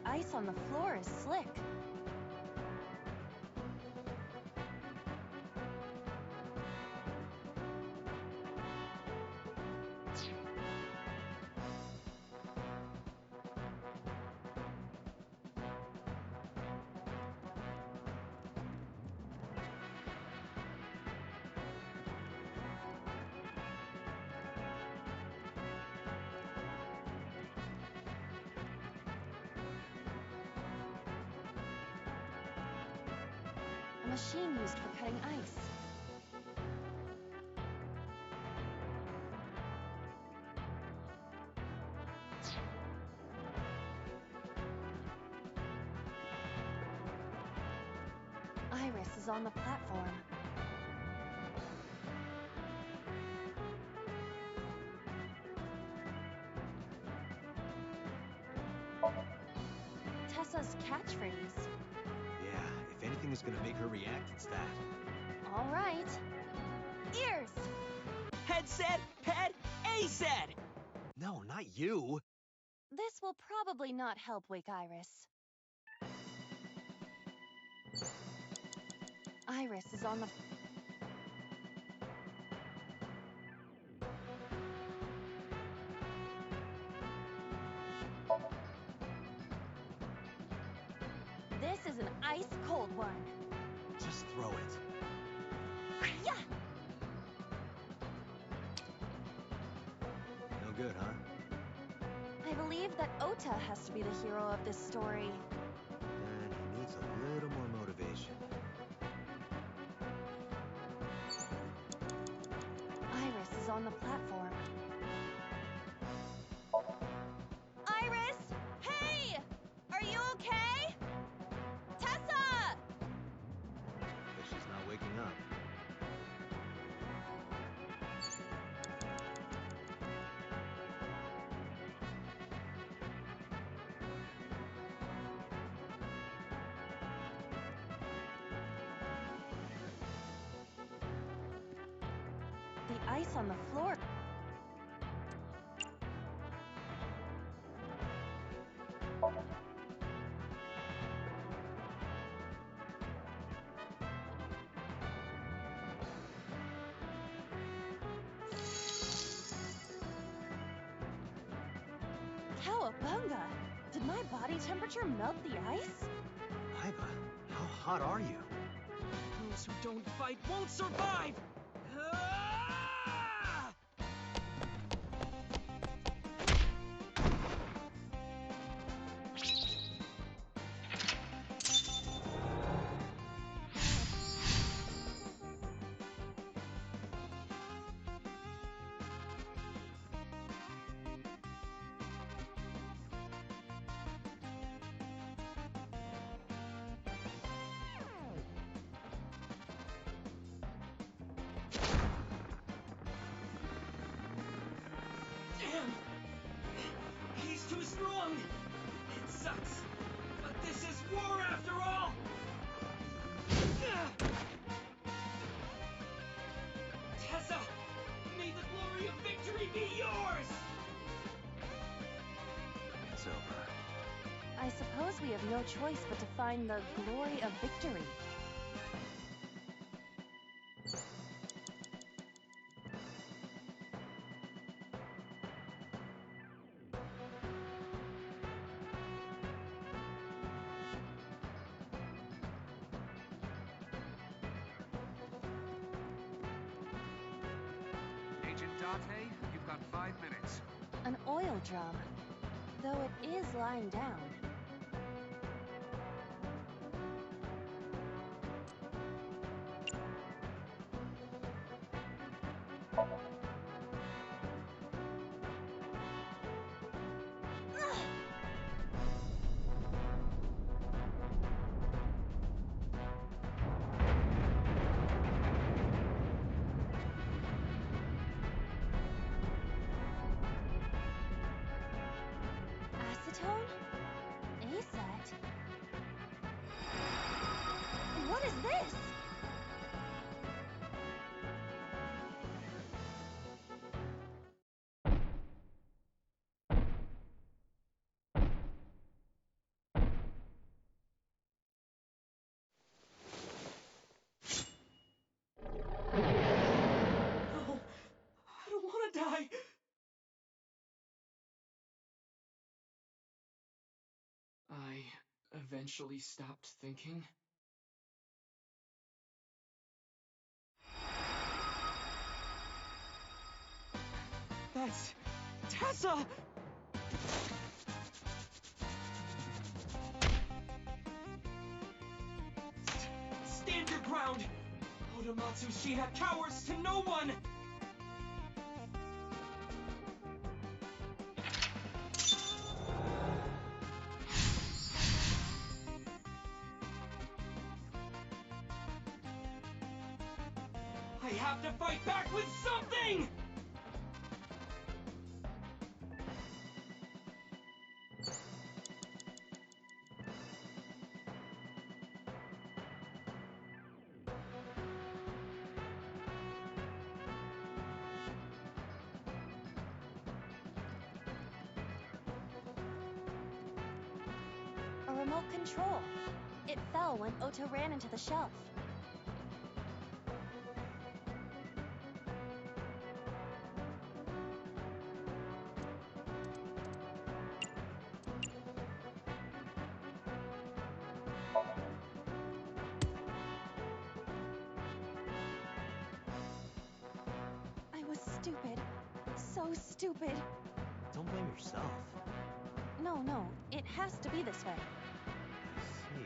ice on the floor is slick. A machine used for cutting ice. Iris is on the platform. Tessa's catchphrase. Yeah, if anything is gonna make her react, it's that. All right. Ears! Head said, pet, A said! No, not you! This will probably not help wake Iris. Iris is on the... This is an ice-cold one. Just throw it. Yeah! No good, huh? I believe that Ota has to be the hero of this story. Then he needs a little more motivation. Iris is on the platform. Iris! Hey! Are you okay? Tessa! But she's not waking up. The ice on the floor. Cowabunga! Did my body temperature melt the ice? Iva, how hot are you? Those who don't fight won't survive! Ah! Damn! He's too strong! It sucks, but this is war after all! Tessa! May the glory of victory be yours! It's over. I suppose we have no choice but to find the glory of victory. Agent Date, you've got 5 minutes. An oil drum, though it is lying down. Acetone? Acet? What is this? eventually stopped thinking. That's Tessa! Stand your ground! Otomatsu Shina cowers to no one! I have to fight back with something! A remote control. It fell when Ota ran into the shelf. I was stupid. So stupid. Don't blame yourself. No, it has to be this way. I see.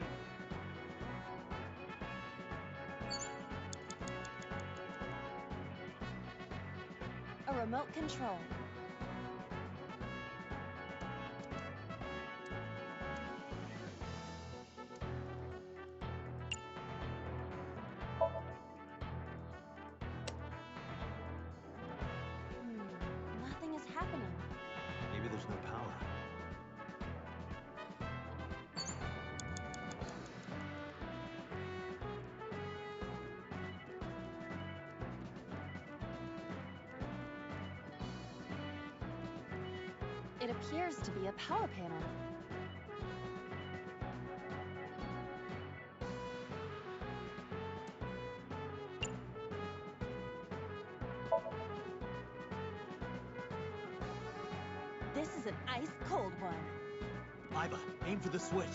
A remote control. Nothing is happening. Maybe there's no power. It appears to be a power panel. This is an ice-cold one. Iva, aim for the switch.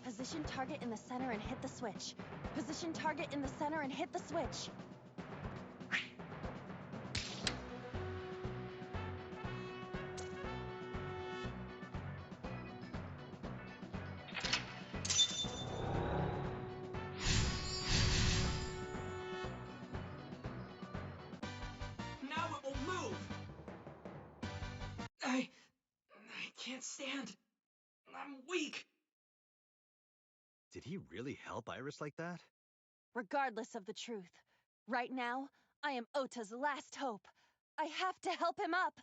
Position target in the center and hit the switch. Position target in the center and hit the switch. Now it will move! I can't stand. I'm weak. Did he really help Iris like that? Regardless of the truth, right now, I am Ota's last hope. I have to help him up.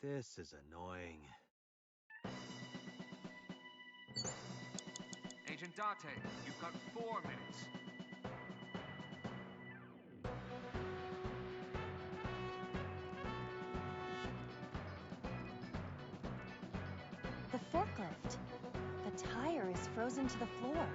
This is annoying. Agent Date, you've got 4 minutes. The forklift. The tire is frozen to the floor.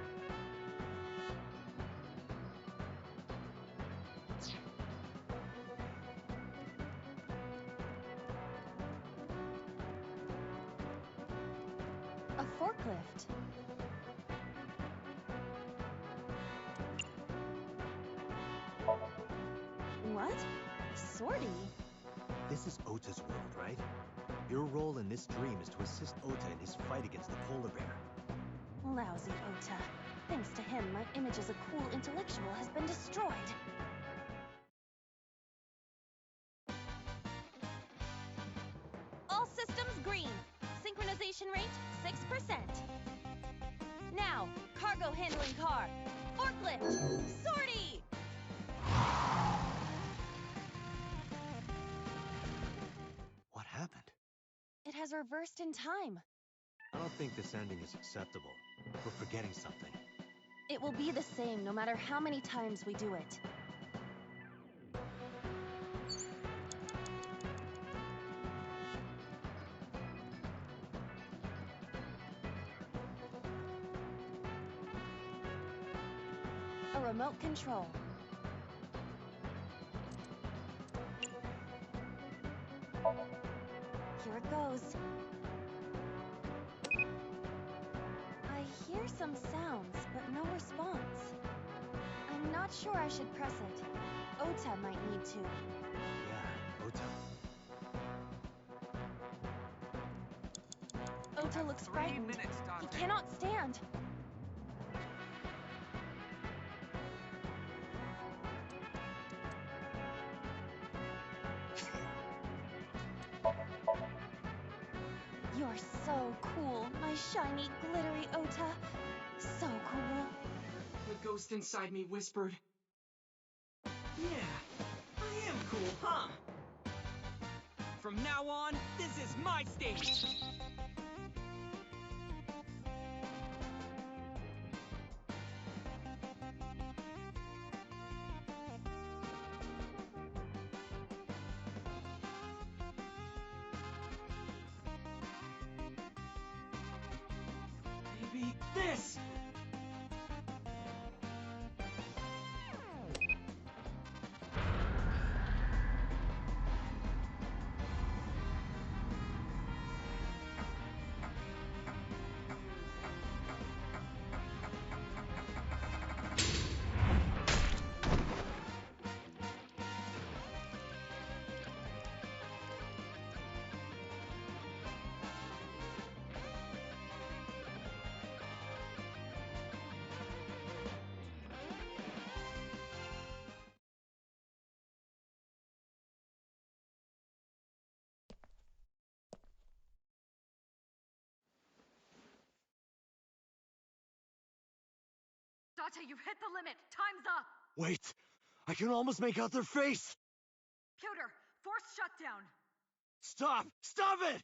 A forklift. What? Sortie? This is Ota's world, right? Your role in this dream is to assist Ota in his fight against the polar bear. Lousy Ota. Thanks to him, my image as a cool intellectual has been destroyed. All systems green. Synchronization rate, 6%. Now, cargo handling car. Forklift. Sortie! What happened? It has reversed in time. I don't think this ending is acceptable. We're forgetting something. It will be the same no matter how many times we do it. A remote control. Here it goes. hear some sounds, but no response. I'm not sure I should press it. Ota might need to. Yeah, Ota. Ota looks 3 frightened. minutes, He Dante. cannot stand. You're so cool, my shiny, glittery Ota. So cool. The ghost inside me whispered. Yeah, I am cool, huh? From now on, this is my stage. Maybe this. Dante, you've hit the limit. Time's up. Wait! I can almost make out their face! Pewter, force shutdown. Stop! Stop it!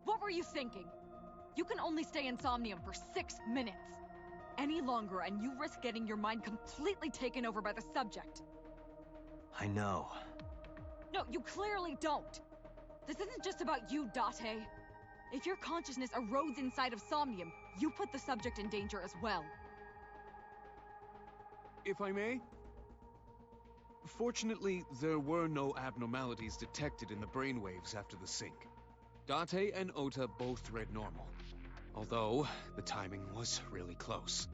What were you thinking? You can only stay in Somnium for 6 minutes. Any longer and you risk getting your mind completely taken over by the subject. I know. No, you clearly don't. This isn't just about you, Date. If your consciousness erodes inside of Somnium, you put the subject in danger as well. If I may? Fortunately, there were no abnormalities detected in the brainwaves after the sync. Date and Ota both read normal. Although, the timing was really close.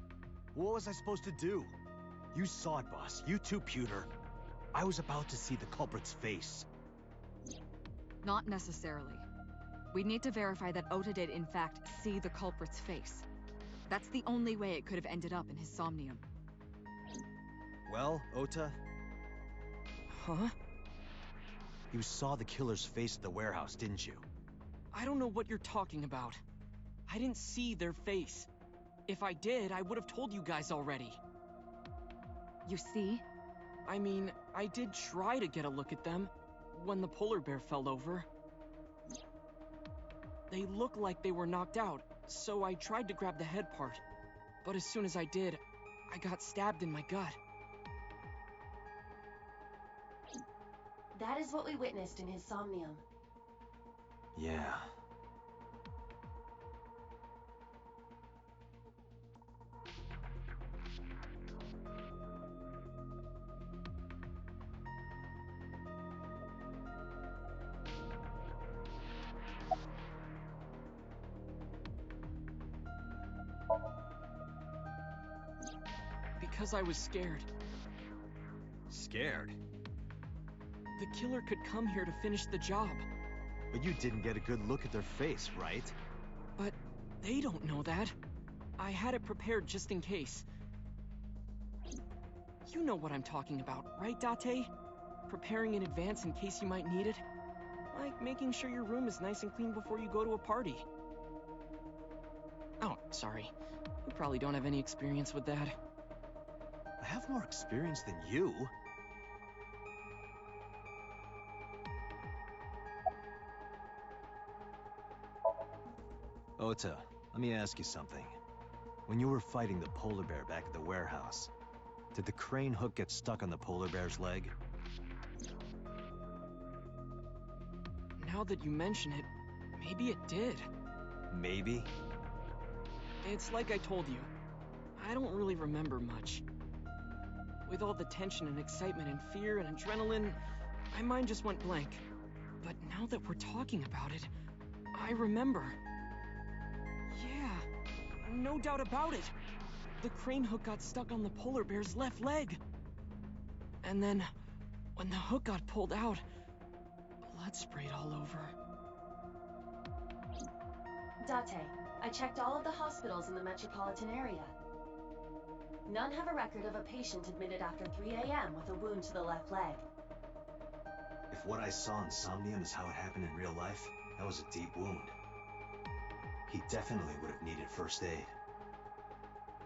What was I supposed to do? You saw it, boss. You too, Pewter. I was about to see the culprit's face. Not necessarily. We need to verify that Ota did in fact see the culprit's face. That's the only way it could have ended up in his Somnium. Well, Ota, Huh? you saw the killer's face at the warehouse, didn't you? I don't know what you're talking about. I didn't see their face. If I did, I would have told you guys already. You see? I mean, I did try to get a look at them when the polar bear fell over. They looked like they were knocked out, so I tried to grab the head part. But as soon as I did, I got stabbed in my gut. That is what we witnessed in his Somnium. Yeah. Because I was scared. Scared? The killer could come here to finish the job. But you didn't get a good look at their face, right? But they don't know that. I had it prepared just in case. You know what I'm talking about, right, Date? Preparing in advance in case you might need it. Like making sure your room is nice and clean before you go to a party. Oh, sorry. You probably don't have any experience with that. I have more experience than you. Ota, let me ask you something. When you were fighting the polar bear back at the warehouse, did the crane hook get stuck on the polar bear's leg? Now that you mention it, maybe it did. Maybe? It's like I told you. I don't really remember much. With all the tension and excitement and fear and adrenaline, my mind just went blank. But now that we're talking about it, I remember. Yeah, no doubt about it. The crane hook got stuck on the polar bear's left leg. And then, when the hook got pulled out, blood sprayed all over. Date, I checked all of the hospitals in the metropolitan area. None have a record of a patient admitted after 3 a.m. with a wound to the left leg. If what I saw in Somnium is how it happened in real life, that was a deep wound. He definitely would have needed first aid.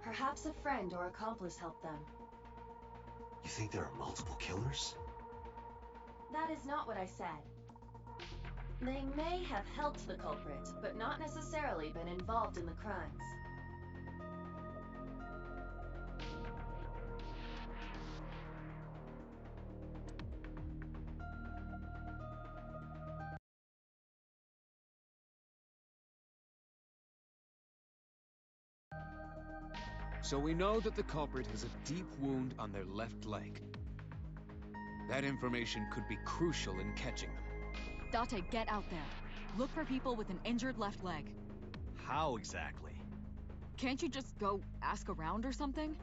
Perhaps a friend or accomplice helped them. You think there are multiple killers? That is not what I said. They may have helped the culprit, but not necessarily been involved in the crimes. So we know that the culprit has a deep wound on their left leg. That information could be crucial in catching them. Date, get out there. Look for people with an injured left leg. How exactly? Can't you just go ask around or something?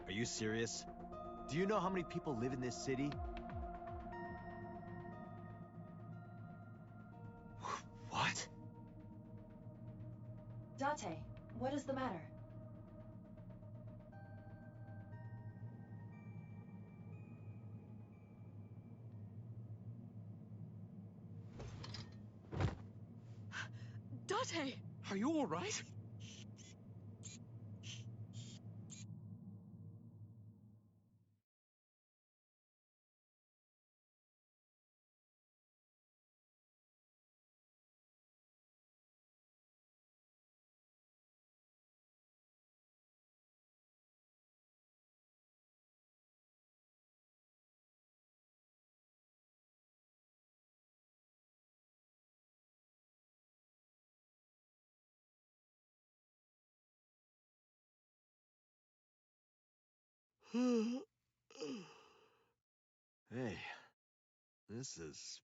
Are you serious? Do you know how many people live in this city? What? Date, what is the matter? Date! Are you alright? Hey, this is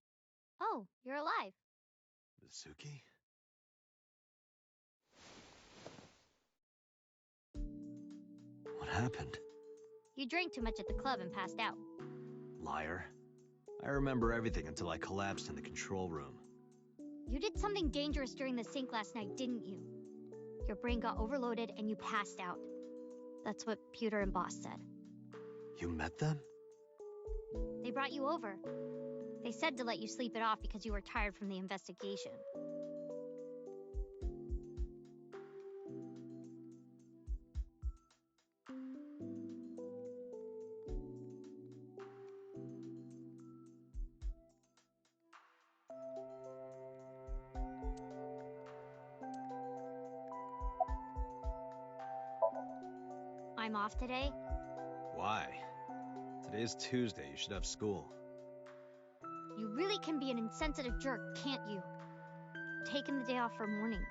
Oh, you're alive. Mitsuki? What happened? You drank too much at the club and passed out. Liar. I remember everything until I collapsed in the control room. You did something dangerous during the sink last night, didn't you? Your brain got overloaded and you passed out. That's what Pewter and Boss said. You met them? They brought you over. They said to let you sleep it off because you were tired from the investigation. I'm off today. Why? Today is Tuesday. You should have school. You really can be an insensitive jerk, can't you? Taking the day off for mourning.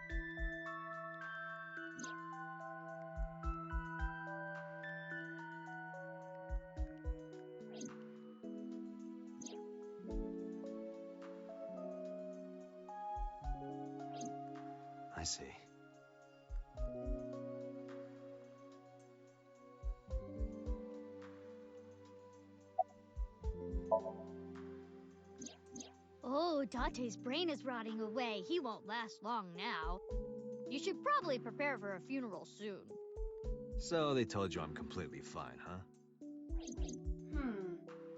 I see. Oh, Oh, Date's brain is rotting away. He won't last long now. You should probably prepare for a funeral soon. So they told you I'm completely fine, huh?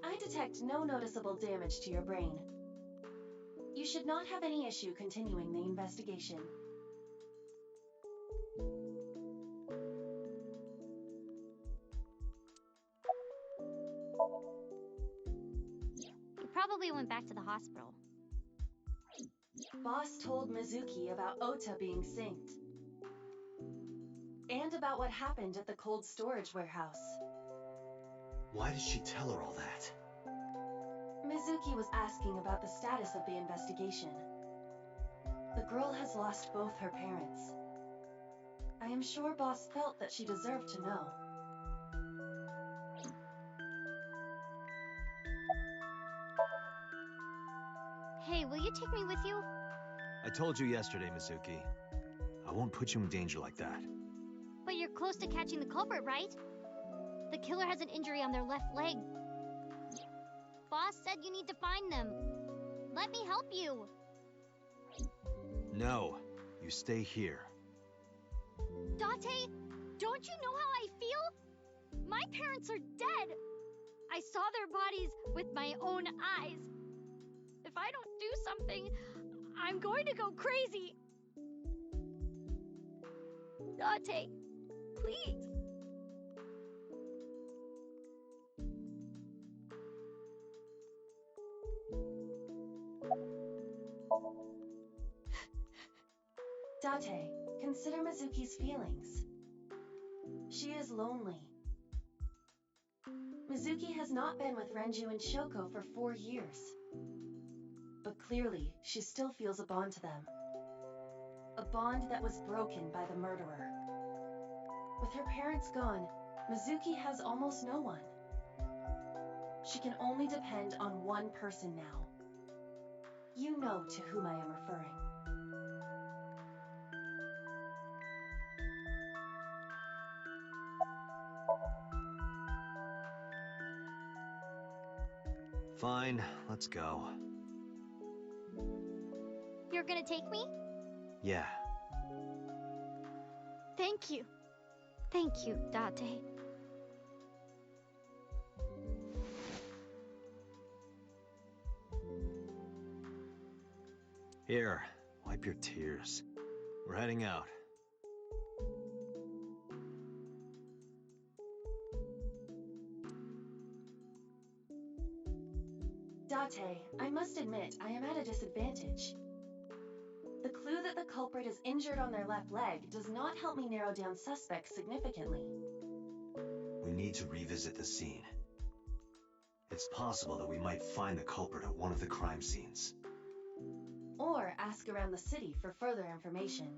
I detect no noticeable damage to your brain. You should not have any issue continuing the investigation. He probably went back to the hospital. Boss told Mizuki about Ota being synced. And about what happened at the cold storage warehouse. Why did she tell her all that? Mizuki was asking about the status of the investigation. The girl has lost both her parents. I am sure Boss felt that she deserved to know. Hey, will you take me with you? I told you yesterday, Mizuki. I won't put you in danger like that. But you're close to catching the culprit, right? The killer has an injury on their left leg. Boss said you need to find them. Let me help you. No, you stay here. Date, don't you know how I feel? My parents are dead. I saw their bodies with my own eyes. If I don't do something, I'm going to go crazy. Date, please. Date, consider Mizuki's feelings. She is lonely. Mizuki has not been with Renju and Shoko for 4 years. But clearly, she still feels a bond to them. A bond that was broken by the murderer. With her parents gone, Mizuki has almost no one. She can only depend on one person now. You know to whom I am referring. Fine, let's go. You're gonna take me? Yeah. Thank you. Thank you, Date. Here, wipe your tears. We're heading out. Date, I must admit, I am at a disadvantage. The clue that the culprit is injured on their left leg does not help me narrow down suspects significantly. We need to revisit the scene. It's possible that we might find the culprit at one of the crime scenes. Or ask around the city for further information.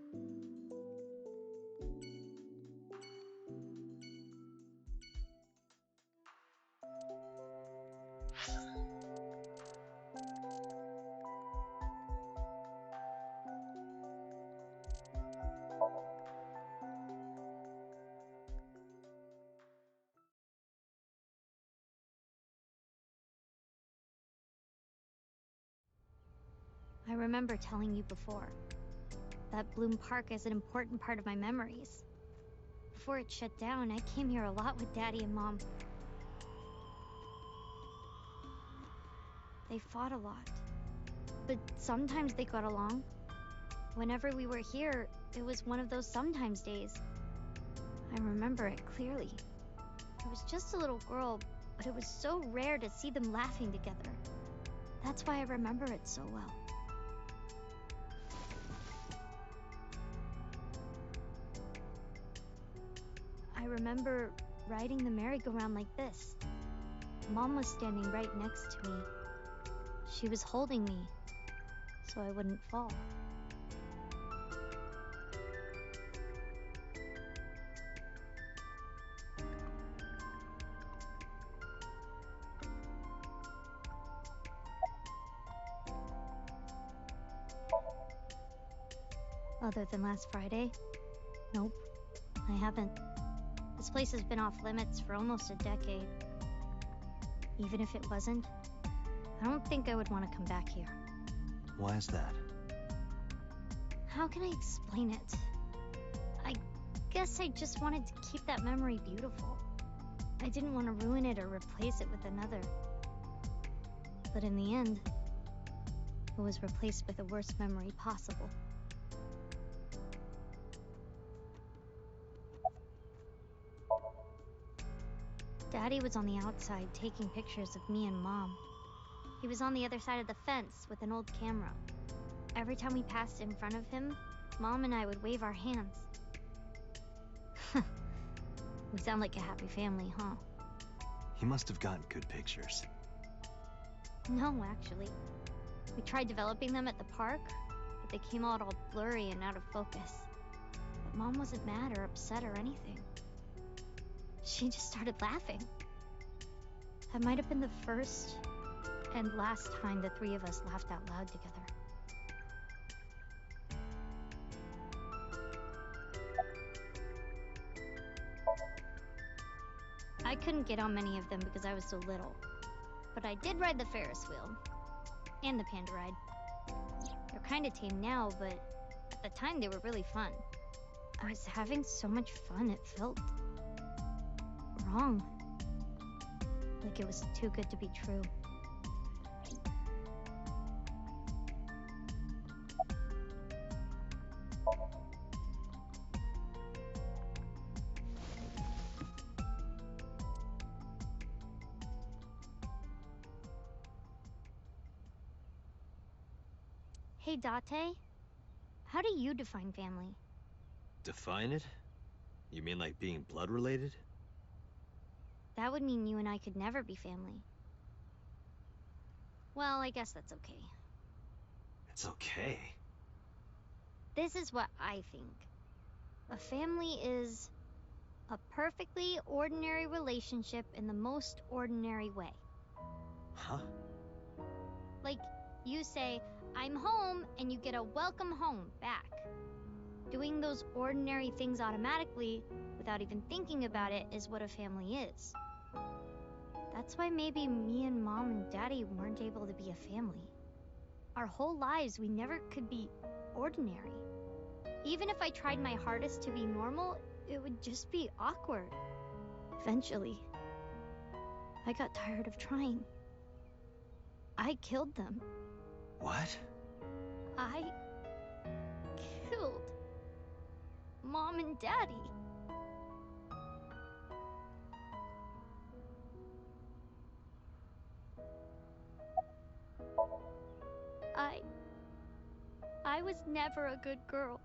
I remember telling you before. That Bloom Park is an important part of my memories. Before it shut down, I came here a lot with Daddy and Mom. They fought a lot. But sometimes they got along. Whenever we were here, it was one of those sometimes days. I remember it clearly. I was just a little girl, but it was so rare to see them laughing together. That's why I remember it so well. I remember riding the merry-go-round like this. Mom was standing right next to me. She was holding me, so I wouldn't fall. Other than last Friday? Nope, I haven't. This place has been off limits for almost a decade. Even if it wasn't, I don't think I would want to come back here. Why is that? How can I explain it? I guess I just wanted to keep that memory beautiful. I didn't want to ruin it or replace it with another. But in the end, it was replaced with the worst memory possible. Daddy was on the outside taking pictures of me and Mom. He was on the other side of the fence with an old camera. Every time we passed in front of him, Mom and I would wave our hands. We sound like a happy family, huh? He must have gotten good pictures. No, actually. We tried developing them at the park, but they came out all blurry and out of focus. But Mom wasn't mad or upset or anything. She just started laughing. That might have been the first and last time the three of us laughed out loud together. I couldn't get on many of them because I was so little. But I did ride the Ferris wheel. And the panda ride. They're kinda tame now, but at the time they were really fun. I was having so much fun it felt wrong. Like it was too good to be true. Hey, Date. How do you define family? Define it? You mean like being blood related? That would mean you and I could never be family. Well, I guess that's okay. It's okay. This is what I think. A family is a perfectly ordinary relationship in the most ordinary way. Huh? Like, you say, I'm home, and you get a welcome home back. Doing those ordinary things automatically, without even thinking about it, is what a family is. That's why maybe me and Mom and Daddy weren't able to be a family. Our whole lives, we never could be ordinary. Even if I tried my hardest to be normal, it would just be awkward. Eventually, I got tired of trying. I killed them. What? I killed Mom and Daddy. I was never a good girl.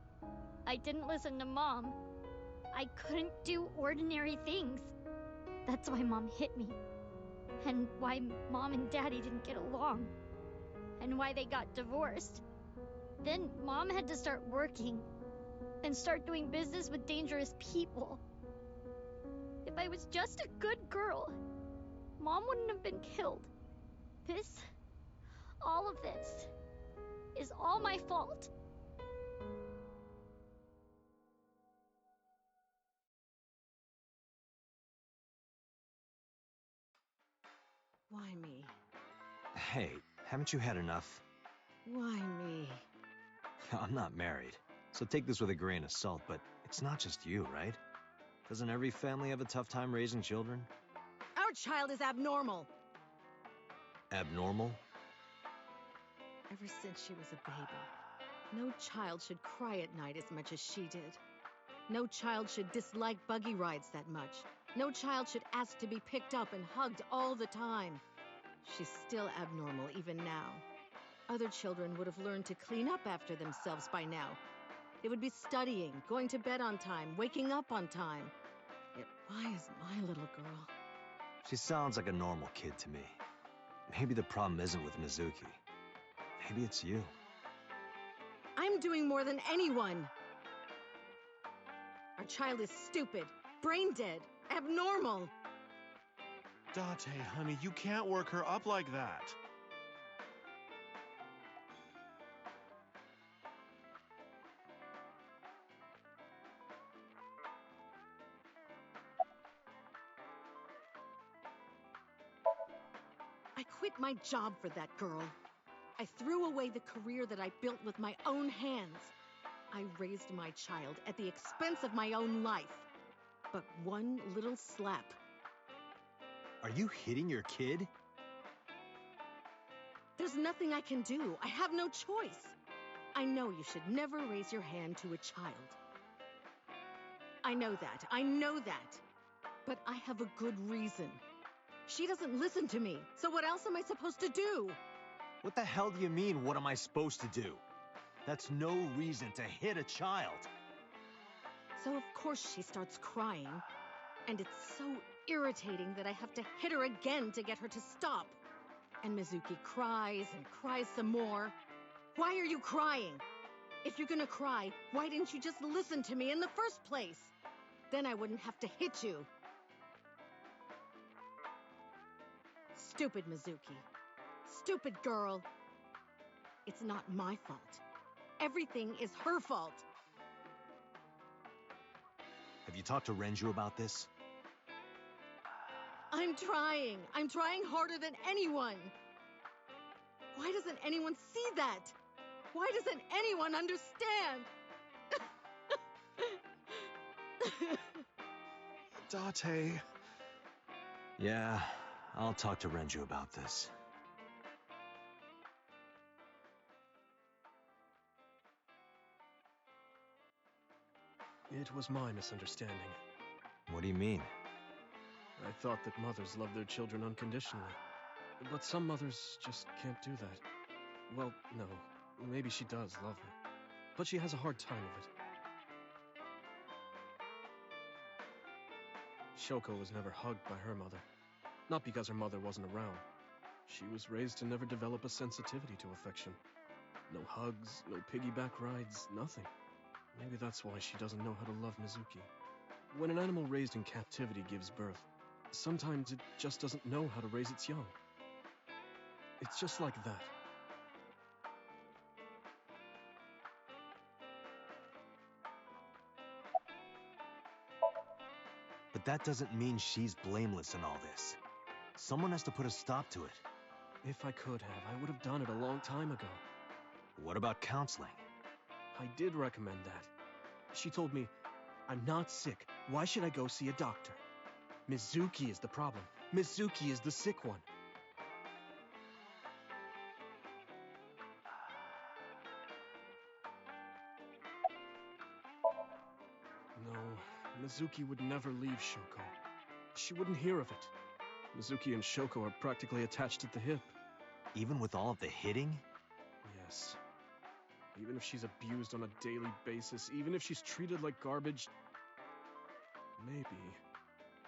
I didn't listen to Mom. I couldn't do ordinary things. That's why Mom hit me. And why Mom and Daddy didn't get along. And why they got divorced. Then Mom had to start working. And start doing business with dangerous people. If I was just a good girl, Mom wouldn't have been killed. All of this, is all my fault. Why me? Hey, haven't you had enough? Why me? I'm not married, so take this with a grain of salt, but it's not just you, right? Doesn't every family have a tough time raising children? Our child is abnormal. Abnormal? Ever since she was a baby, no child should cry at night as much as she did. No child should dislike buggy rides that much. No child should ask to be picked up and hugged all the time. She's still abnormal even now. Other children would have learned to clean up after themselves by now. They would be studying, going to bed on time, waking up on time. Yet why is my little girl? She sounds like a normal kid to me. Maybe the problem isn't with Mizuki. Maybe it's you. I'm doing more than anyone. Our child is stupid, brain dead, abnormal. Date, honey, you can't work her up like that. I quit my job for that girl. I threw away the career that I built with my own hands. I raised my child at the expense of my own life. But one little slap. Are you hitting your kid? There's nothing I can do. I have no choice. I know you should never raise your hand to a child. I know that. I know that. But I have a good reason. She doesn't listen to me, so what else am I supposed to do? What the hell do you mean, what am I supposed to do? That's no reason to hit a child. So of course she starts crying. And it's so irritating that I have to hit her again to get her to stop. And Mizuki cries and cries some more. Why are you crying? If you're gonna cry, why didn't you just listen to me in the first place? Then I wouldn't have to hit you. Stupid Mizuki. Stupid girl. It's not my fault. Everything is her fault. Have you talked to Renju about this? I'm trying. I'm trying harder than anyone. Why doesn't anyone see that? Why doesn't anyone understand? Date. Yeah, I'll talk to Renju about this. It was my misunderstanding. What do you mean? I thought that mothers love their children unconditionally. But some mothers just can't do that. Well, no. Maybe she does love her. But she has a hard time of it. Shoko was never hugged by her mother. Not because her mother wasn't around. She was raised to never develop a sensitivity to affection. No hugs, no piggyback rides, nothing. Maybe that's why she doesn't know how to love Mizuki. When an animal raised in captivity gives birth, sometimes it just doesn't know how to raise its young. It's just like that. But that doesn't mean she's blameless in all this. Someone has to put a stop to it. If I could have, I would have done it a long time ago. What about counseling? I did recommend that. She told me, I'm not sick. Why should I go see a doctor? Mizuki is the problem. Mizuki is the sick one. No, Mizuki would never leave Shoko. She wouldn't hear of it. Mizuki and Shoko are practically attached at the hip. Even with all of the hitting? Yes. Even if she's abused on a daily basis, even if she's treated like garbage, maybe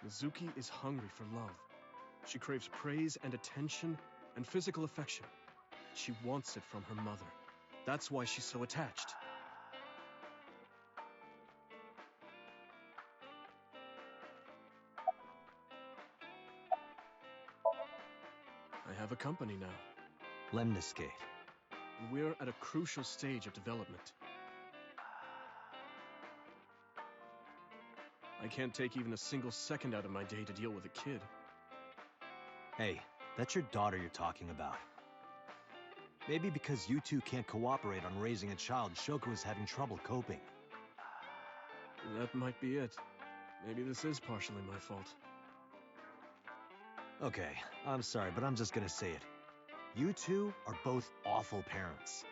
Mizuki is hungry for love. She craves praise and attention and physical affection. She wants it from her mother. That's why she's so attached. I have a company now. Lemniscate. We're at a crucial stage of development. I can't take even a single second out of my day to deal with a kid. Hey, that's your daughter you're talking about. Maybe because you two can't cooperate on raising a child, Shoko is having trouble coping. That might be it. Maybe this is partially my fault. Okay, I'm sorry, but I'm just gonna say it. You two are both awful parents.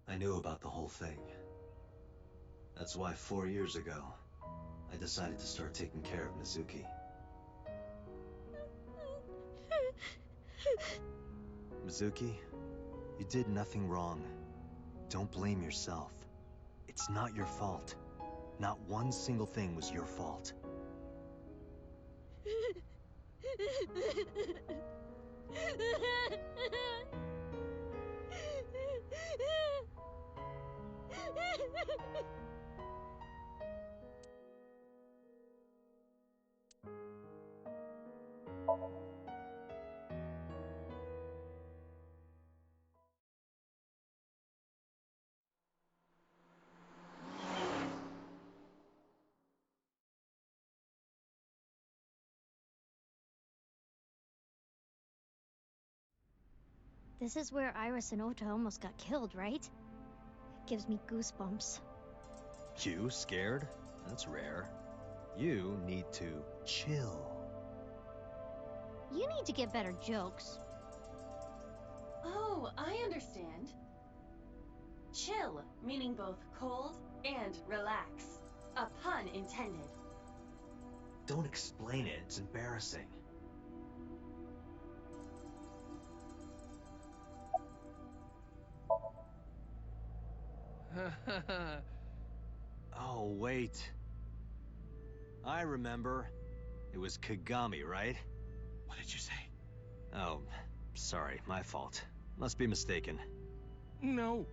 I knew about the whole thing. That's why 4 years ago, I decided to start taking care of Mizuki. Mizuki, you did nothing wrong. Don't blame yourself. It's not your fault. Not one single thing was your fault. This is where Iris and Ota almost got killed, right? It gives me goosebumps. You scared? That's rare. You need to chill. You need to get better jokes. Oh, I understand. Chill, meaning both cold and relax. A pun intended. Don't explain it, it's embarrassing. Oh, wait. I remember. It was Kagami, right? What did you say? Oh, sorry, my fault. Must be mistaken. No.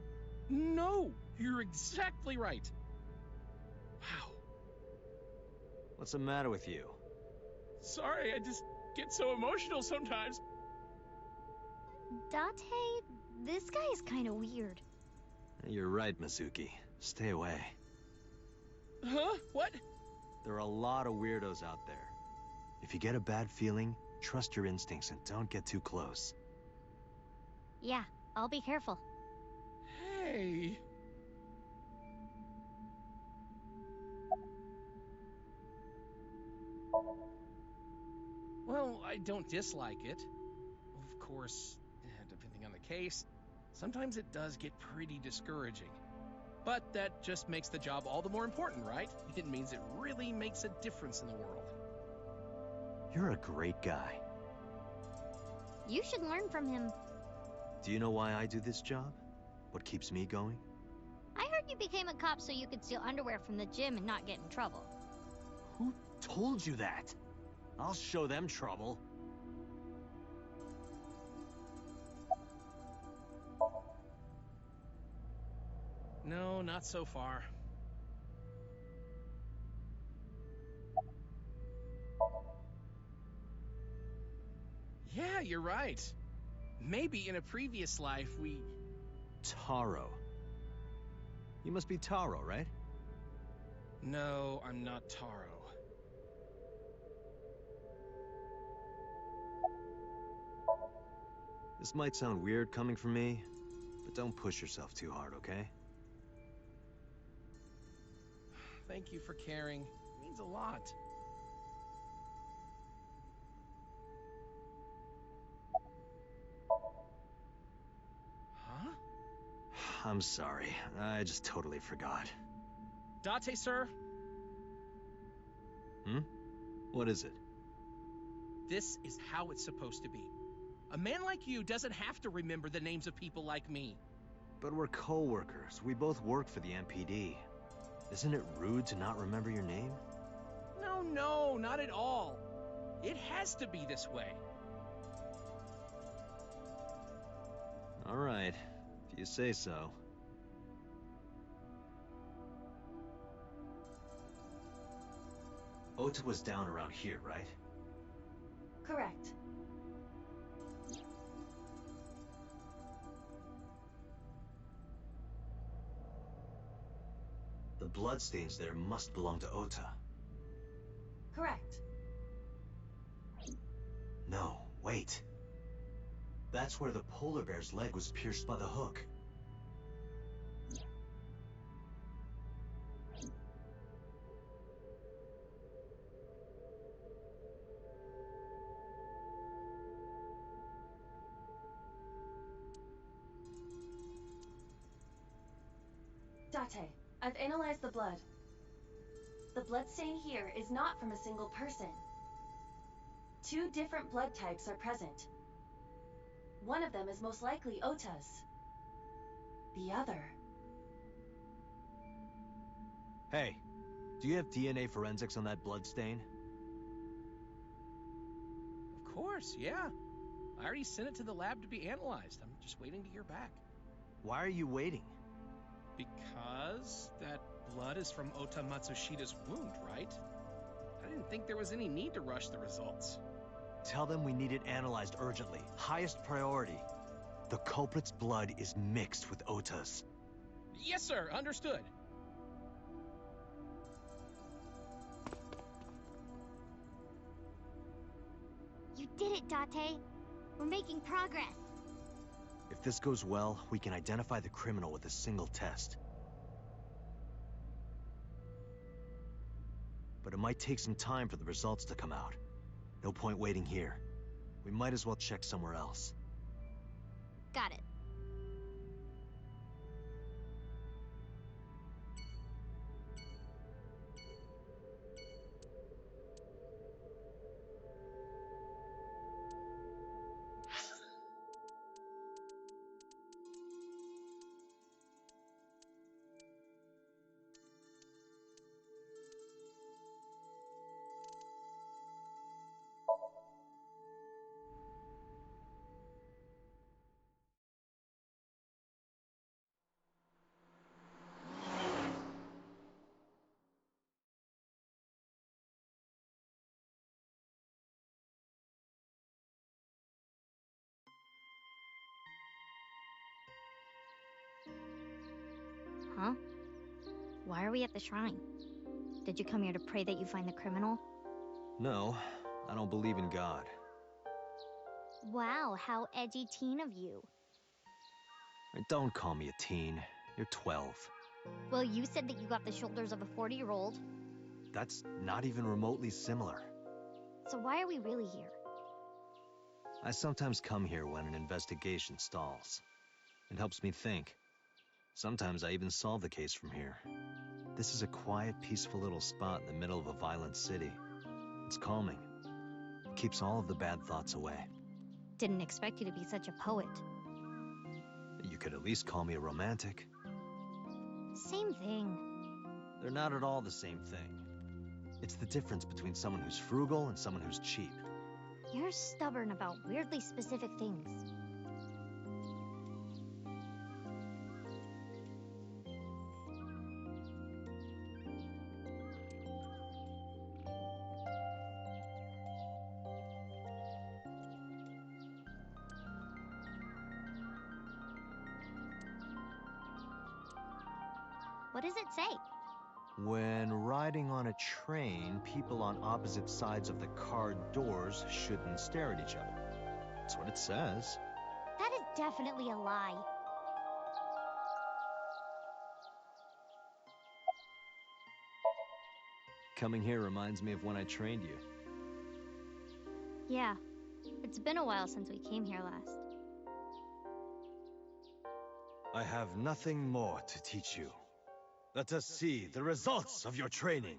No! You're exactly right. Wow. What's the matter with you? Sorry, I just get so emotional sometimes. Date, this guy is kind of weird. You're right, Mizuki. Stay away. Huh? What? There are a lot of weirdos out there. If you get a bad feeling, trust your instincts and don't get too close. Yeah, I'll be careful. Hey. Well, I don't dislike it. Of course, depending on the case, sometimes it does get pretty discouraging. But that just makes the job all the more important, right? It means it really makes a difference in the world. You're a great guy. You should learn from him. Do you know why I do this job? What keeps me going? I heard you became a cop so you could steal underwear from the gym and not get in trouble. Who told you that? I'll show them trouble. No, not so far. Yeah, you're right. Maybe in a previous life we... Taro. You must be Taro, right? No, I'm not Taro. This might sound weird coming from me, but don't push yourself too hard, okay? Thank you for caring. It means a lot. Huh? I'm sorry. I just totally forgot. Date, sir? Hmm? What is it? This is how it's supposed to be. A man like you doesn't have to remember the names of people like me. But we're co-workers. We both work for the MPD. Isn't it rude to not remember your name? No, not at all. It has to be this way. All right, if you say so. Ota was down around here, right? Correct. The bloodstains there must belong to Ota. Correct. No, wait. That's where the polar bear's leg was pierced by the hook. Date, I've analyzed the blood. The bloodstain here is not from a single person. 2 different blood types are present. One of them is most likely Ota's. The other... Hey, do you have DNA forensics on that bloodstain? Of course, yeah. I already sent it to the lab to be analyzed. I'm just waiting to hear back. Why are you waiting? Because that blood is from Ota Matsushida's wound, right? I didn't think there was any need to rush the results. Tell them we need it analyzed urgently. Highest priority. The culprit's blood is mixed with Ota's. Yes, sir. Understood. You did it, Date. We're making progress. this goes well, we can identify the criminal with a single test. But it might take some time for the results to come out. No point waiting here. We might as well check somewhere else. Got it. Huh? Why are we at the shrine? Did you come here to pray that you find the criminal? No, I don't believe in God. Wow, how edgy teen of you. Don't call me a teen. You're 12. Well, you said that you got the shoulders of a 40-year-old. That's not even remotely similar. So why are we really here? I sometimes come here when an investigation stalls. It helps me think. Sometimes I even solve the case from here. This is a quiet, peaceful little spot in the middle of a violent city. It's calming. It keeps all of the bad thoughts away. Didn't expect you to be such a poet. You could at least call me a romantic. Same thing. They're not at all the same thing. It's the difference between someone who's frugal and someone who's cheap. You're stubborn about weirdly specific things. What does it say? When riding on a train, people on opposite sides of the car doors shouldn't stare at each other. That's what it says. That is definitely a lie. Coming here reminds me of when I trained you. Yeah, it's been a while since we came here last. I have nothing more to teach you. Let us see the results of your training.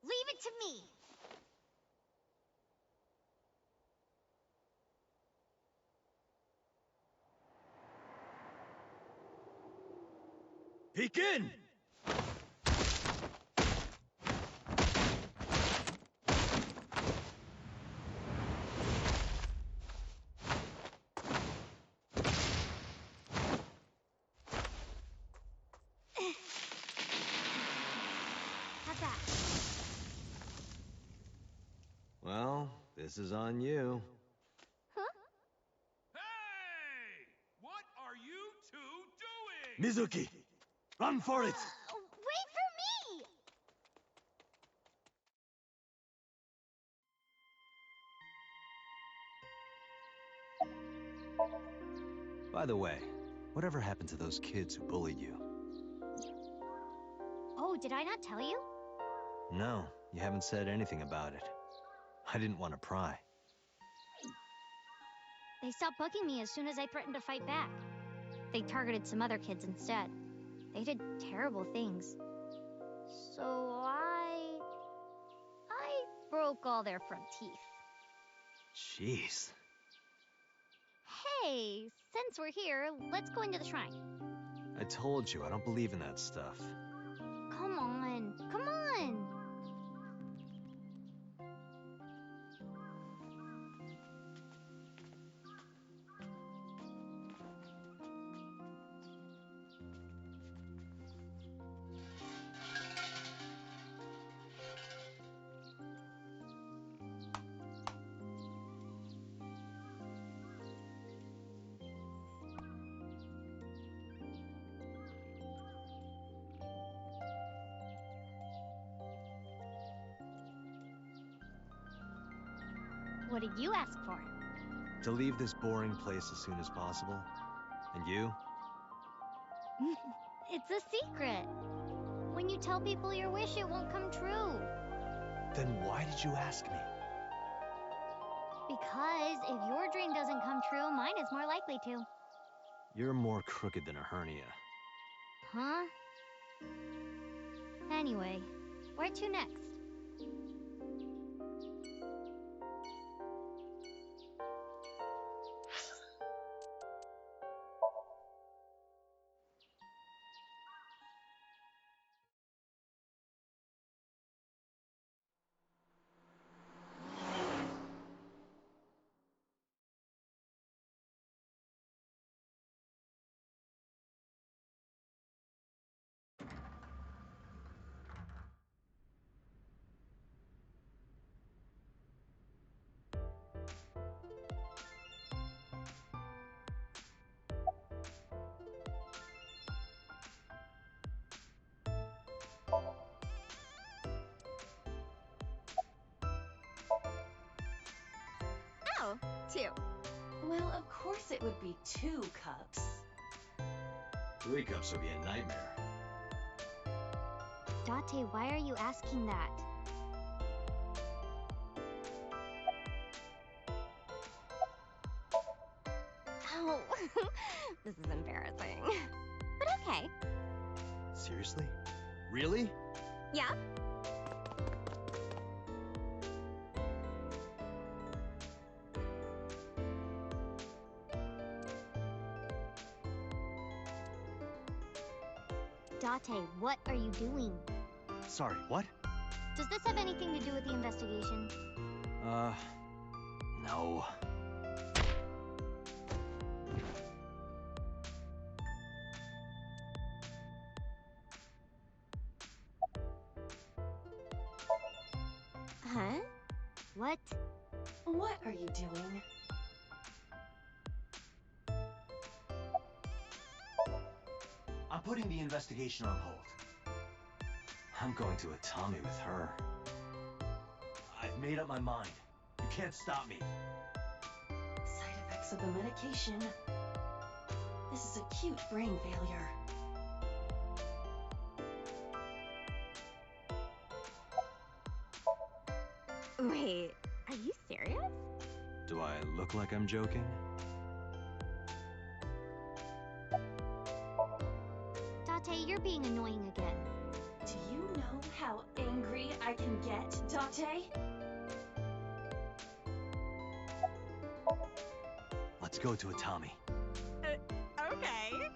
Leave it to me! Begin! How's that? Well, this is on you. Huh? Hey! What are you two doing? Mizuki, run for it! Wait for me! By the way, whatever happened to those kids who bullied you? Oh, did I not tell you? No, you haven't said anything about it. I didn't want to pry. They stopped bugging me as soon as I threatened to fight back. They targeted some other kids instead. They did terrible things. So I broke all their front teeth. Jeez. Hey, since we're here, let's go into the shrine. I told you, I don't believe in that stuff. Come on, come on! What did you ask for? To leave this boring place as soon as possible? And you? It's a secret. When you tell people your wish, it won't come true. Then why did you ask me? Because if your dream doesn't come true, mine is more likely to. You're more crooked than a hernia. Huh? Anyway, where to next? Oh, 2. Well, of course it would be 2 cups. 3 cups would be a nightmare. Date, why are you asking that? Oh, this is embarrassing. But okay. Seriously? Really? Yeah? Date, what are you doing? Sorry, what? Does this have anything to do with the investigation? No. Huh? What? What are you doing? I'm putting the investigation on hold. I'm going to Atami with her. I've made up my mind. You can't stop me. Side effects of the medication. This is acute brain failure. Wait, are you serious? Do I look like I'm joking? Date, you're being annoying again. Do you know how angry I can get, Date? Let's go to Atami. Okay.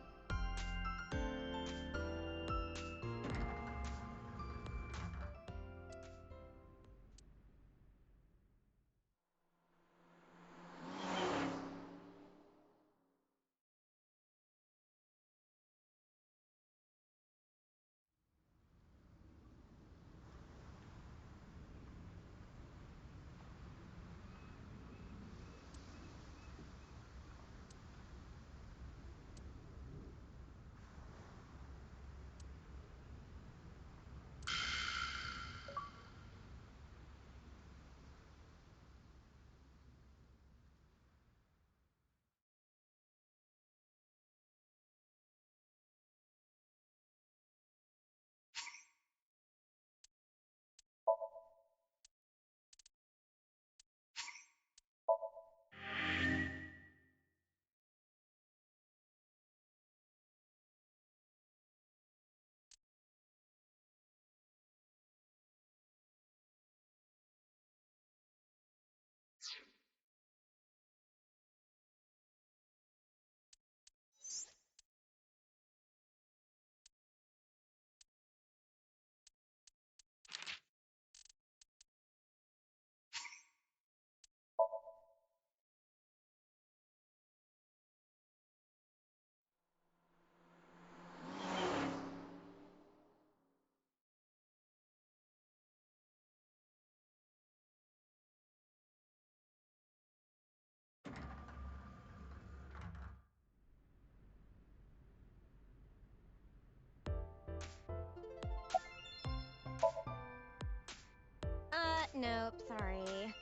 Nope, sorry.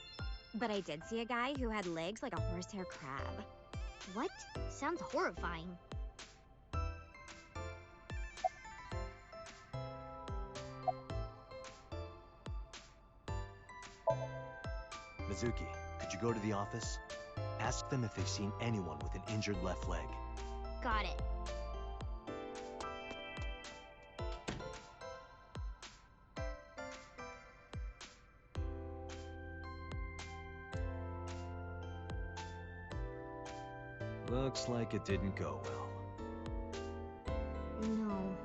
But I did see a guy who had legs like a horsehair crab. What? Sounds horrifying. Mizuki, could you go to the office? Ask them if they've seen anyone with an injured left leg. Got it. Looks like it didn't go well. No.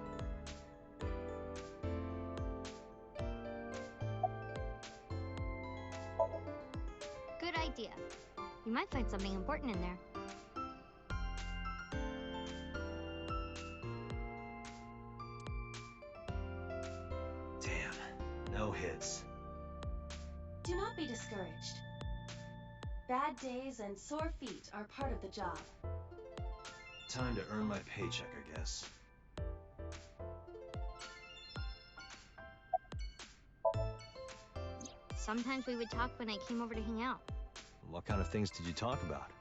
Good idea. You might find something important in there. Damn, no hits. Do not be discouraged. Bad days and sore feet are part of the job. Time to earn my paycheck, I guess. Sometimes we would talk when I came over to hang out. What kind of things did you talk about?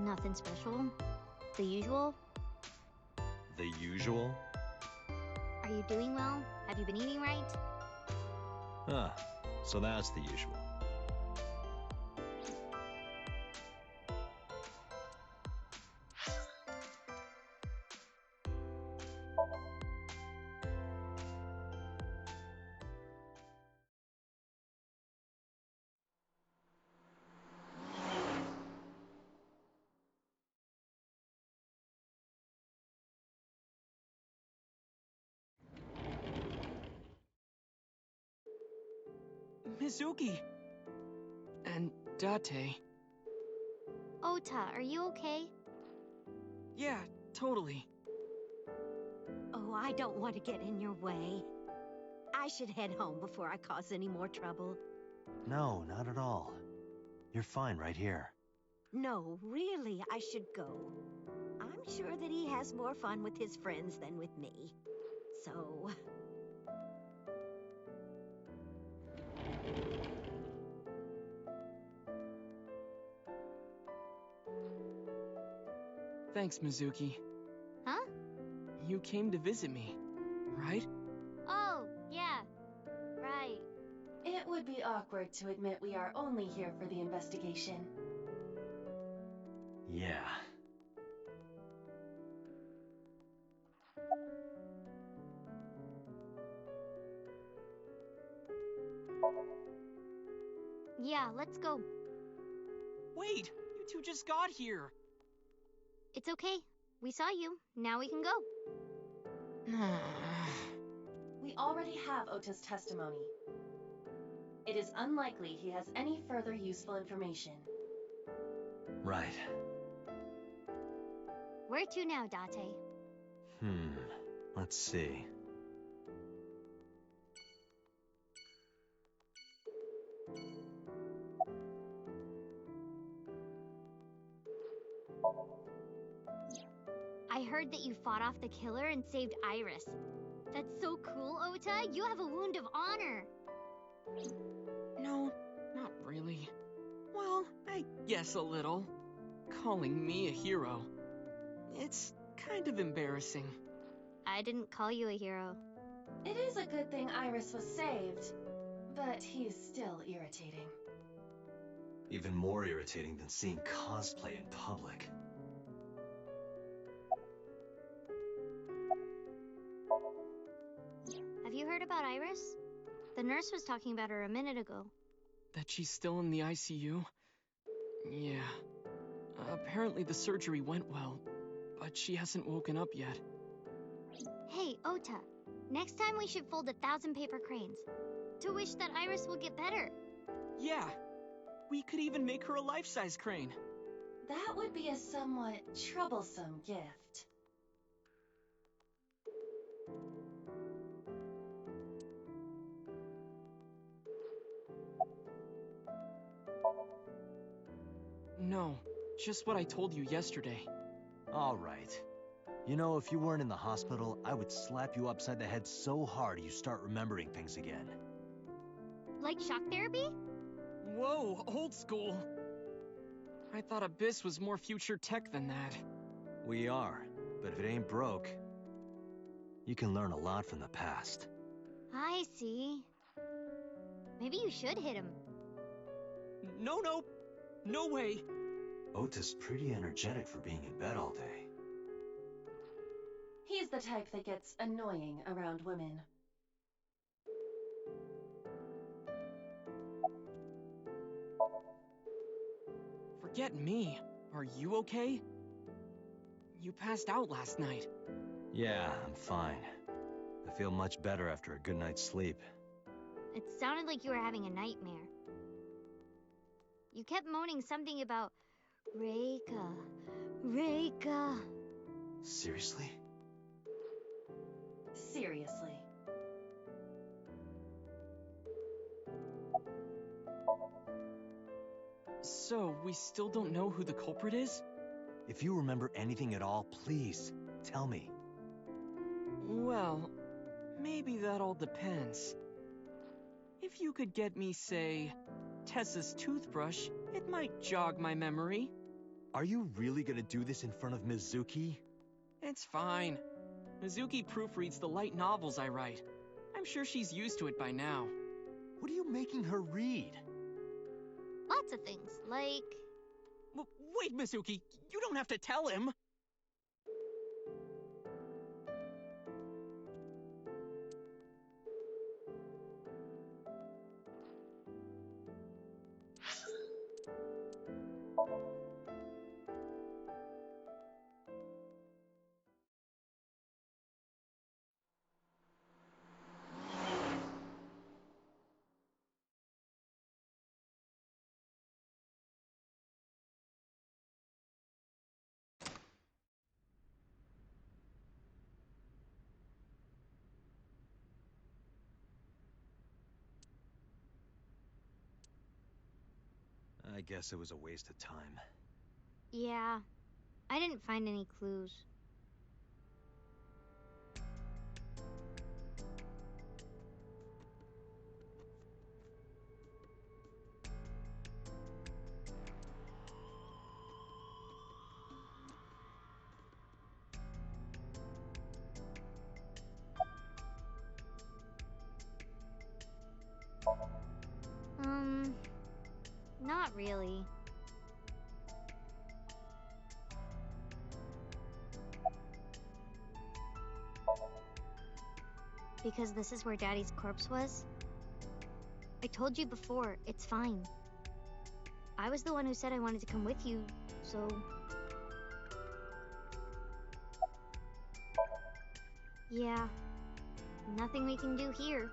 Nothing special. The usual. The usual? Are you doing well? Have you been eating right? Ah, so that's the usual. Mizuki! And Date. Ota, are you okay? Yeah, totally. Oh, I don't want to get in your way. I should head home before I cause any more trouble. No, not at all. You're fine right here. No, really, I should go. I'm sure that he has more fun with his friends than with me. So... Thanks, Mizuki. Huh? You came to visit me, right? Oh, yeah. Right. It would be awkward to admit we are only here for the investigation. Yeah. Yeah, let's go. Wait! You two just got here! It's okay. We saw you. Now we can go. We already have Ota's testimony. It is unlikely he has any further useful information. Right. Where to now, Date? Let's see. I heard that you fought off the killer and saved Iris. That's so cool, Ota! You have a wound of honor! No, not really. Well, I guess a little. Calling me a hero. It's kind of embarrassing. I didn't call you a hero. It is a good thing Iris was saved, but he's still irritating. Even more irritating than seeing cosplay in public. Have you heard about Iris? The nurse was talking about her a minute ago. That she's still in the ICU? Yeah. Apparently the surgery went well, but she hasn't woken up yet. Hey, Ota. Next time we should fold 1,000 paper cranes. To wish that Iris will get better. Yeah. We could even make her a life-size crane. That would be a somewhat troublesome gift. No, just what I told you yesterday. All right. You know, if you weren't in the hospital, I would slap you upside the head so hard you start remembering things again. Like shock therapy? Whoa, old school. I thought Abyss was more future tech than that. We are, but if it ain't broke, you can learn a lot from the past. I see. Maybe you should hit him. No, no. No way. Ota's pretty energetic for being in bed all day. He's the type that gets annoying around women. Forget me. Are you okay? You passed out last night. Yeah, I'm fine. I feel much better after a good night's sleep. It sounded like you were having a nightmare. You kept moaning something about Reika, Reika. Seriously? Seriously. So, we still don't know who the culprit is? If you remember anything at all, please, tell me. Well, maybe that all depends. If you could get me, say, Tessa's toothbrush, it might jog my memory. Are you really gonna do this in front of Mizuki? It's fine. Mizuki proofreads the light novels I write. I'm sure she's used to it by now. What are you making her read? Lots of things, like... Wait, Mizuki, you don't have to tell him! I guess it was a waste of time. Yeah, I didn't find any clues. Not really. Because this is where Daddy's corpse was? I told you before, it's fine. I was the one who said I wanted to come with you, so... Yeah, nothing we can do here.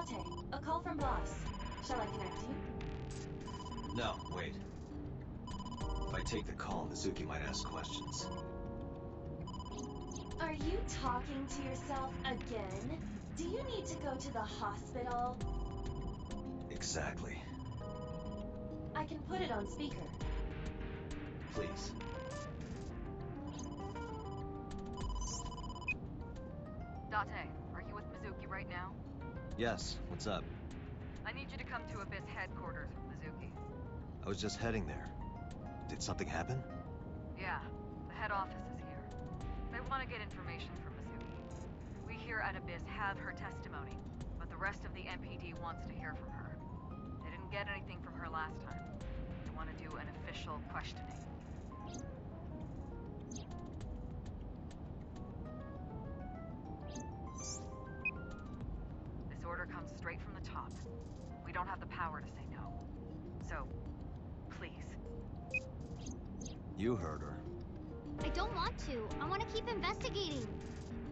Date, a call from boss. Shall I connect you? No, wait. If I take the call, Mizuki might ask questions. Are you talking to yourself again? Do you need to go to the hospital? Exactly. I can put it on speaker. Please. Date, are you with Mizuki right now? Yes, what's up? I need you to come to Abyss headquarters with Mizuki. I was just heading there. Did something happen? Yeah, the head office is here. They want to get information from Mizuki. We here at Abyss have her testimony, but the rest of the MPD wants to hear from her. They didn't get anything from her last time. They want to do an official questioning. This order comes straight from the top. We don't have the power to say no. So, please. You heard her. I don't want to. I want to keep investigating.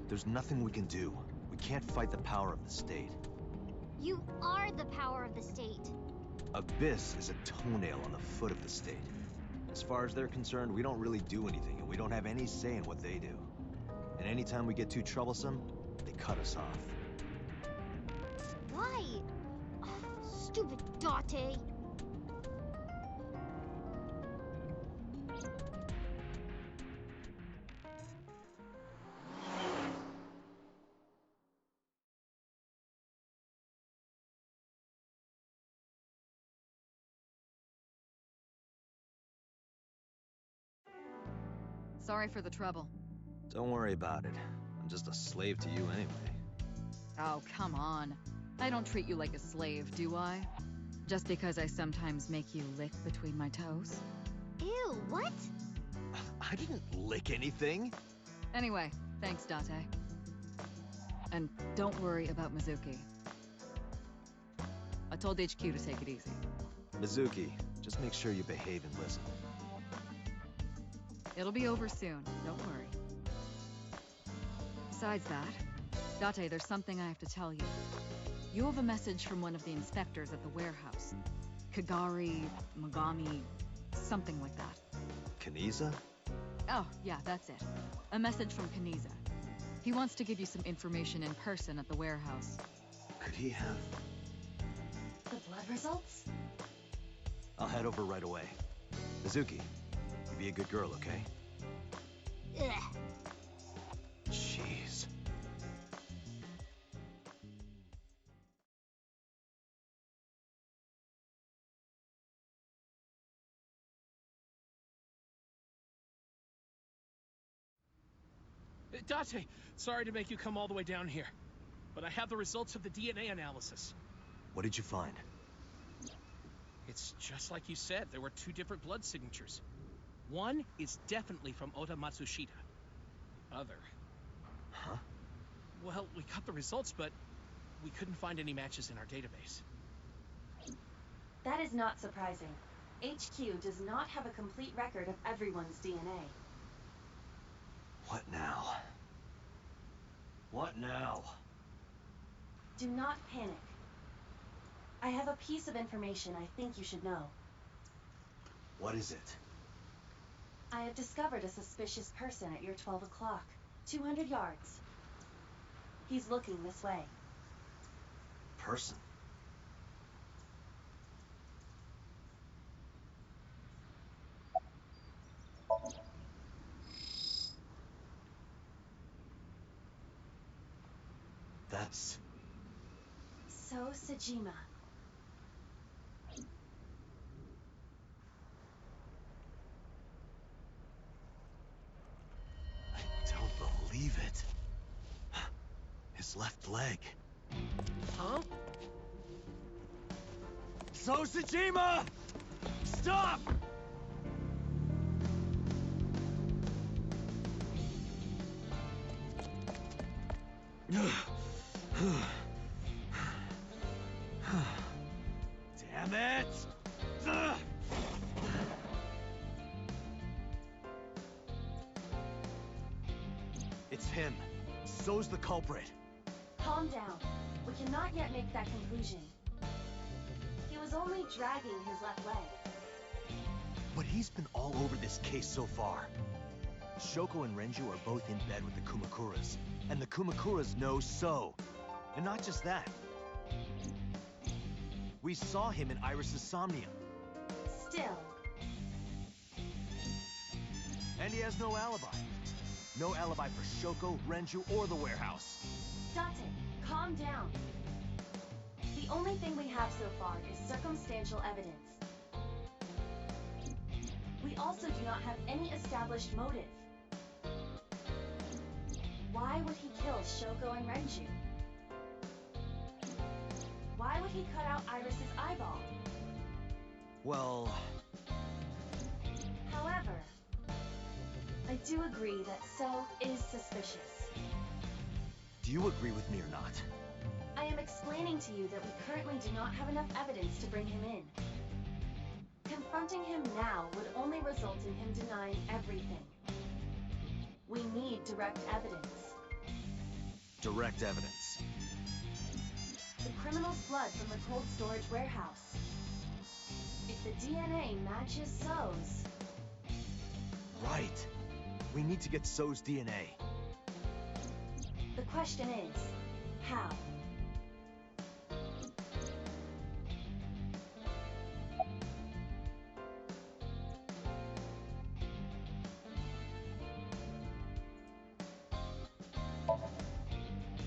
There's nothing we can do. We can't fight the power of the state. You are the power of the state. Abyss is a toenail on the foot of the state. As far as they're concerned, we don't really do anything, and we don't have any say in what they do. And anytime we get too troublesome, they cut us off. Why? Oh, stupid Date. Sorry for the trouble. Don't worry about it. I'm just a slave to you anyway. Oh, come on. I don't treat you like a slave, do I? Just because I sometimes make you lick between my toes? Ew, what? I didn't lick anything. Anyway, thanks, Date. And don't worry about Mizuki. I told HQ to take it easy. Mizuki, just make sure you behave and listen. It'll be over soon, don't worry. Besides that, Date, there's something I have to tell you. You have a message from one of the inspectors at the warehouse. Kagari, Mogami, something like that. Kaniza? Oh, yeah, that's it. A message from Kaniza. He wants to give you some information in person at the warehouse. Could he have... The blood results? I'll head over right away. Mizuki, you be a good girl, okay? Ugh. Jeez. Date, sorry to make you come all the way down here, but I have the results of the DNA analysis. What did you find? It's just like you said, there were 2 different blood signatures. One is definitely from Ota Matsushita. The other... Huh? Well, we got the results, but we couldn't find any matches in our database. That is not surprising. HQ does not have a complete record of everyone's DNA. What now? What now? Do not panic. I have a piece of information I think you should know. What is it? I have discovered a suspicious person at your 12 o'clock, 200 yards. He's looking this way. Person? That's... So, Sejima. I don't believe it. His left leg. Huh? So, Sejima! Stop! Damn it! It's him. So's the culprit. Calm down. We cannot yet make that conclusion. He was only dragging his left leg. But he's been all over this case so far. Shoko and Renju are both in bed with the Kumakuras, and the Kumakuras know So. And not just that. We saw him in Iris's Somnium. Still. And he has no alibi. No alibi for Shoko, Renju, or the warehouse. Date, calm down. The only thing we have so far is circumstantial evidence. We also do not have any established motive. Why would he kill Shoko and Renju? Why would he cut out Iris's eyeball? Well... However, I do agree that So is suspicious. Do you agree with me or not? I am explaining to you that we currently do not have enough evidence to bring him in. Confronting him now would only result in him denying everything. We need direct evidence. Direct evidence. The criminal's blood from the cold storage warehouse. If the DNA matches So's, Right. We need to get So's DNA. The question is, how?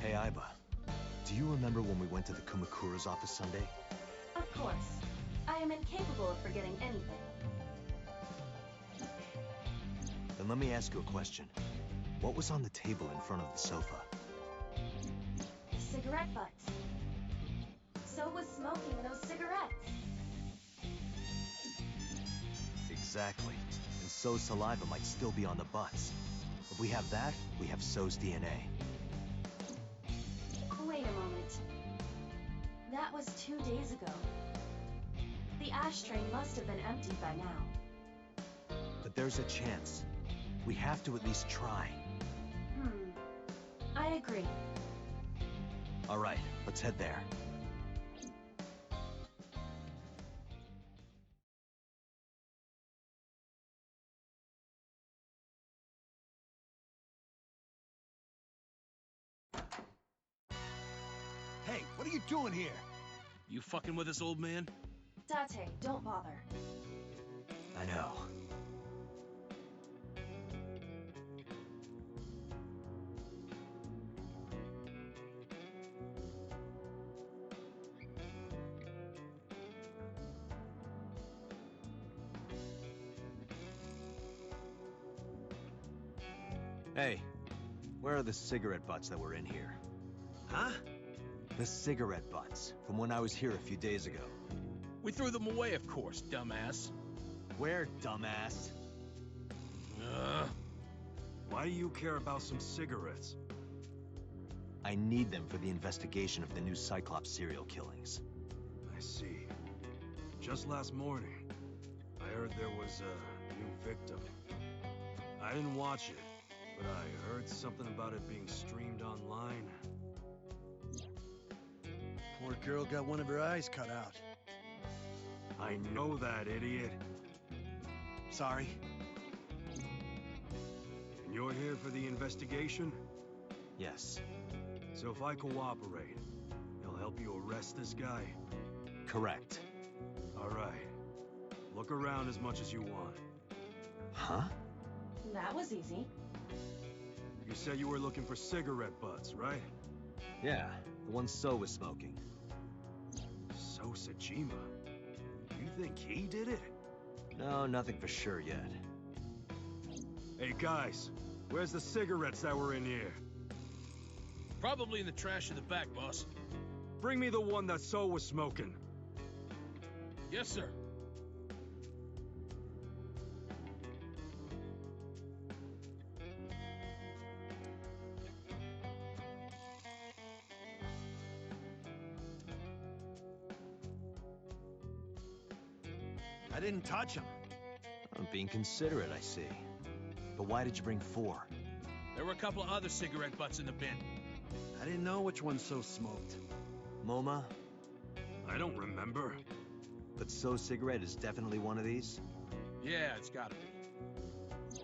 Hey, Aiba. Do you remember when we went to the Kumakura's office Sunday? Of course. I am incapable of forgetting anything. Then let me ask you a question. What was on the table in front of the sofa? Cigarette butts. So was smoking those cigarettes. Exactly. And So's saliva might still be on the butts. If we have that, we have So's DNA. Wait a moment. That was 2 days ago. The ashtray must have been emptied by now. But there's a chance. We have to at least try. I agree. All right, let's head there. Hey, what are you doing here? You fucking with us, old man? Date, don't bother. I know. Hey, where are the cigarette butts that were in here? Huh? The cigarette butts, from when I was here a few days ago. We threw them away, of course, dumbass. Where, dumbass? Why do you care about some cigarettes? I need them for the investigation of the new Cyclops serial killings. I see. Just last morning, I heard there was a new victim. I didn't watch it, but I heard something about it being streamed online. Poor girl got one of her eyes cut out. I know that, idiot. Sorry. And you're here for the investigation? Yes. So if I cooperate, you'll help you arrest this guy? Correct. All right. Look around as much as you want. Huh? That was easy. You said you were looking for cigarette butts, right? Yeah, the one So was smoking. So Sajima. You think he did it? No, nothing for sure yet. Hey guys, where's the cigarettes that were in here? Probably in the trash in the back, boss. Bring me the one that So was smoking. Yes, sir. I didn't touch him. I'm being considerate, I see. But why did you bring 4? There were a couple of other cigarette butts in the bin. I didn't know which one So smoked. MoMA? I don't remember. But So's cigarette is definitely one of these? Yeah, it's gotta be.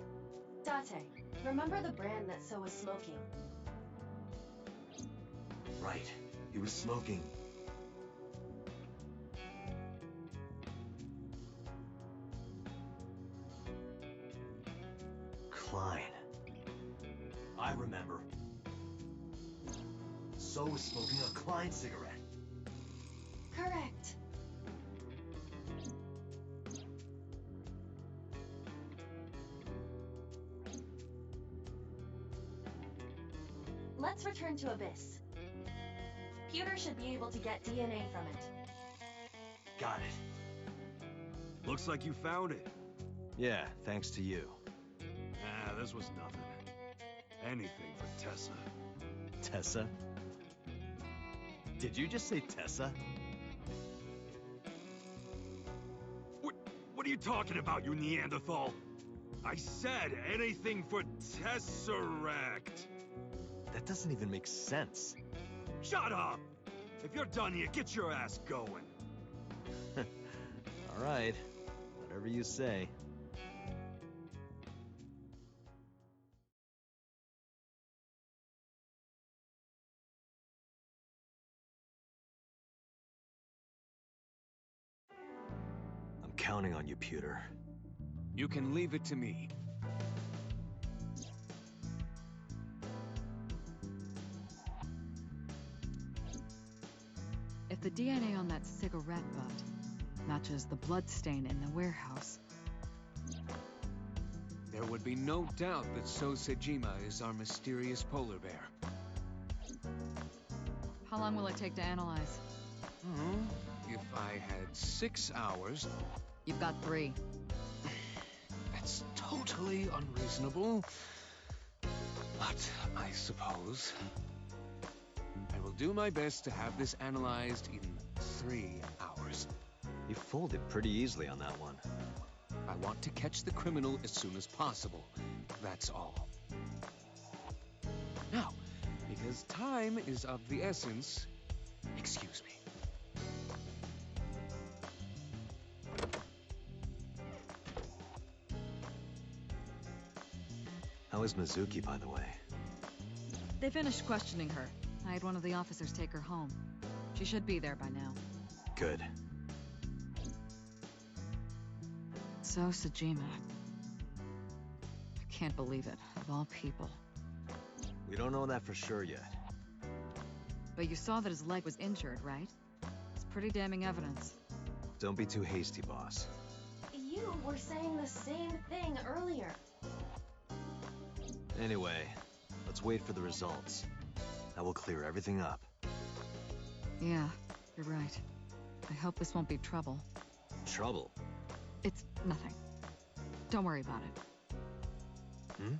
Date, remember the brand that So was smoking? Right. He was smoking. Klein. I remember. So was smoking a Klein cigarette. Correct. Let's return to Abyss. Pewter should be able to get DNA from it. Got it. Looks like you found it. Yeah, thanks to you. Ah, this was nothing. Anything for Tessa. Tessa? Did you just say Tessa? What are you talking about, you Neanderthal? I said anything for Tesseract. That doesn't even make sense. Shut up! If you're done here, get your ass going. All right. Whatever you say. counting on you, Pewter. You can leave it to me. If the DNA on that cigarette butt matches the bloodstain in the warehouse, There would be no doubt that So Sejima is our mysterious polar bear. how long will it take to analyze? If I had 6 hours, You've got 3. that's totally unreasonable. But I suppose I will do my best to have this analyzed in 3 hours. You folded pretty easily on that one. I want to catch the criminal as soon as possible. That's all. Now, because time is of the essence, excuse me. How is Mizuki, by the way? They finished questioning her. I had one of the officers take her home. She should be there by now. Good. So, Sejima. I can't believe it, of all people. We don't know that for sure yet. But you saw that his leg was injured, right? It's pretty damning evidence. Don't be too hasty, boss. You were saying the same thing earlier. Anyway, let's wait for the results. That will clear everything up. Yeah, you're right. I hope this won't be trouble. Trouble? It's nothing. Don't worry about it. Hmm?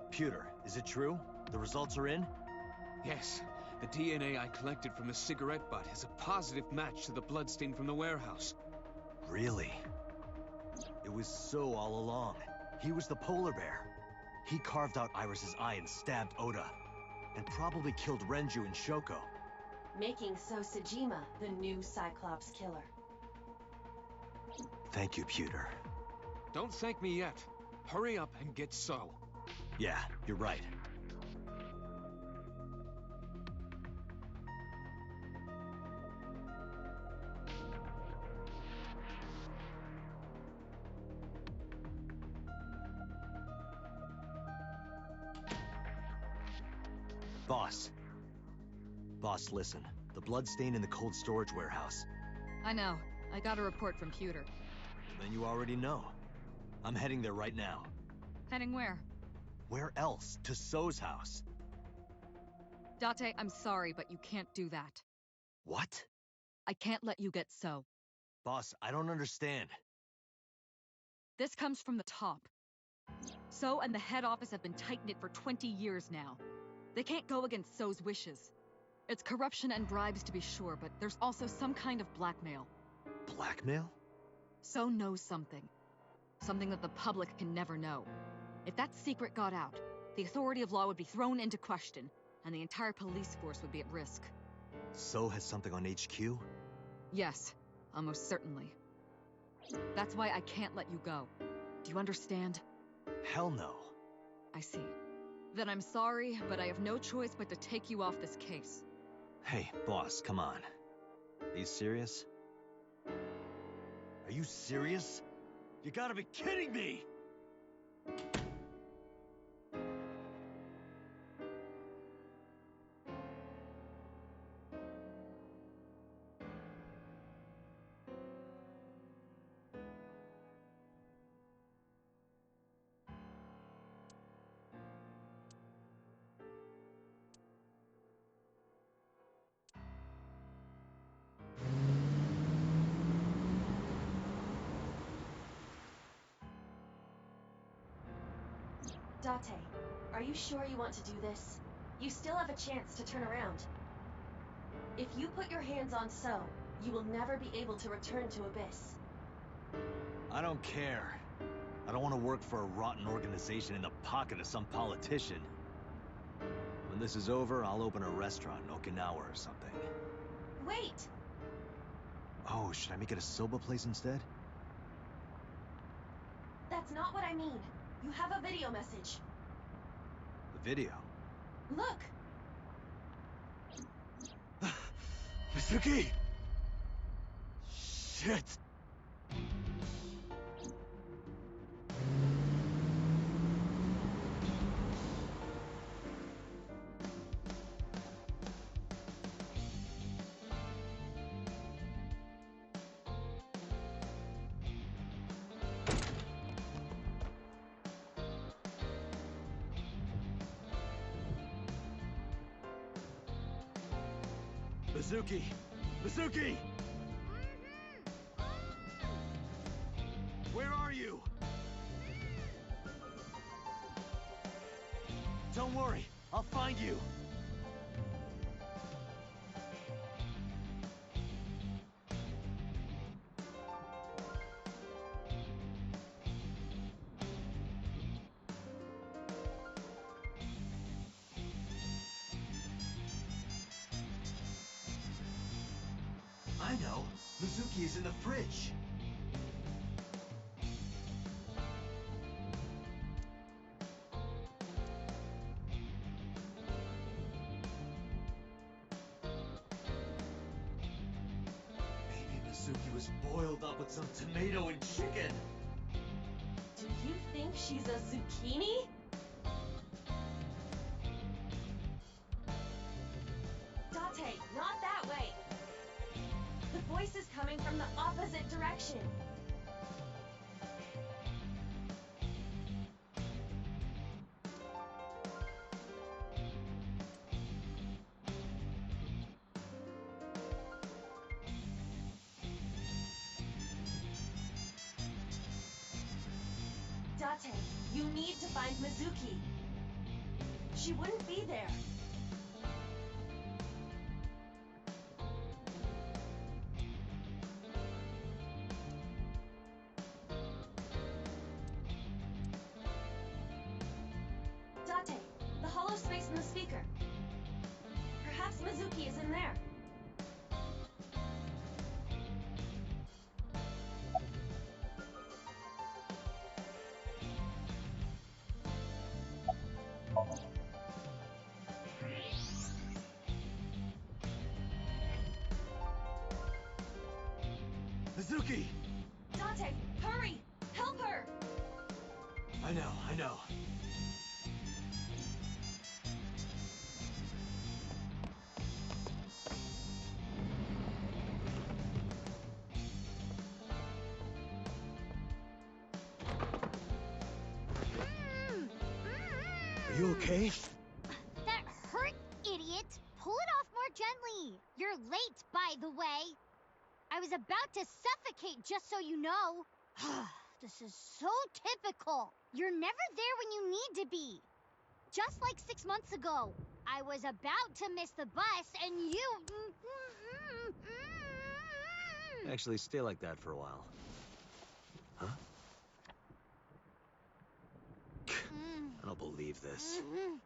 Pewter, is it true? The results are in? Yes, the DNA I collected from the cigarette butt is a positive match to the bloodstain from the warehouse. Really? It was So all along. He was the polar bear. He carved out Iris's eye and stabbed Oda. And probably killed Renju and Shoko. Making So Sejima the new Cyclops killer. Thank you, Pewter. Don't thank me yet. Hurry up and get So. Yeah, you're right. Boss. Boss, listen. The bloodstain in the cold storage warehouse. I know. I got a report from Pewter. Then you already know. I'm heading there right now. Heading where? Where else? To So's house. Date, I'm sorry, but you can't do that. What? I can't let you get So. Boss, I don't understand. This comes from the top. So and the head office have been tight-knit for 20 years now. They can't go against So's wishes. It's corruption and bribes to be sure, but there's also some kind of blackmail. Blackmail? So knows something. Something that the public can never know. If that secret got out, the authority of law would be thrown into question, and the entire police force would be at risk. So has something on HQ? Yes, almost certainly. That's why I can't let you go. Do you understand? Hell no. I see. Then I'm sorry, but I have no choice but to take you off this case. Hey, boss, come on. Are you serious? Are you serious? You gotta be kidding me! Date, are you sure you want to do this? You still have a chance to turn around. If you put your hands on So, you will never be able to return to Abyss. I don't care. I don't want to work for a rotten organization in the pocket of some politician. When this is over, I'll open a restaurant in Okinawa or something. Wait! Oh, should I make it a soba place instead? That's not what I mean. You have a video message. The video? Look! Mizuki! Shit! Mizuki! Mizuki! Where are you? Don't worry, I'll find you. I know. Mizuki is in the fridge. Maybe Mizuki was boiled up with some tomato and chicken. Do you think she's a zucchini? Date, not that way! The voice is coming from the opposite direction. Date, you need to find Mizuki. She wouldn't be there. Date, the hollow space in the speaker. Perhaps Mizuki is in there. Mizuki! Date, hurry! Help her! I know. Are you okay? That hurt, idiot! Pull it off more gently. You're late, by the way. I was about to suffocate, just so you know. This is so typical. You're never there when you need to be. Just like 6 months ago, I was about to miss the bus, and you... Actually, stay like that for a while. Huh? I don't believe this. Mm.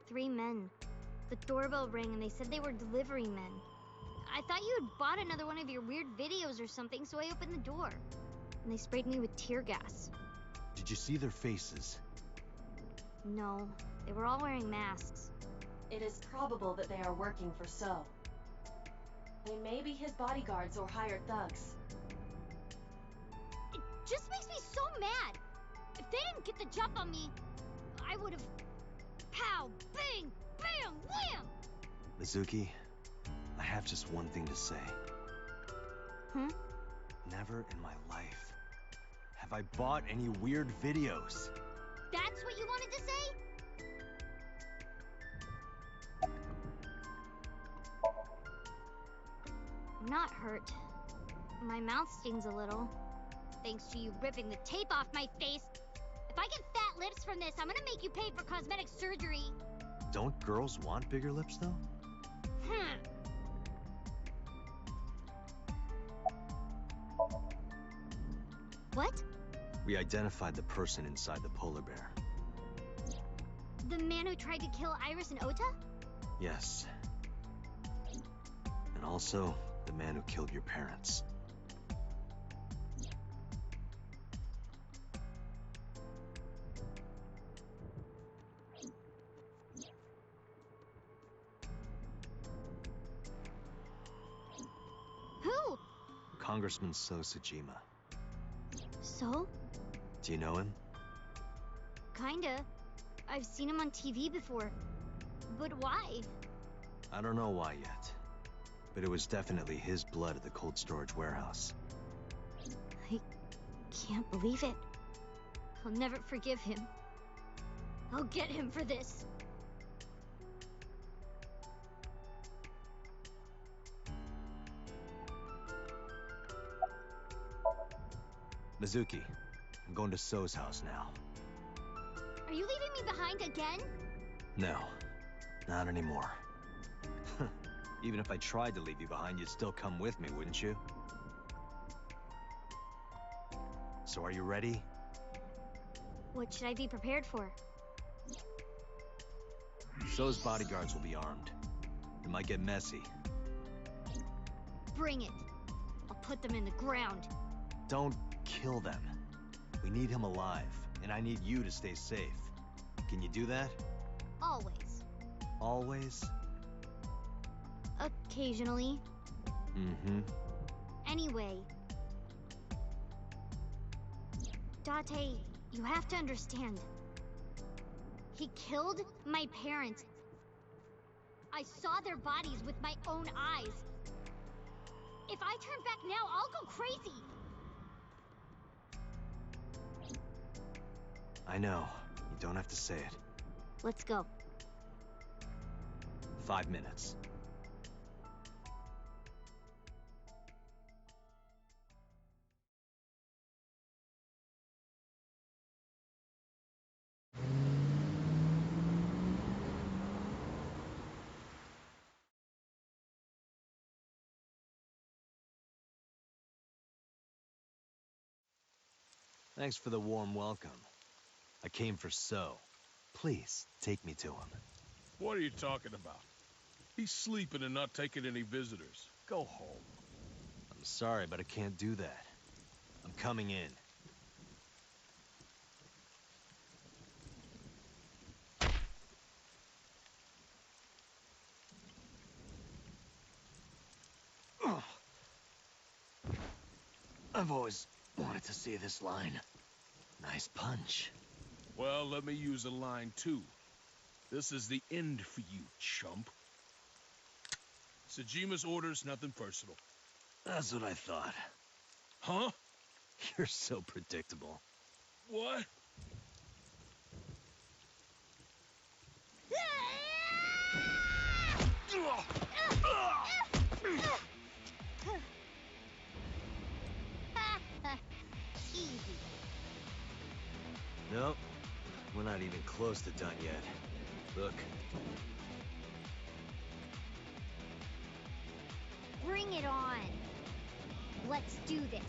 3 men. The doorbell rang and they said they were delivery men. I thought you had bought another one of your weird videos or something, so I opened the door. And they sprayed me with tear gas. Did you see their faces? No, they were all wearing masks. It is probable that they are working for So. They may be his bodyguards or hired thugs. It just makes me so mad. If they didn't get the jump on me, I would have... Pow! Bang! Bam! Wham! Mizuki, I have just one thing to say. Never in my life have I bought any weird videos. That's what you wanted to say? I'm not hurt. My mouth stings a little. Thanks to you ripping the tape off my face. If I get fat lips from this, I'm gonna make you pay for cosmetic surgery. Don't girls want bigger lips, though? We identified the person inside the polar bear. The man who tried to kill Iris and Ota? Yes. And also, the man who killed your parents. Who? Congressman So Sajima. So? Do you know him? Kinda. I've seen him on TV before. But why? I don't know why yet. But it was definitely his blood at the cold storage warehouse. I can't believe it. I'll never forgive him. I'll get him for this. Mizuki, I'm going to So's house now. Are you leaving me behind again? No, not anymore. Even if I tried to leave you behind, you'd still come with me, wouldn't you? So are you ready? What should I be prepared for? So's bodyguards will be armed. It might get messy. Bring it. I'll put them in the ground. Don't kill them. We need him alive, and I need you to stay safe. Can you do that? Always. Always? Occasionally. Mm-hmm. Anyway. Date, you have to understand. He killed my parents. I saw their bodies with my own eyes. If I turn back now, I'll go crazy. I know. You don't have to say it. Let's go. 5 minutes. Thanks for the warm welcome. I came for So. Please, take me to him. What are you talking about? He's sleeping and not taking any visitors. Go home. I'm sorry, but I can't do that. I'm coming in. I've always wanted to see this line. Nice punch. Well, let me use a line too. This is the end for you, chump. Sajima's orders, nothing personal. That's what I thought. Huh? You're so predictable. What? Easy. Nope. We're not even close to done yet. Look. Bring it on. Let's do this.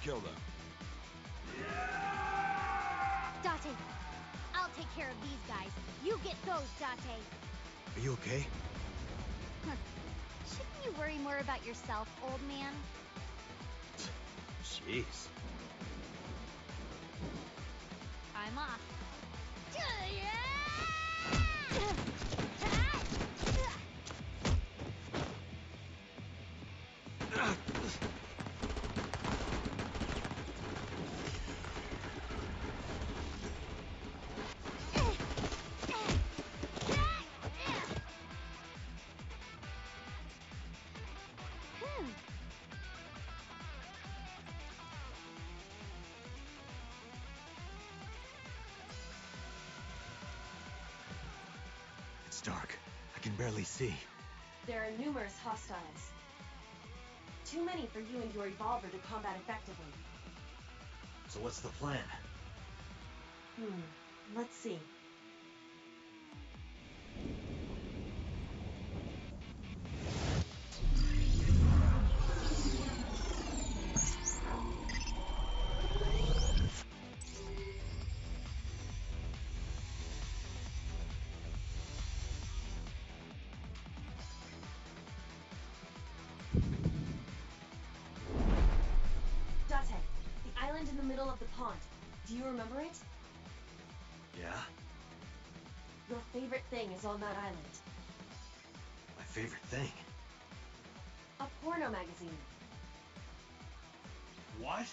Kill them. Date, I'll take care of these guys. You get those, Date. Are you okay? Shouldn't you worry more about yourself, old man? Jeez. I'm off. It's dark. I can barely see. There are numerous hostiles. Too many for you and your revolver to combat effectively. So what's the plan? Let's see. Do you remember it? Yeah? Your favorite thing is on that island. My favorite thing? A porno magazine. What?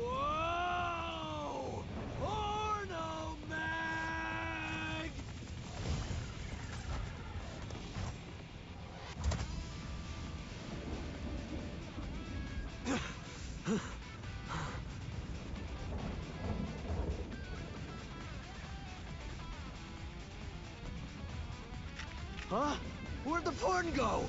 Whoa! Porno mag! Huh? Where'd the porn go?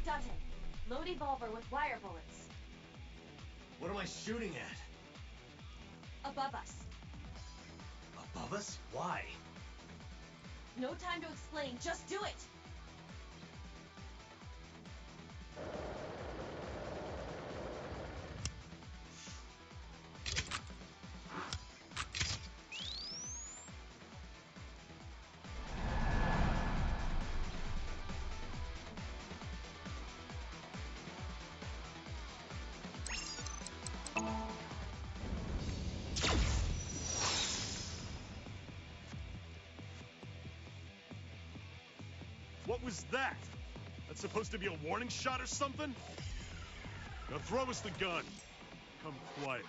Dante, load evolver with wire bullets. What am I shooting at? Above us. Above us? Why? No time to explain, just do it! What was that? That's supposed to be a warning shot or something? Now throw us the gun. Come quiet.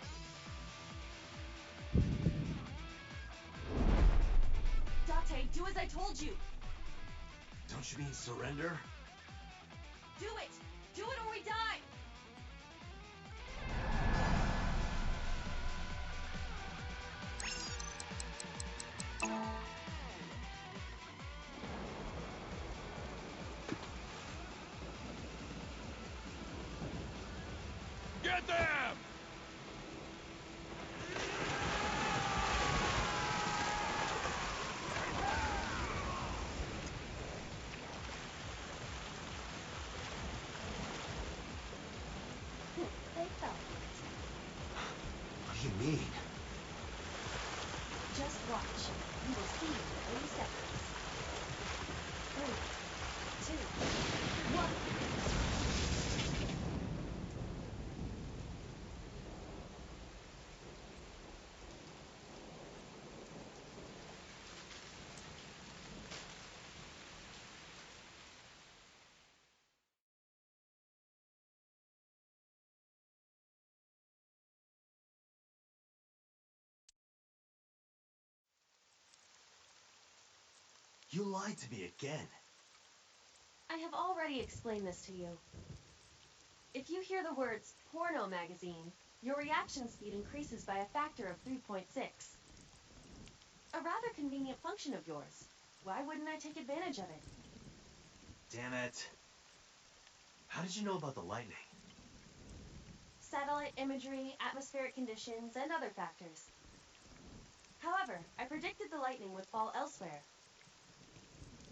Dante, do as I told you! Don't you mean surrender? Do it! Do it or we die! Get them! They fell. What do you mean? Just watch. You will see in 30 seconds. 3, 2, 1. You lied to me again. I have already explained this to you. If you hear the words porno magazine, your reaction speed increases by a factor of 3.6. A rather convenient function of yours. Why wouldn't I take advantage of it? Damn it. How did you know about the lightning? Satellite imagery, atmospheric conditions, and other factors. However, I predicted the lightning would fall elsewhere.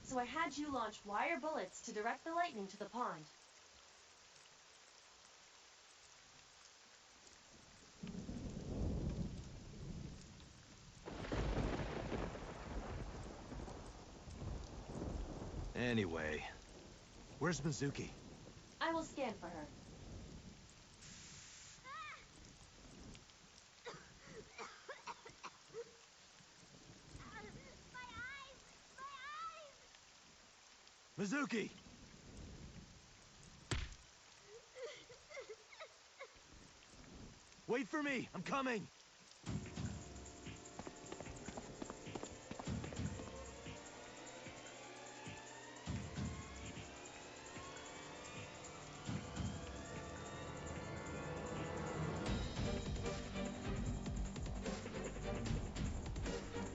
So I had you launch wire bullets to direct the lightning to the pond. Anyway, Where's Mizuki? I will scan for her. Mizuki! Wait for me! I'm coming!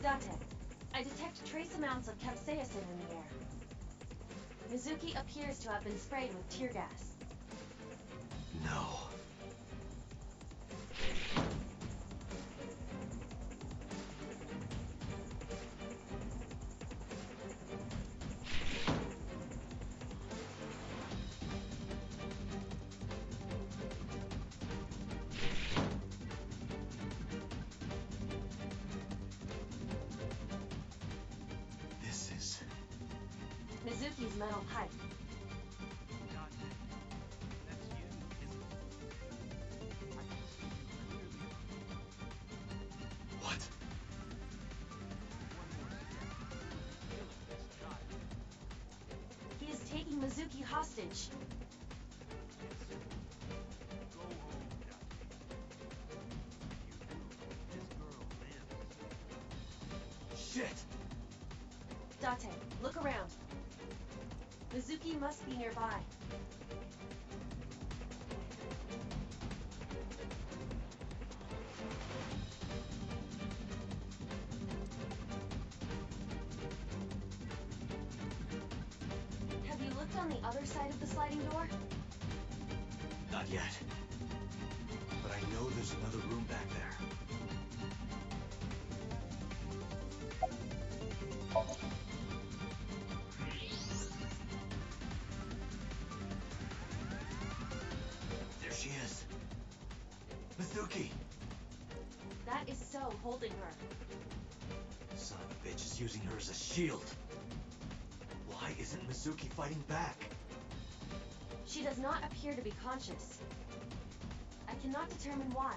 Date, I detect trace amounts of capsaicin in the air. Mizuki appears to have been sprayed with tear gas. No. This is... Mizuki's metal pipe. What? He is taking Mizuki hostage. Shit! Date, look around. Mizuki must be nearby. Have you looked on the other side of the sliding door? Not yet. But I know there's another room back there. There she is. Mizuki! That is So holding her. Son of a bitch is using her as a shield. Why isn't Mizuki fighting back? She does not appear to be conscious. I cannot determine why.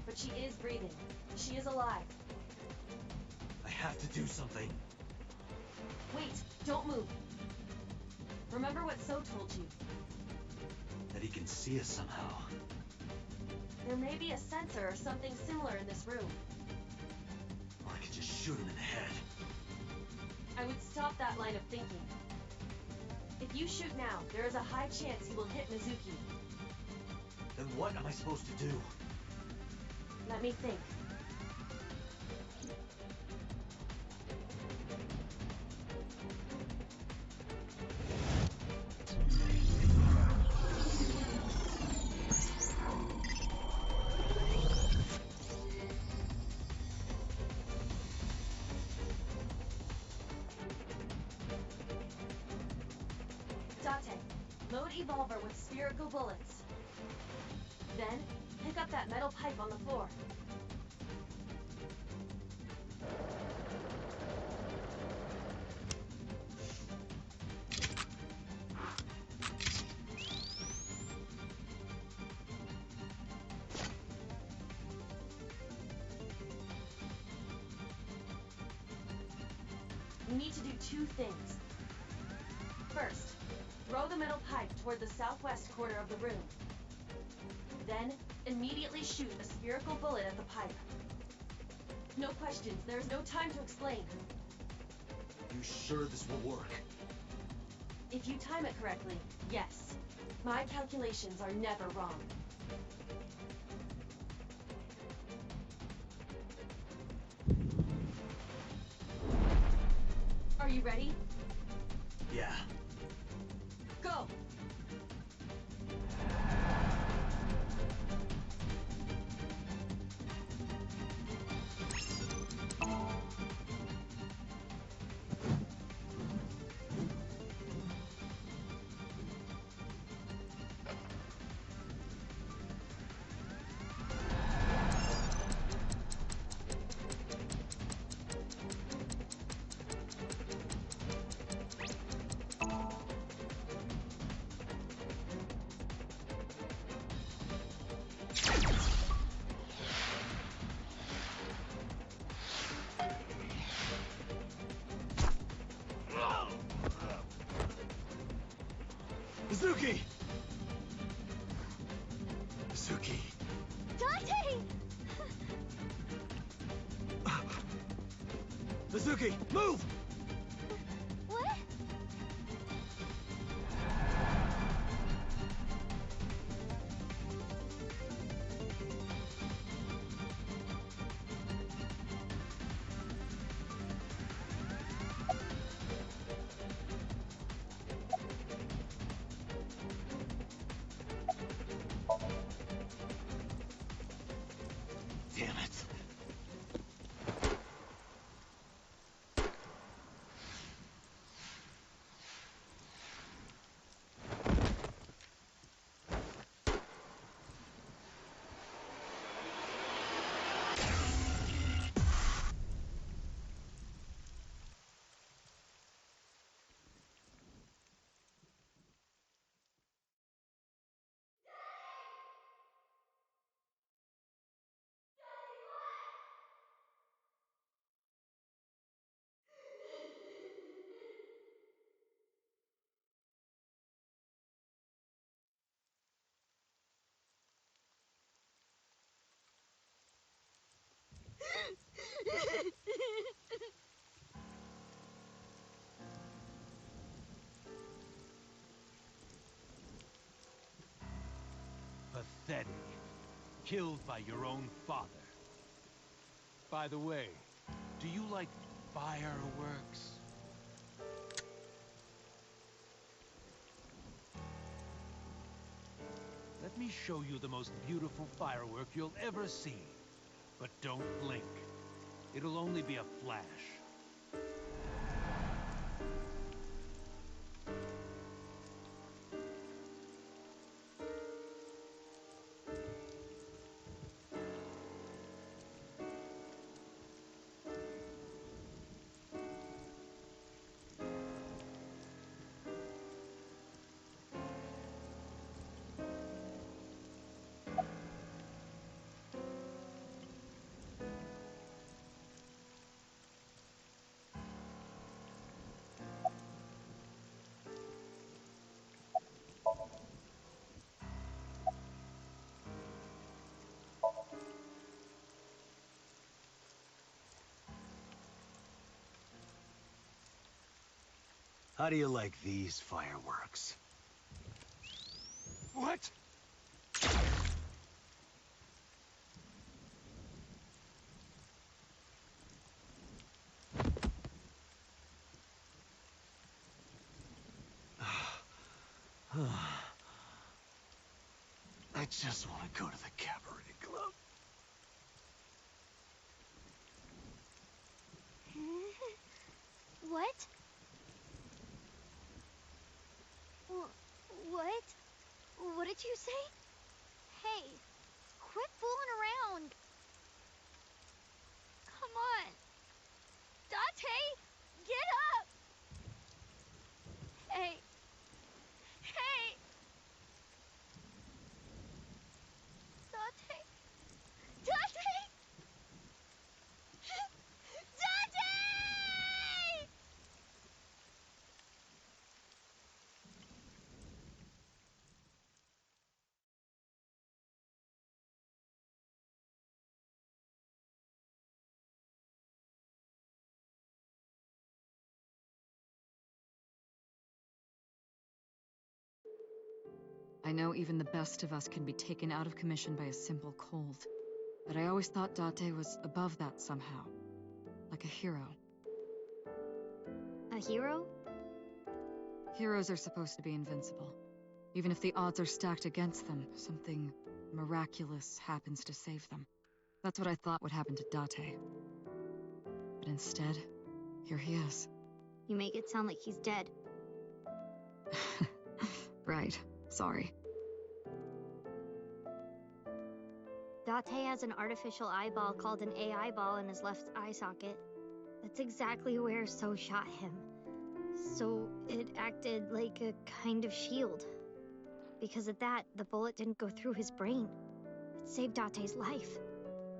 But she is breathing. She is alive. I have to do something. Wait, don't move. Remember what So told you. That he can see us somehow. There may be a sensor or something similar in this room. Or I could just shoot him in the head. I would stop that line of thinking. If you shoot now, there is a high chance he will hit Mizuki. Then what am I supposed to do? Let me think. Date, load Evolver with spherical bullets. Then, pick up that metal pipe on the floor. You need to do two things. First, throw the metal pipe toward the southwest corner of the room. Then, immediately shoot a spherical bullet at the pipe. No questions, there is no time to explain. You sure this will work? If you time it correctly, yes. My calculations are never wrong. Are you ready? Yeah. Go! Mizuki! Mizuki! Dante! Mizuki, move! What? Killed by your own father. By the way, do you like fireworks? Let me show you the most beautiful firework you'll ever see. But don't blink. It'll only be a flash. How do you like these fireworks? What? I just want to go to the cabaret club. What? What? What did you say? Hey, quit fooling around. Come on. Dante, get up. Hey. Hey. Dante. Dante. Dante! I know even the best of us can be taken out of commission by a simple cold. But I always thought Date was above that somehow. Like a hero. A hero? Heroes are supposed to be invincible. Even if the odds are stacked against them, something miraculous happens to save them. That's what I thought would happen to Date. But instead, here he is. You make it sound like he's dead. Right. Sorry. Date has an artificial eyeball called an AI ball in his left eye socket. That's exactly where So shot him. So it acted like a kind of shield. Because of that, the bullet didn't go through his brain. It saved Date's life.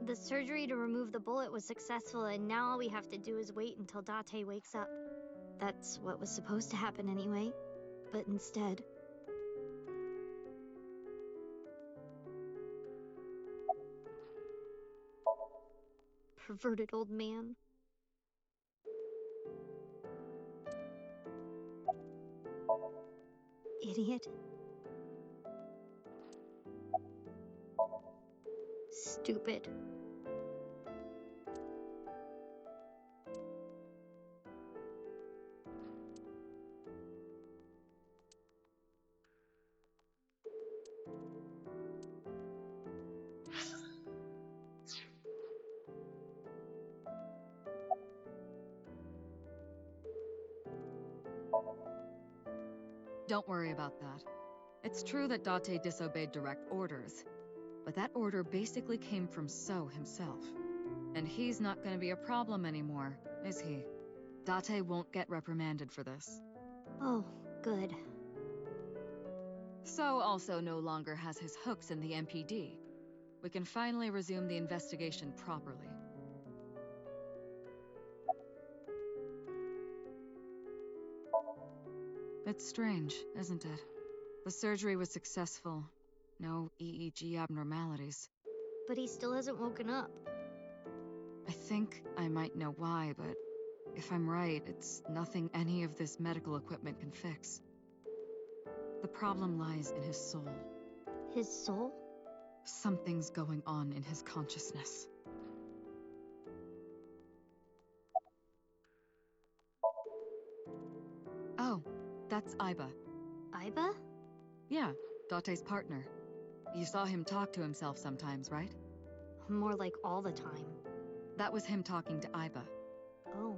The surgery to remove the bullet was successful, and now all we have to do is wait until Date wakes up. That's what was supposed to happen anyway. But instead... Perverted old man. Idiot. Stupid. Don't worry about that. It's true that Date disobeyed direct orders, but that order basically came from So himself. And he's not gonna be a problem anymore, is he? Date won't get reprimanded for this. Oh, good. So also no longer has his hooks in the MPD. We can finally resume the investigation properly. It's strange, isn't it? The surgery was successful. No EEG abnormalities. But he still hasn't woken up. I think I might know why, but if I'm right, it's nothing any of this medical equipment can fix. The problem lies in his soul. His soul? Something's going on in his consciousness. Oh, that's Aiba. Aiba? Yeah, Date's partner. You saw him talk to himself sometimes, right? More like all the time. That was him talking to Aiba. Oh.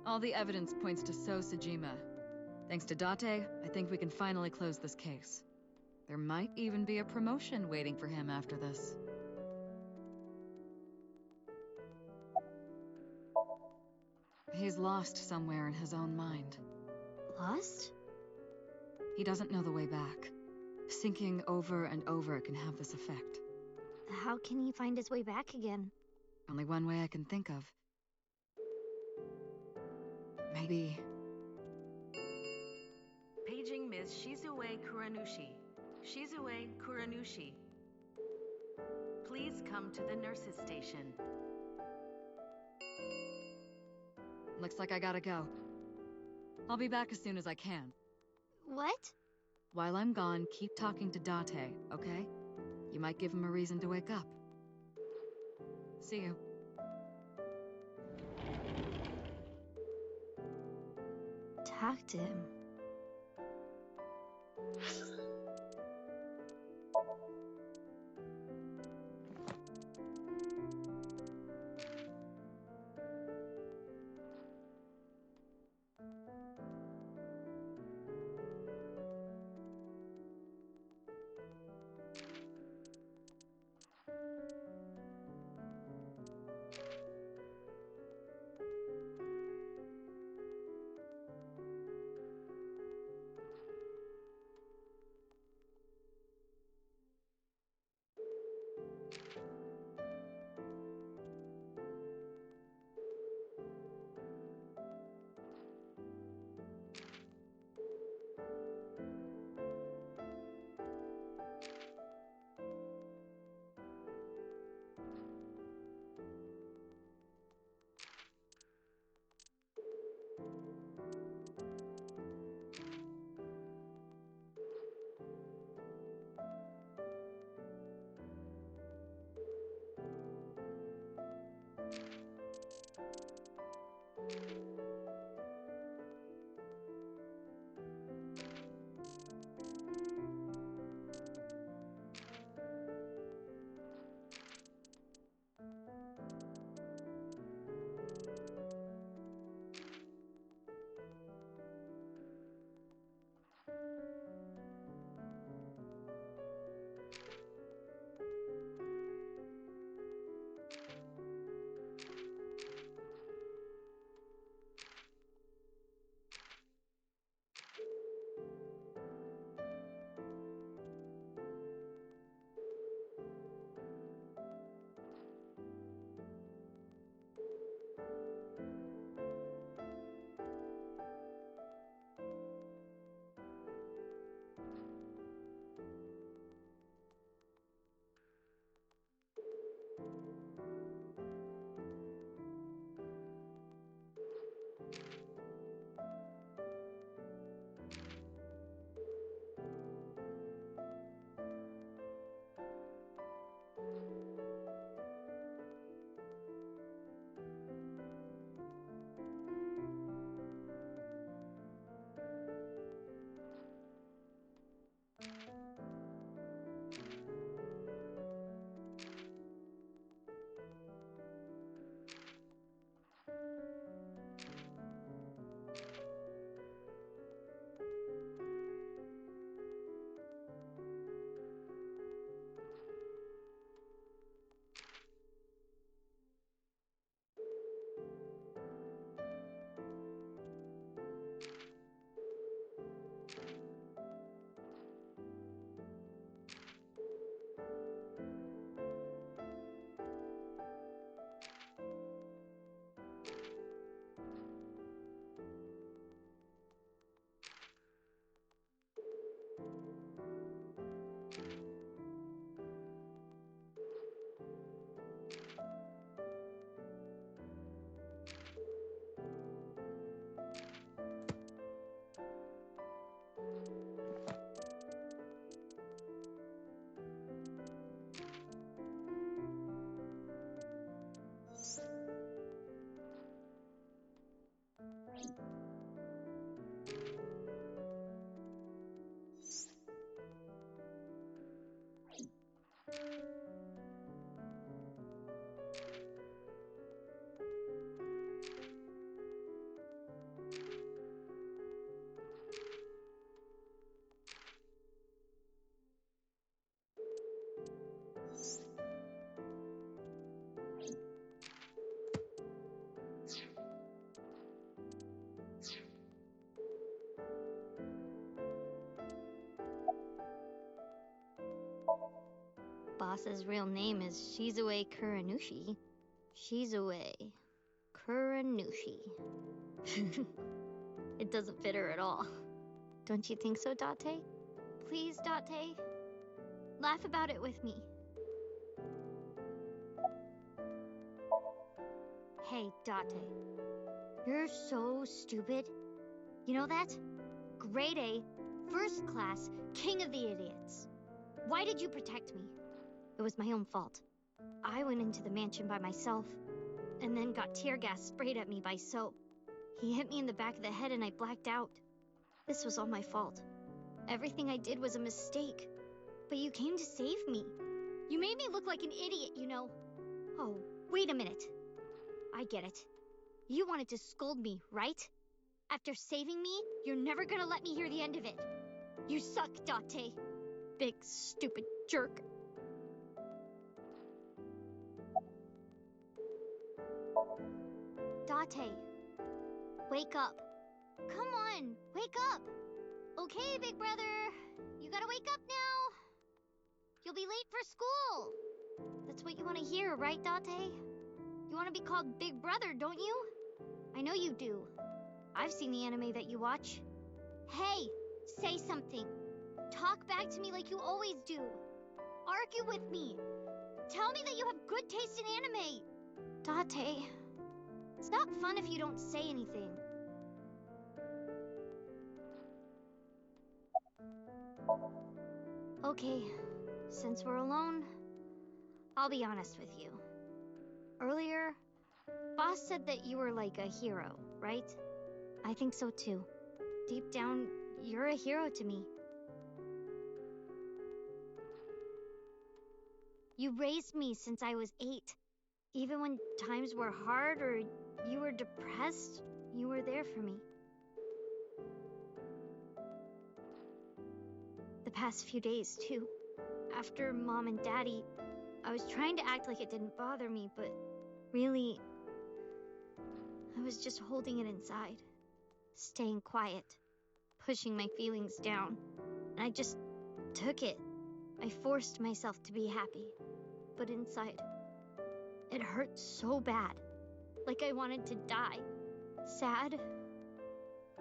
All the evidence points to So Sejima. Thanks to Date, I think we can finally close this case. There might even be a promotion waiting for him after this. He's lost somewhere in his own mind. Lost? He doesn't know the way back. Sinking over and over can have this effect. How can he find his way back again? Only one way I can think of. Maybe... Paging Ms. Shizue Kuranushi. Shizue Kuranushi. Please come to the nurses' station. Looks like I gotta go. I'll be back as soon as I can. What? While I'm gone, keep talking to Date, okay? You might give him a reason to wake up. See you. Talk to him. boss's real name is Shizue Kuranushi. Shizue Kuranushi. It doesn't fit her at all. Don't you think so, Date? Please, Date. Laugh about it with me. Hey, Date. You're so stupid. You know that? Grade A, first class, king of the idiots. Why did you protect me? It was my own fault. I went into the mansion by myself, and then got tear gas sprayed at me by So. He hit me in the back of the head and I blacked out. This was all my fault. Everything I did was a mistake. But you came to save me. You made me look like an idiot, you know. Oh, wait a minute. I get it. You wanted to scold me, right? After saving me, you're never gonna let me hear the end of it. You suck, Date. Big, stupid jerk. Date, wake up. Come on, wake up. Okay, big brother. You gotta wake up now. You'll be late for school. That's what you want to hear, right, Date? You want to be called Big Brother, don't you? I know you do. I've seen the anime that you watch. Hey, say something. Talk back to me like you always do. Argue with me. Tell me that you have good taste in anime. Date, it's not fun if you don't say anything. Okay, since we're alone, I'll be honest with you. Earlier, Boss said that you were like a hero, right? I think so too. Deep down, you're a hero to me. You raised me since I was 8. Even when times were hard or you were depressed, you were there for me. The past few days, too. After Mom and Daddy, I was trying to act like it didn't bother me, but really, I was just holding it inside. Staying quiet. Pushing my feelings down. And I just took it. I forced myself to be happy. But inside, it hurt so bad. Like I wanted to die. Sad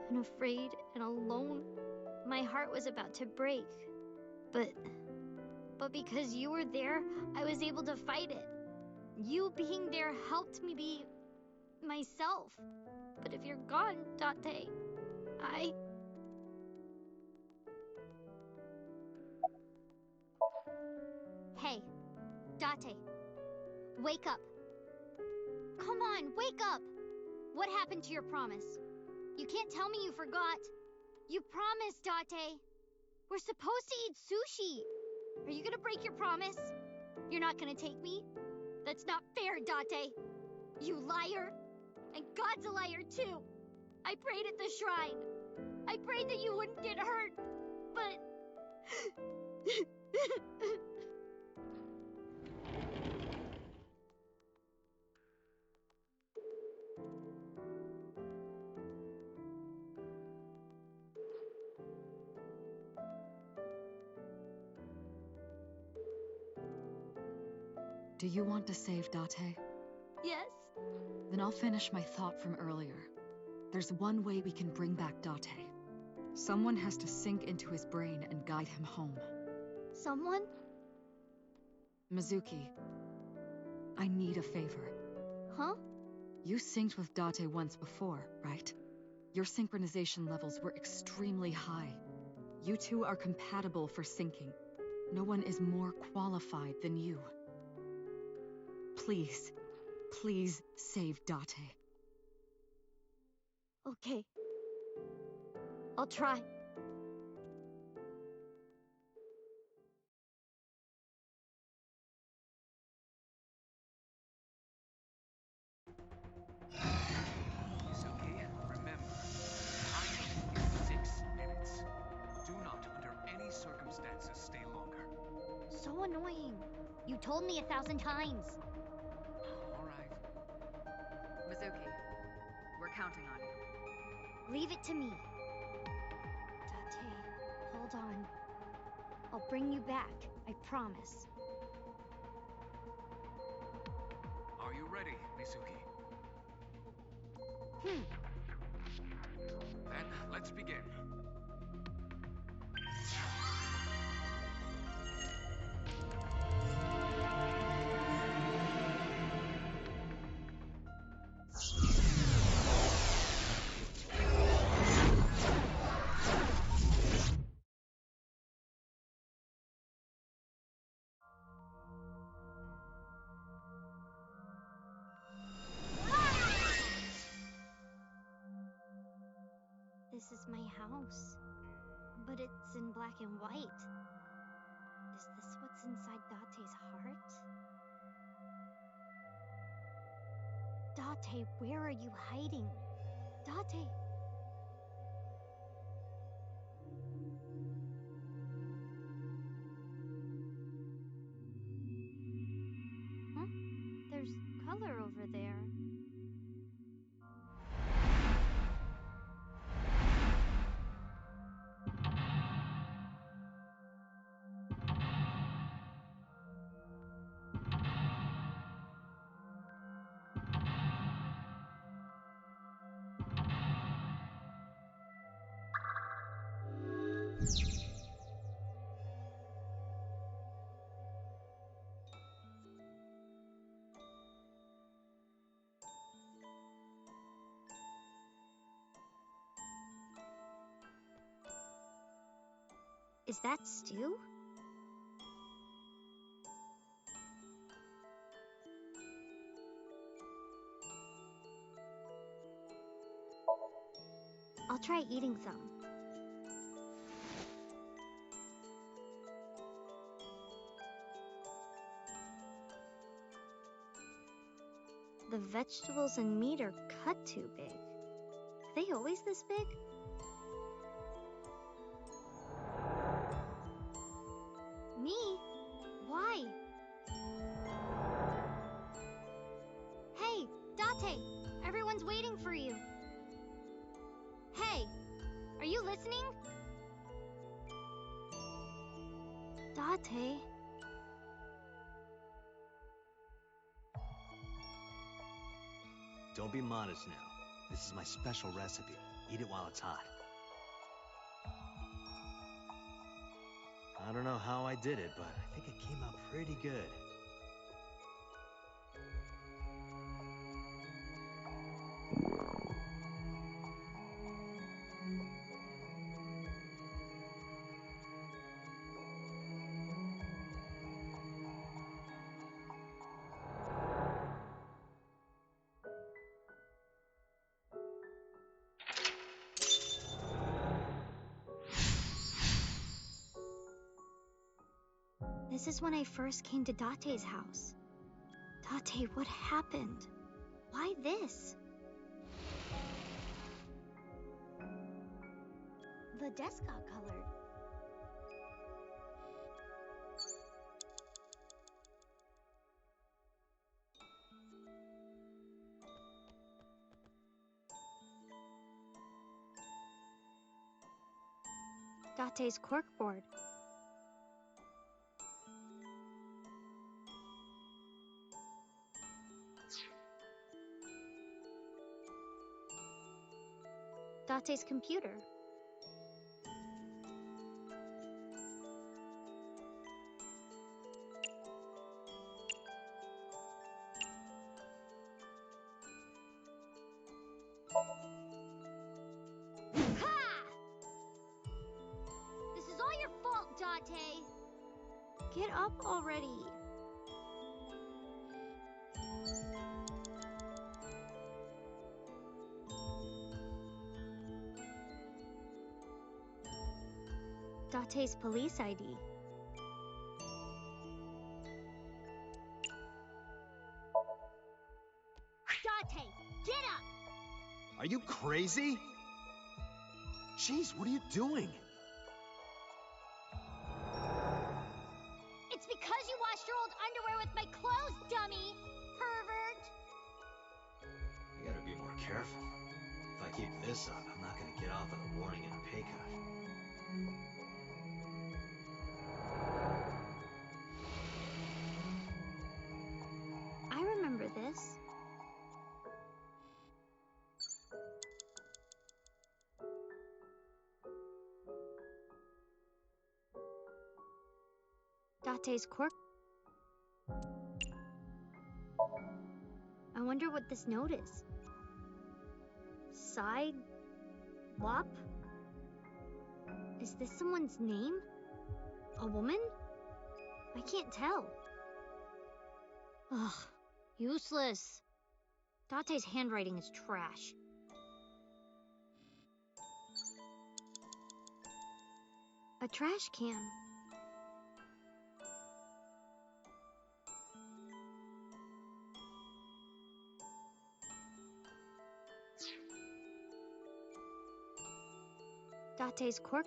and afraid and alone. My heart was about to break. But because you were there, I was able to fight it. You being there helped me be myself. But if you're gone, Date, Hey, Date, wake up. Come on, wake up! What happened to your promise? You can't tell me you forgot. You promised, Date. We're supposed to eat sushi. Are you gonna break your promise? You're not gonna take me? That's not fair, Date. You liar. And God's a liar, too. I prayed at the shrine. I prayed that you wouldn't get hurt, but... Do you want to save Date? Yes? Then I'll finish my thought from earlier. There's one way we can bring back Date. Someone has to sink into his brain and guide him home. Someone? Mizuki, I need a favor. Huh? You synced with Date once before, right? Your synchronization levels were extremely high. You two are compatible for syncing. No one is more qualified than you. Please, please save Date. Okay. I'll try. Mizuki, remember, timing is 6 minutes. Do not, under any circumstances, stay longer. So annoying. You told me 1,000 times. All right. Mizuki, we're counting on you. Leave it to me. Date, hold on. I'll bring you back, I promise. Hmm. Then, let's begin. This is my house, but it's in black and white. Is this what's inside Date's heart? Date, where are you hiding? Date! Huh? There's color over there. Is that stew? I'll try eating some. The vegetables and meat are cut too big. Are they always this big? Me? Why? Hey, Date! Everyone's waiting for you. Hey, are you listening? Date? Don't be modest now. This is my special recipe. Eat it while it's hot. I don't know how I did it, but I think it came out pretty good. This is when I first came to Date's house. Date, what happened? Why this? The desk got colored. Date's corkboard. Date's computer. Ha! This is all your fault, Date! Get up already. Date's police ID. Date, get up! Are you crazy? Jeez, what are you doing? It's because you washed your old underwear with my clothes, dummy! Pervert! You gotta be more careful. If I keep this up, I'm not gonna get off with a warning and a pay cut. I remember this. Date's cork. I wonder what this note is. Side Wop? Is this someone's name? A woman? I can't tell. Ugh, useless. Date's handwriting is trash. A trash can. Date's cork.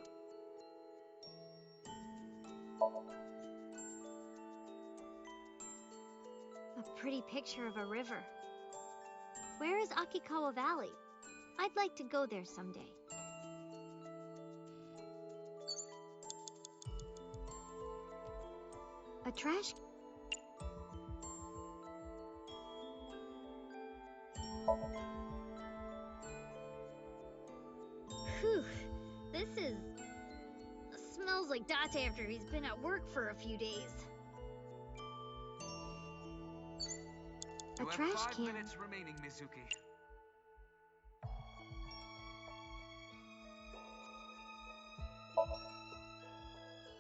A pretty picture of a river. Where is Akikawa Valley? I'd like to go there someday. A trash. Whew, smells like Date after he's been at work for a few days. You A have trash 5 can. minutes remaining, Mizuki.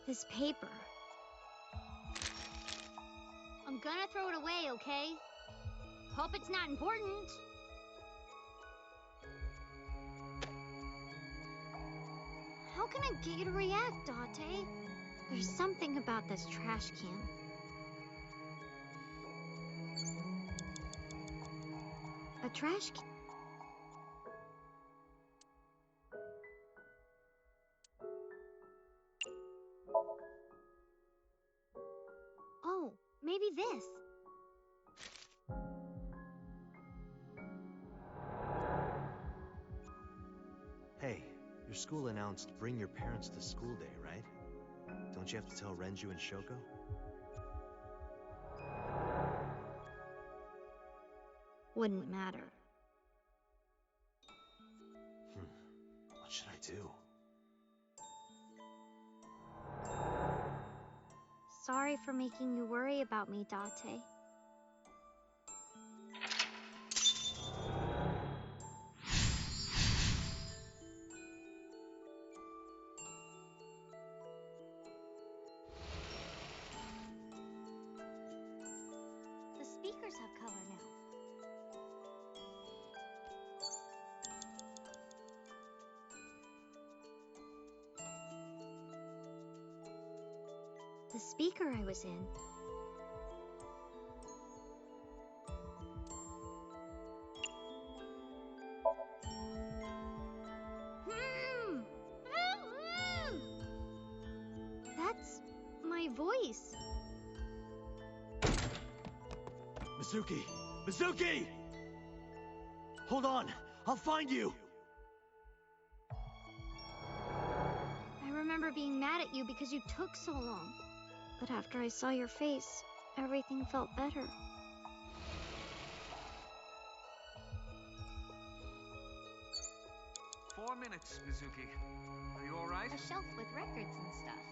This paper. I'm gonna throw it away, okay? Hope it's not important. How can I get you to react, Date? There's something about this trash can. A trash can. Oh, maybe this. Hey, your school announced bring your parents to school day, right? Don't you have to tell Renju and Shoko? Wouldn't matter. What should I do? Sorry for making you worry about me, Date. The speakers have color now. The speaker I was in. That's my voice. Mizuki! Mizuki! Hold on! I'll find you! I remember being mad at you because you took so long. But after I saw your face, everything felt better. Four minutes, Mizuki. Are you alright? A shelf with records and stuff.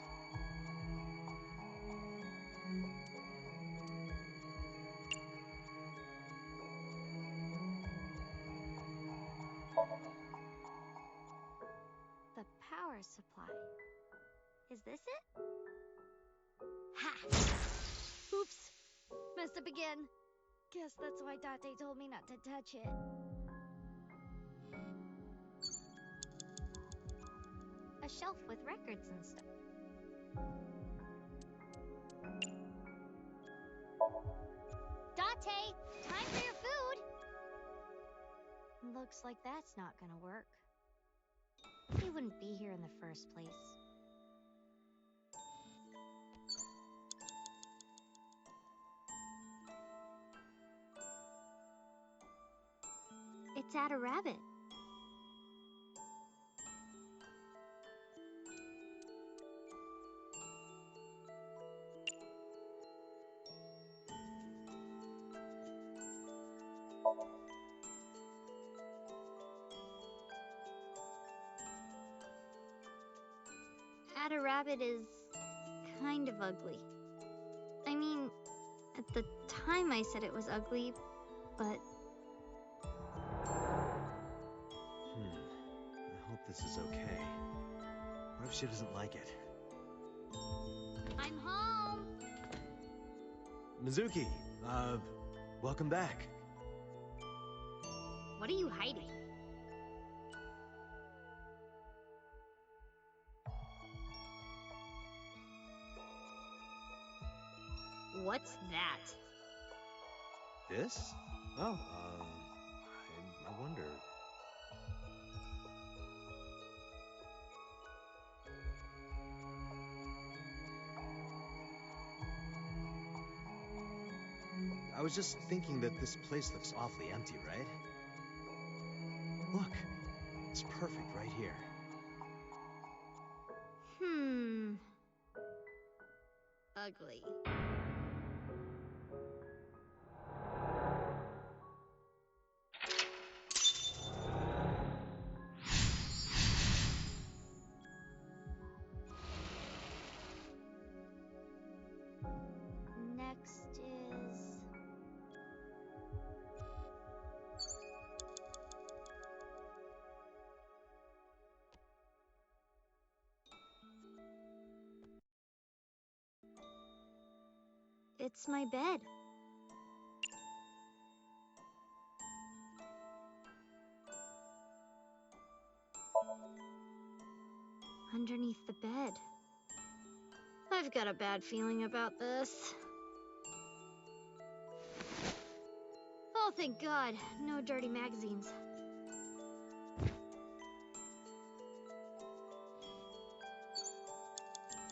The power supply. Is this it? Ha! Oops! Messed up again. Guess that's why Date told me not to touch it. A shelf with records and stuff. Date! Time for your food! Looks like that's not gonna work. He wouldn't be here in the first place. It's at a rabbit. At a rabbit is kind of ugly. the time I said it was ugly, but... I hope this is okay. What if she doesn't like it? I'm home! Mizuki, welcome back. What are you hiding? What's that? This? Oh, I wonder. I was just thinking that this place looks awfully empty, right? Look, it's perfect right here. Ugly. Next is... It's my bed. Underneath the bed. I've got a bad feeling about this. Oh, thank God. No dirty magazines.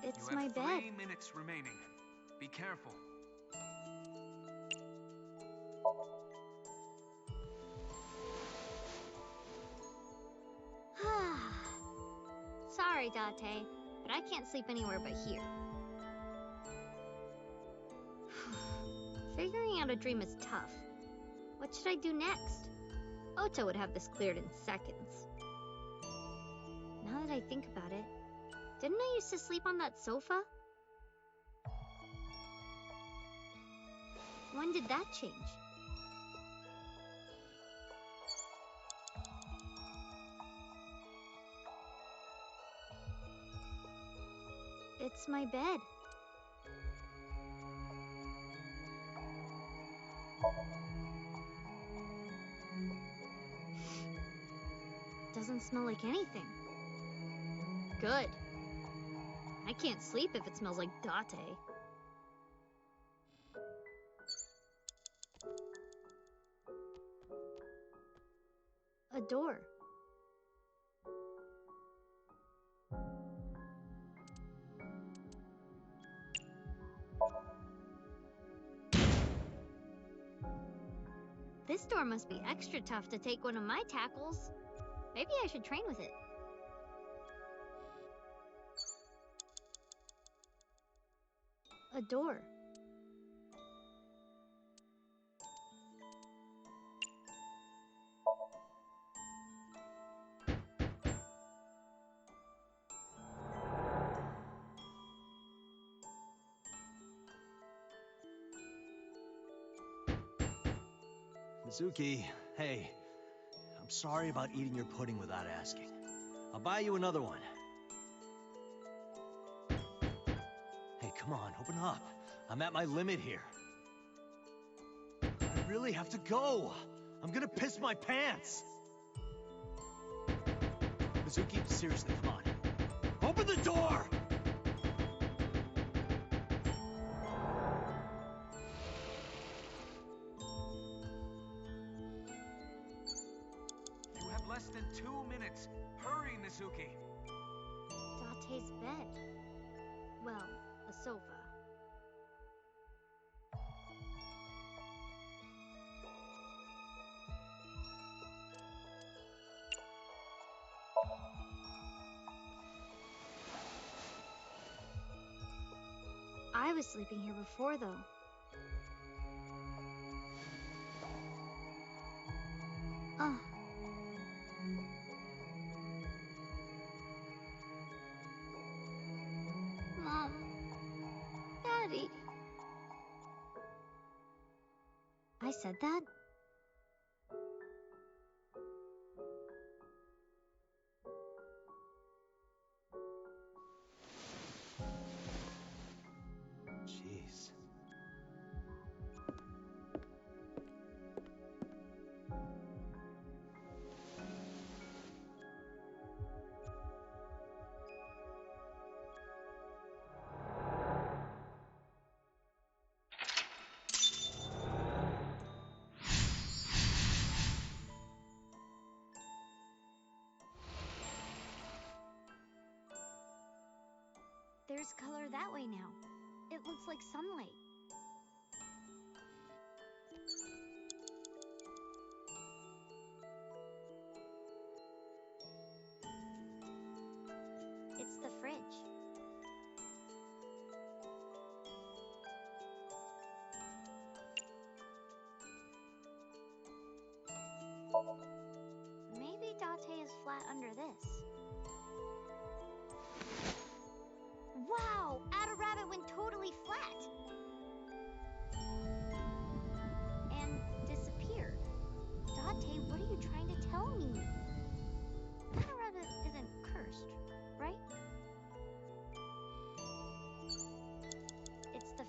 It's my bed. You have 3 minutes remaining. Be careful. Sorry, Date, but I can't sleep anywhere but here. Figuring out a dream is tough. What should I do next? Ota would have this cleared in seconds. Now that I think about it, didn't I used to sleep on that sofa? When did that change? It's my bed. Doesn't smell like anything. Good. I can't sleep if it smells like Date. A door. This door must be extra tough to take one of my tackles. Maybe I should train with it. A door. Mizuki, hey. I'm sorry about eating your pudding without asking. I'll buy you another one. Hey, come on, open up. I'm at my limit here. I really have to go. I'm gonna piss my pants. Mizuki, seriously, come on. Open the door! You have less than 2 minutes. Hurry, Mizuki. Date's bed. Well, a sofa. I was sleeping here before, though. Mom. Daddy. I said that? Jeez. There's color that way now. It looks like sunlight. It's the fridge. Maybe Date is flat under this. Wow! Ada Rabbit went totally flat! And disappeared. Date, what are you trying to tell me? Ada Rabbit isn't cursed, right? It's the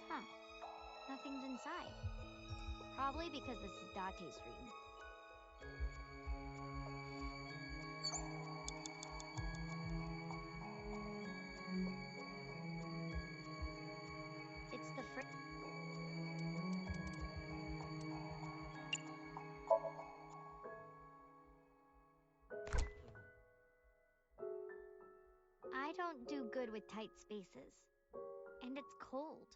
Huh. Nothing's inside. Probably because this is Date's dream. It's the I don't do good with tight spaces. And it's cold.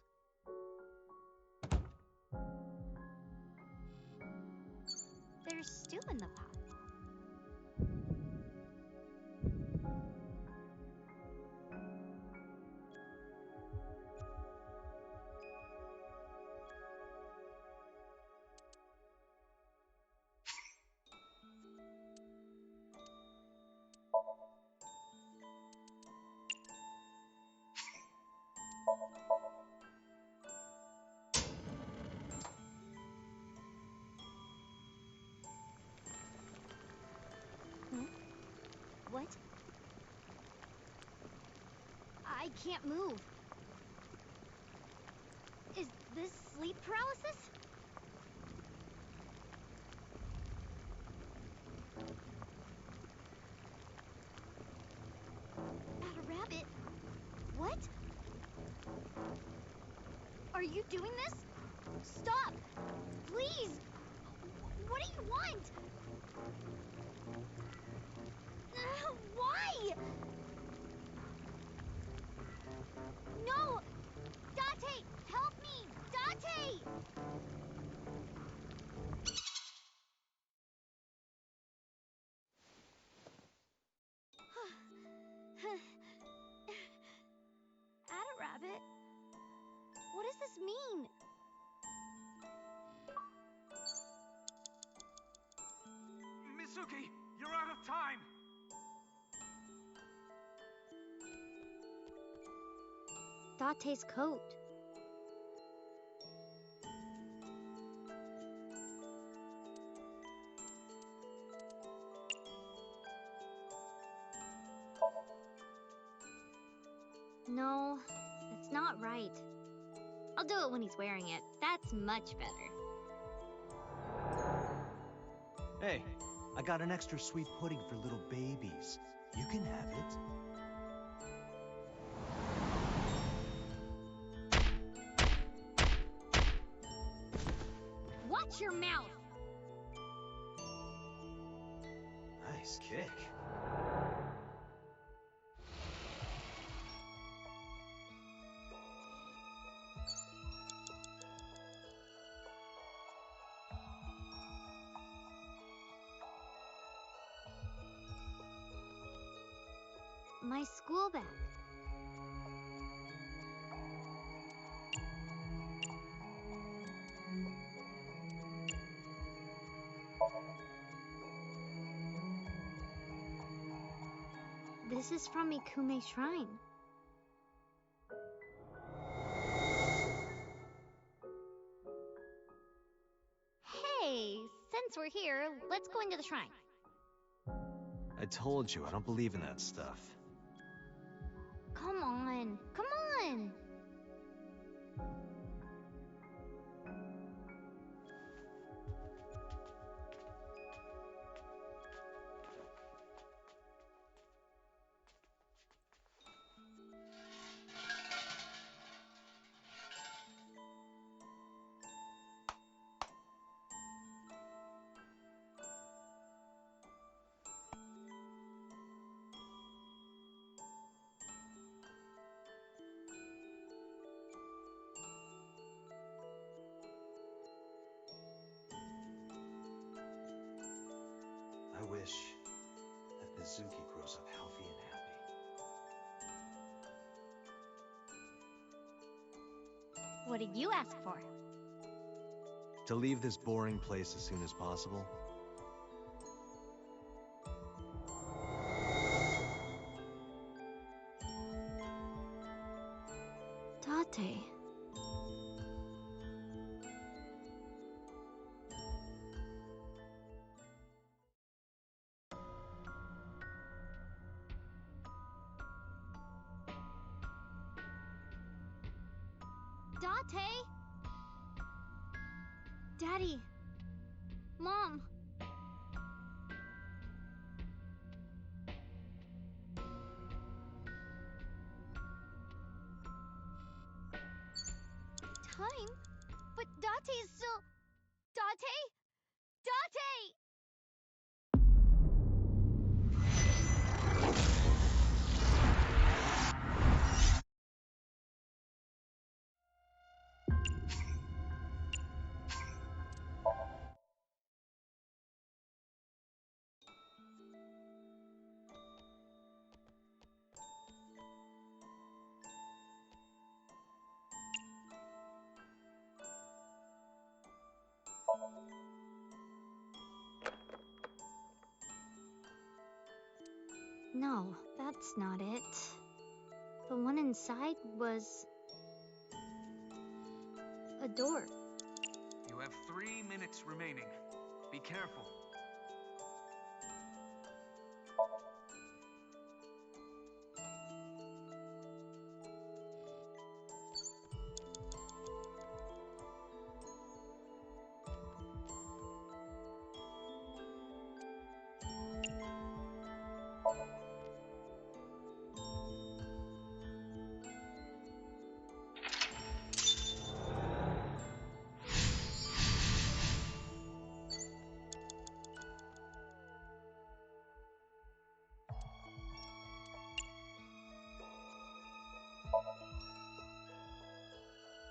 There's stew in the pot. What? I can't move. Is this sleep paralysis? Ada Rabbit? What? Are you doing this? Stop! Please! What do you want? Why? No! Date! Help me! Date! Ada Rabbit? What does this mean? Mizuki, you're out of time! Date's coat. No, it's not right. I'll do it when he's wearing it. That's much better. Hey, I got an extra sweet pudding for little babies. You can have it. Watch your mouth! Nice kick. My school bag. This is from Ikume Shrine. Hey, since we're here, let's go into the shrine. I told you, I don't believe in that stuff. Come on, come on! I wish that Mizuki grows up healthy and happy. What did you ask for? To leave this boring place as soon as possible. Date. Date? Daddy. Mom. Time? But Date is still... Date? Date! No, that's not it. The one inside was... a door. You have 3 minutes remaining. Be careful.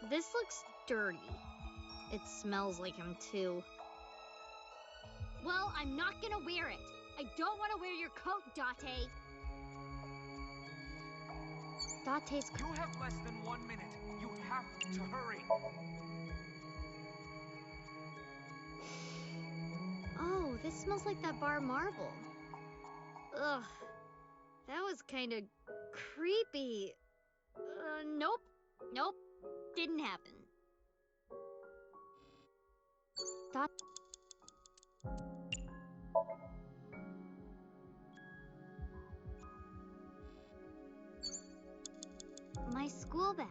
This looks dirty. It smells like him, too. Well, I'm not gonna wear it. I don't want to wear your coat, Date. Date's You have less than 1 minute. You have to hurry. Oh, this smells like that bar marble. Ugh. That was kind of creepy. Nope. Nope. Didn't happen. My school bag.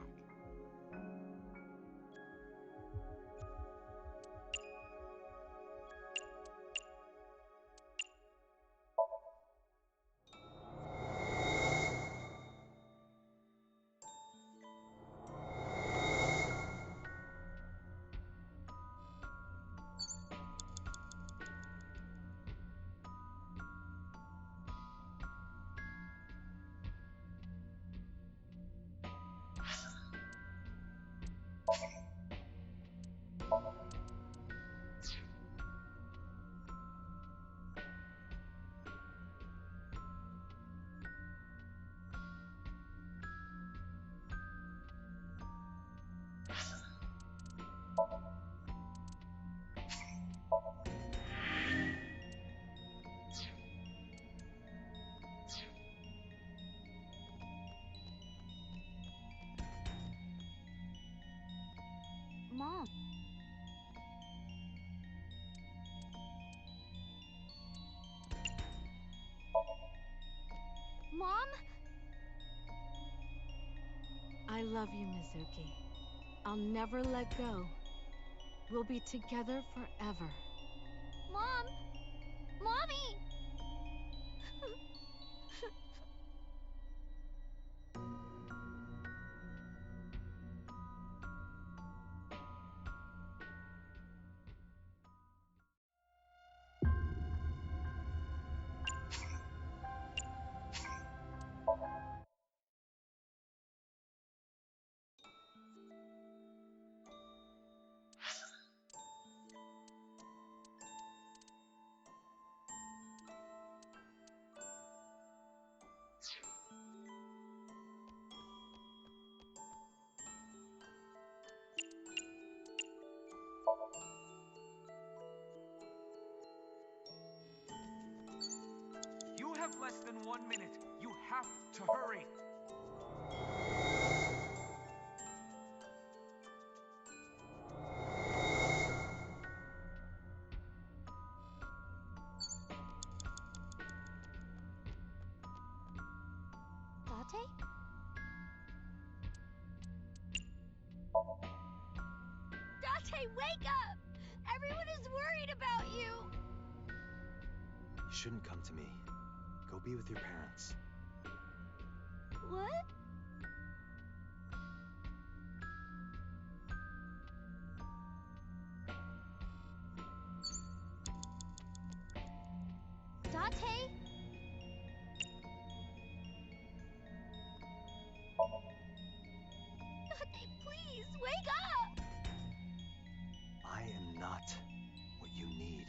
Mom? I love you, Mizuki. I'll never let go. We'll be together forever. Mom! Mommy! You have less than 1 minute. You have to hurry. Date? Date, wake up! Everyone is worried about you! You shouldn't come to me. Go be with your parents. What? Date? Date, please, wake up! I am not what you need.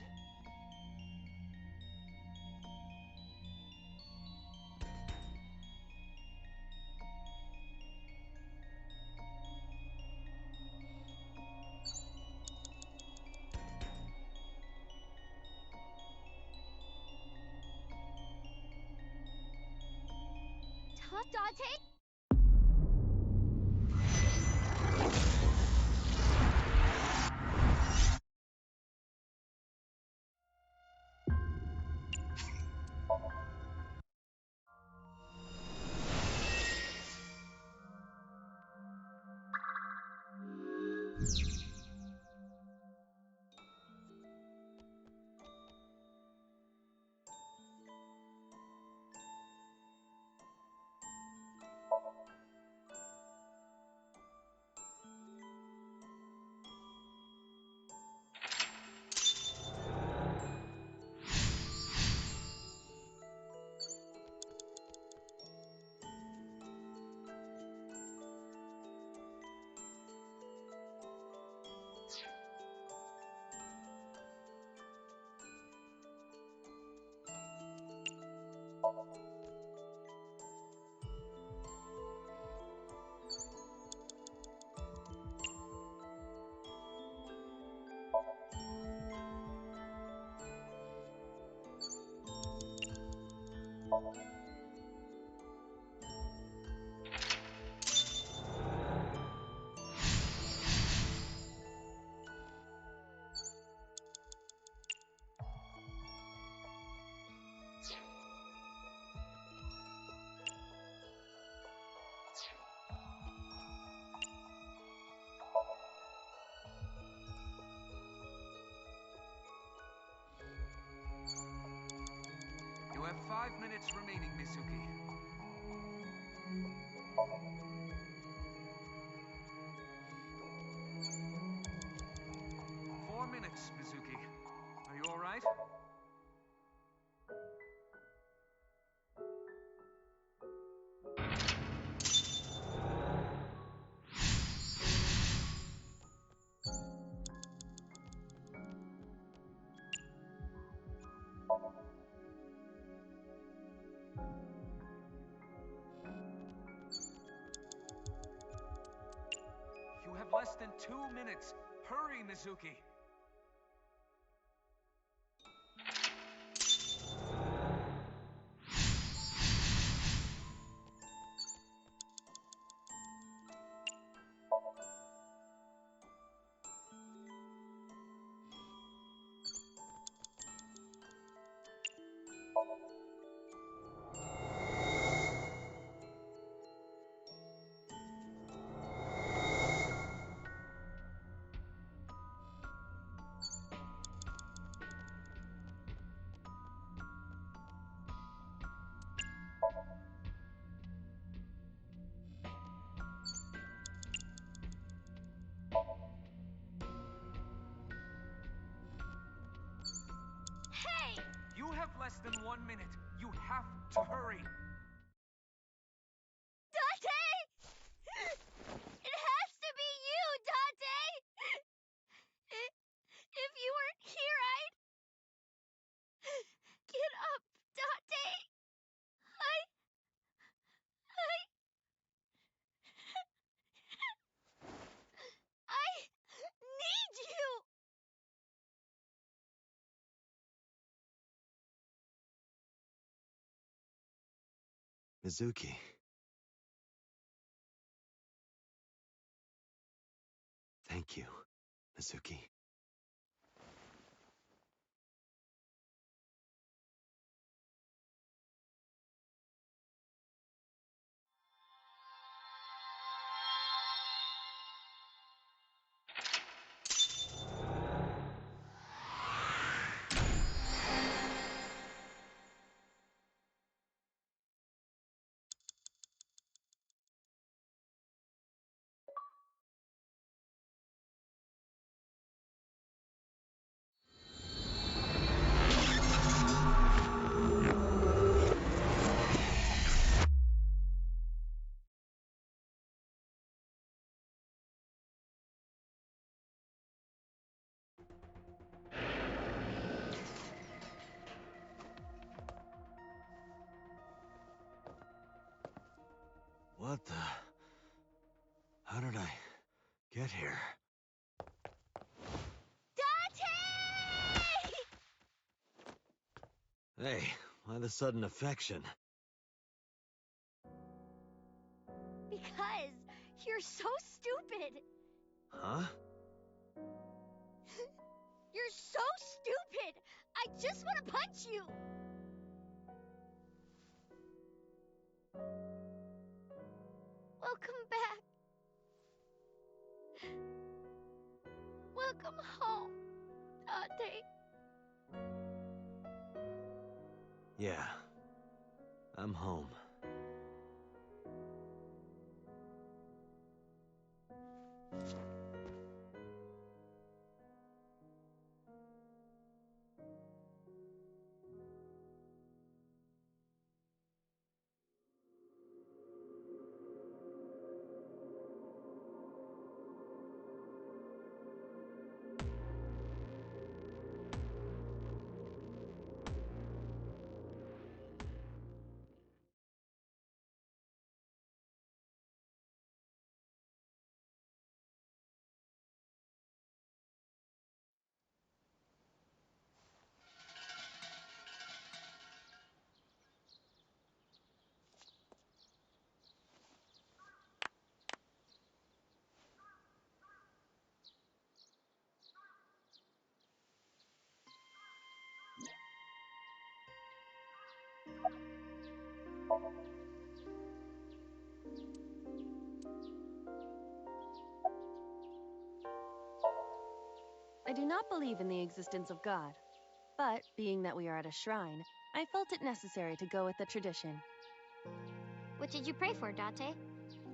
Date? You have 5 minutes remaining, Mizuki. 4 minutes, Mizuki. Are you all right? You have less than 2 minutes. Hurry, Mizuki. You have less than 1 minute. You have to hurry. Date! It has to be you, Date! If you weren't here, I'd... Get up, Date! I need you! Mizuki. Thank you, Mizuki. What the... How did I get here? Date! Hey, why the sudden affection? Because you're so stupid. Huh? You're so stupid. I just want to punch you. Welcome back. Welcome home, Date. Yeah. I'm home. I do not believe in the existence of God, but being that we are at a shrine, I felt it necessary to go with the tradition. What did you pray for, Date?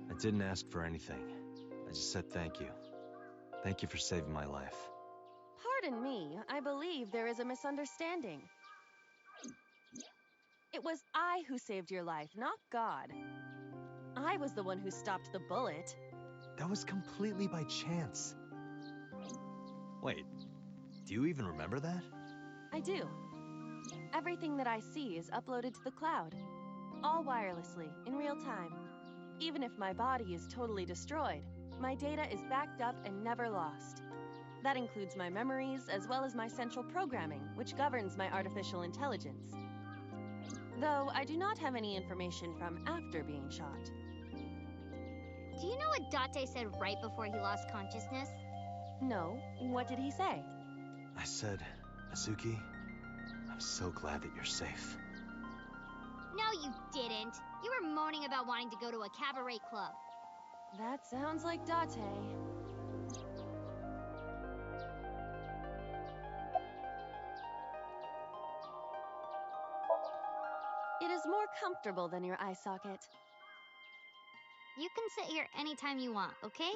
I didn't ask for anything. I just said thank you. Thank you for saving my life. Pardon me, I believe there is a misunderstanding. It was I who saved your life, not God. I was the one who stopped the bullet. That was completely by chance. Wait, do you even remember that? I do. Everything that I see is uploaded to the cloud, all wirelessly, in real time. Even if my body is totally destroyed, my data is backed up and never lost. That includes my memories as well as my central programming, which governs my artificial intelligence. Though I do not have any information from after being shot. Do you know what Date said right before he lost consciousness? No. What did he say? I said, Mizuki, I'm so glad that you're safe. No, you didn't. You were moaning about wanting to go to a cabaret club. That sounds like Date. It is more comfortable than your eye socket. You can sit here anytime you want, okay?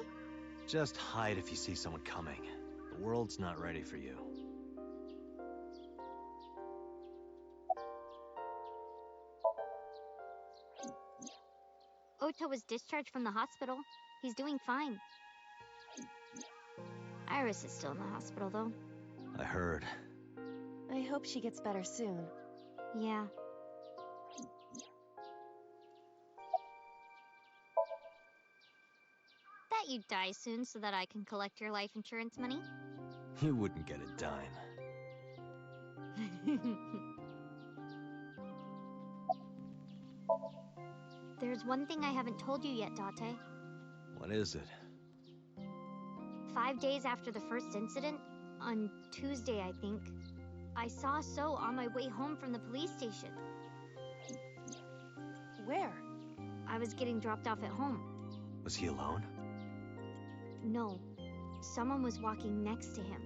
Just hide if you see someone coming. The world's not ready for you. Ota was discharged from the hospital. He's doing fine. Iris is still in the hospital, though. I heard. I hope she gets better soon. Yeah. Bet you'd die soon so that I can collect your life insurance money? You wouldn't get a dime. There's one thing I haven't told you yet, Date. What is it? 5 days after the first incident, on Tuesday, I think, I saw So on my way home from the police station. Where? I was getting dropped off at home. Was he alone? No. Someone was walking next to him.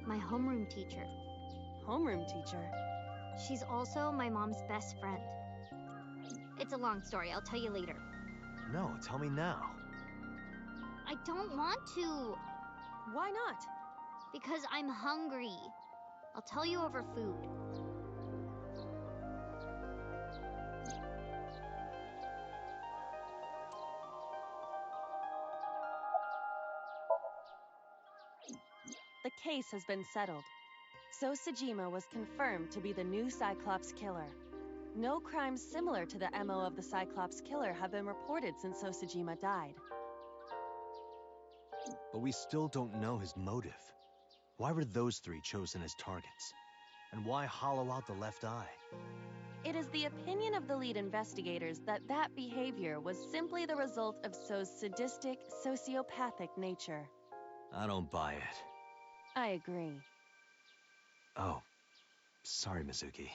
My homeroom teacher. Homeroom teacher? She's also my mom's best friend. It's a long story. I'll tell you later. No, tell me now. I don't want to. Why not? Because I'm hungry. I'll tell you over food. The case has been settled. So Sejima was confirmed to be the new Cyclops killer. No crimes similar to the MO of the Cyclops killer have been reported since So Sejima died. But we still don't know his motive. Why were those three chosen as targets? And why hollow out the left eye? It is the opinion of the lead investigators that that behavior was simply the result of So's sadistic, sociopathic nature. I don't buy it. I agree. Oh, sorry, Mizuki.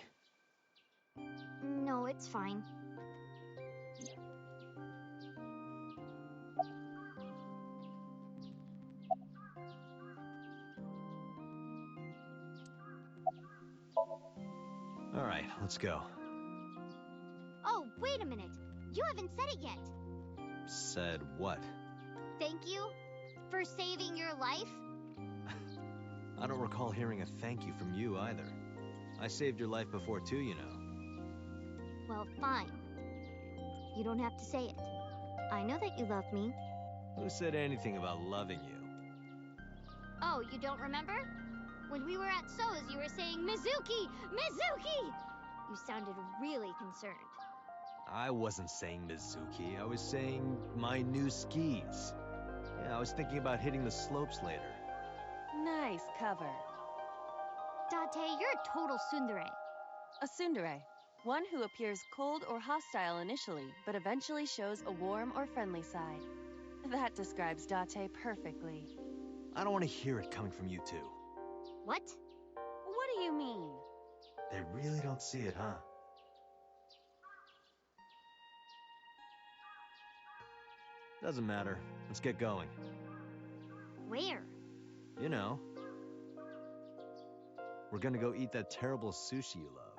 No, it's fine. All right, let's go. Oh, wait a minute. You haven't said it yet. Said what? Thank you for saving your life. I don't recall hearing a thank you from you either. I saved your life before too, you know. Well, fine. You don't have to say it. I know that you love me. Who said anything about loving you? Oh, you don't remember? When we were at So's, you were saying, Mizuki! Mizuki! You sounded really concerned. I wasn't saying Mizuki. I was saying my new skis. Yeah, I was thinking about hitting the slopes later. Nice cover. Date, you're a total tsundere. A tsundere. One who appears cold or hostile initially, but eventually shows a warm or friendly side. That describes Date perfectly. I don't want to hear it coming from you two. What? What do you mean? They really don't see it, huh? Doesn't matter. Let's get going. Where? You know. We're gonna go eat that terrible sushi you love.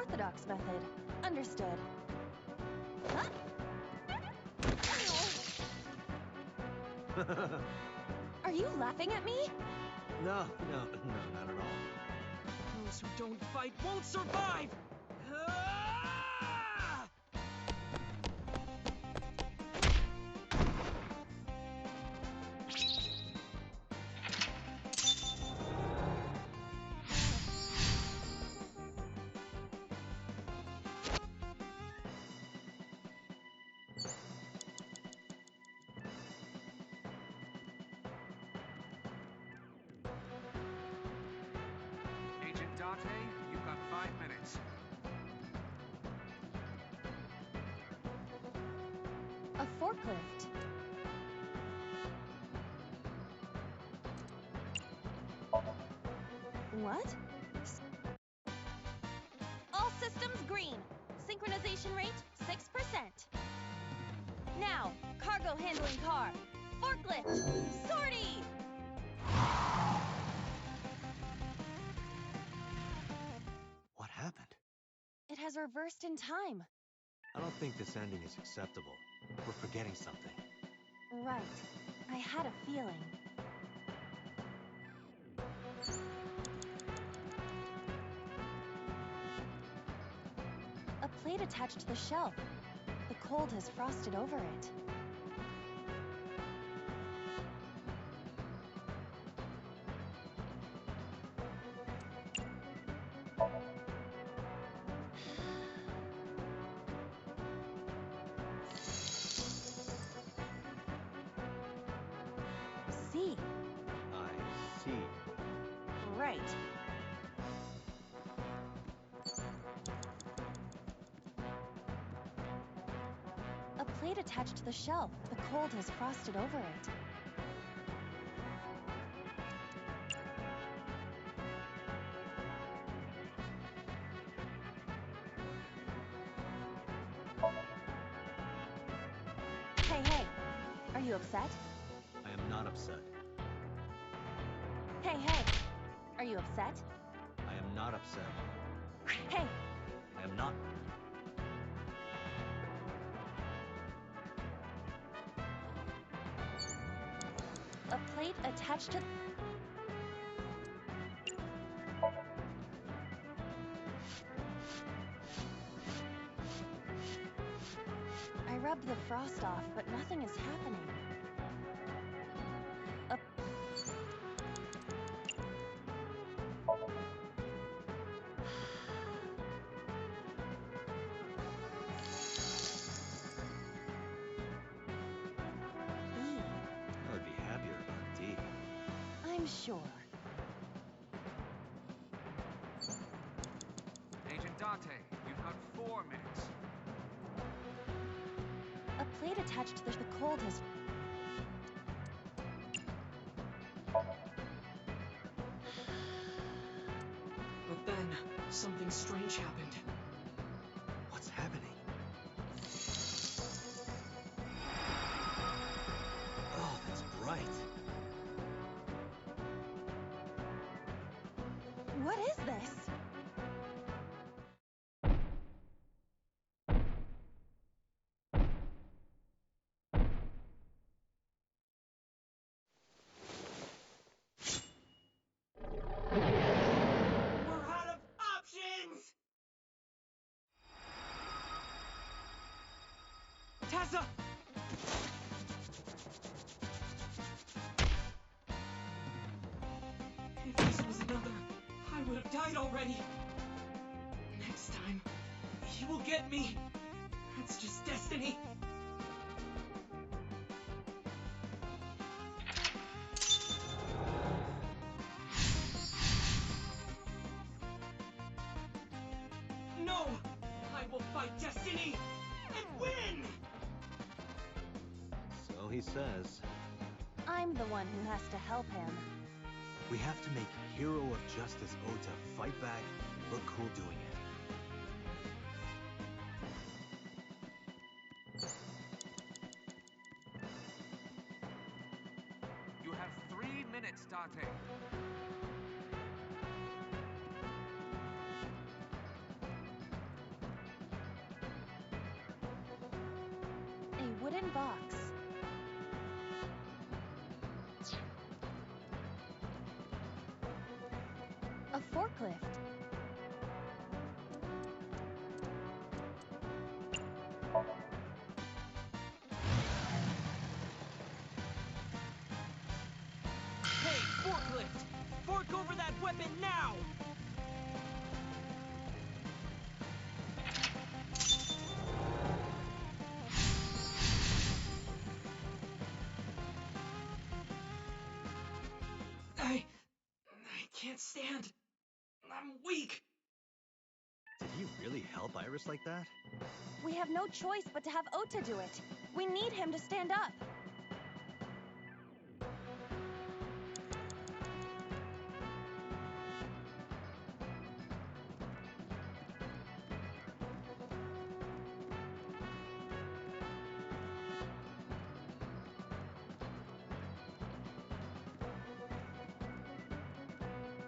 orthodox method. Understood. Huh? Are you laughing at me? No, not at all. Those who don't fight won't survive! Ah! Agent Date, you've got 5 minutes. A forklift. What? All systems green. Synchronization rate 6%. Now, cargo handling car. Forklift. Sortie! What happened? It has reversed in time. I don't think this ending is acceptable. We're forgetting something. Right. I had a feeling. A plate attached to the shelf. The cold has frosted over it. See. I see. Right. A plate attached to the shelf. The cold has frosted over it. Hey, are you upset? I am not upset. Hey, are you upset? I am not upset. Hey, I am not. a plate attached to... I rubbed the frost off, but nothing is happening. I would be happier about D. I'm sure. Agent Date, you've got 4 minutes. A plate attached to the cold has... But then, something strange happened. What's happening? Oh, that's bright. What is this? We're out of options! Tessa! If this was another, I would have died already. Next time, he will get me. That's just destiny. No! I will fight destiny and win! So he says. I'm the one who has to help him. We have to make Hero of Justice Ota fight back and look cool doing it. You have 3 minutes, Date. wooden box. A forklift. Hey, forklift! Fork over that weapon now! I can't stand. I'm weak. Did he really help Iris like that? We have no choice but to have Ota do it. We need him to stand up.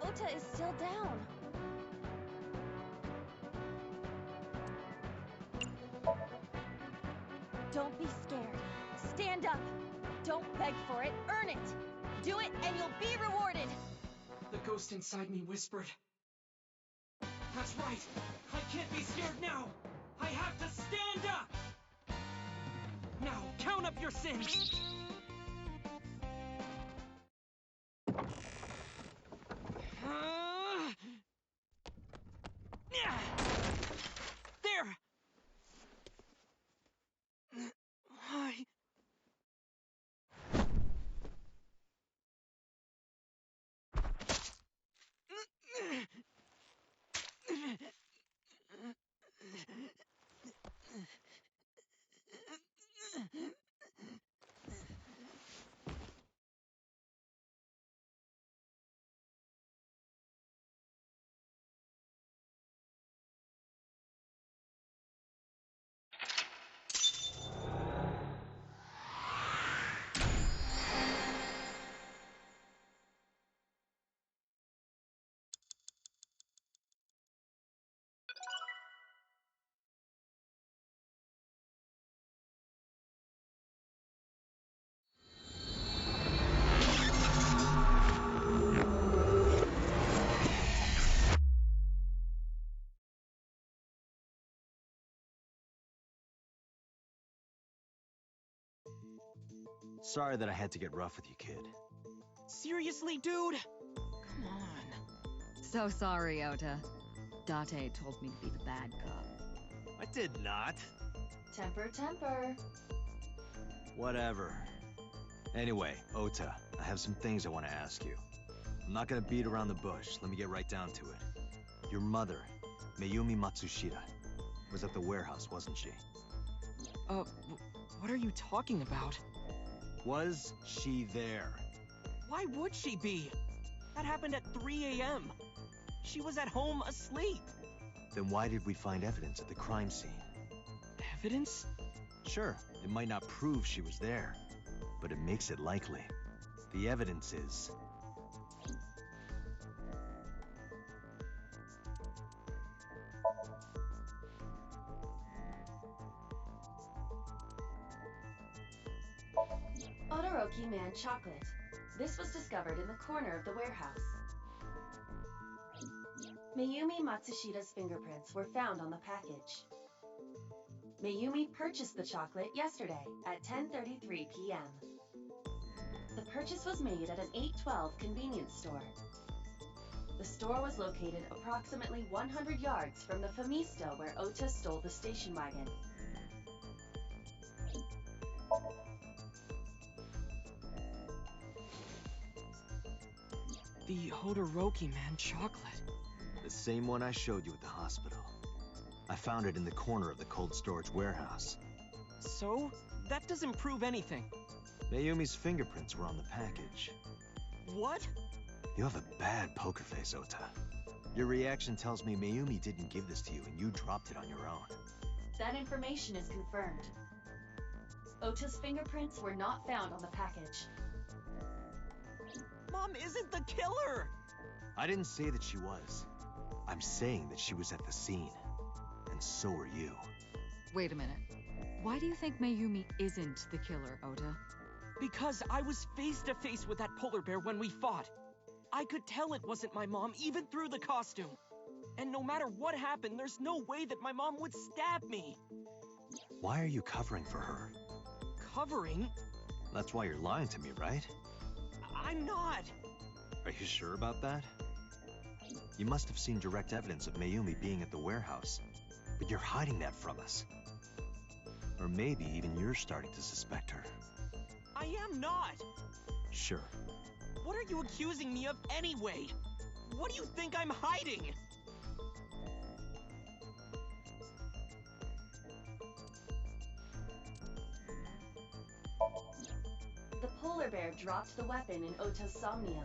Ota is still down. Don't be scared. Stand up. Don't beg for it, earn it. Do it and you'll be rewarded. The ghost inside me whispered. That's right. I can't be scared now. I have to stand up. Now, count up your sins. There! I... Sorry that I had to get rough with you, kid. Seriously, dude? Come on. So sorry, Ota. Date told me to be the bad cop. I did not. Temper, temper. Whatever. Anyway, Ota, I have some things I want to ask you. I'm not gonna beat around the bush. Let me get right down to it. Your mother, Mayumi Matsushita, was at the warehouse, wasn't she? What are you talking about? Was she there? Why would she be? That happened at 3 a.m. She was at home asleep. Then why did we find evidence at the crime scene? Evidence? Sure, it might not prove she was there, but it makes it likely. The evidence is... Todoroki Man chocolate. This was discovered in the corner of the warehouse. Mayumi Matsushita's fingerprints were found on the package. Mayumi purchased the chocolate yesterday at 10:33 p.m. The purchase was made at an 812 convenience store. The store was located approximately 100 yards from the Famisto where Ota stole the station wagon. The Todoroki Man chocolate. The same one I showed you at the hospital. I found it in the corner of the cold storage warehouse. So? That doesn't prove anything. Mayumi's fingerprints were on the package. What? You have a bad poker face, Ota. Your reaction tells me Mayumi didn't give this to you and you dropped it on your own. That information is confirmed. Ota's fingerprints were not found on the package. Mom isn't the killer! I didn't say that she was. I'm saying that she was at the scene. And so are you. Wait a minute. Why do you think Mayumi isn't the killer, Ota? Because I was face to face with that polar bear when we fought. I could tell it wasn't my mom, even through the costume. And no matter what happened, there's no way that my mom would stab me. Why are you covering for her? Covering? That's why you're lying to me, right? I'm not. Are you sure about that? You must have seen direct evidence of Mayumi being at the warehouse, but you're hiding that from us. Or maybe even you're starting to suspect her. I am not. Sure. What are you accusing me of anyway? What do you think I'm hiding? The polar bear dropped the weapon in Ota's Somnium.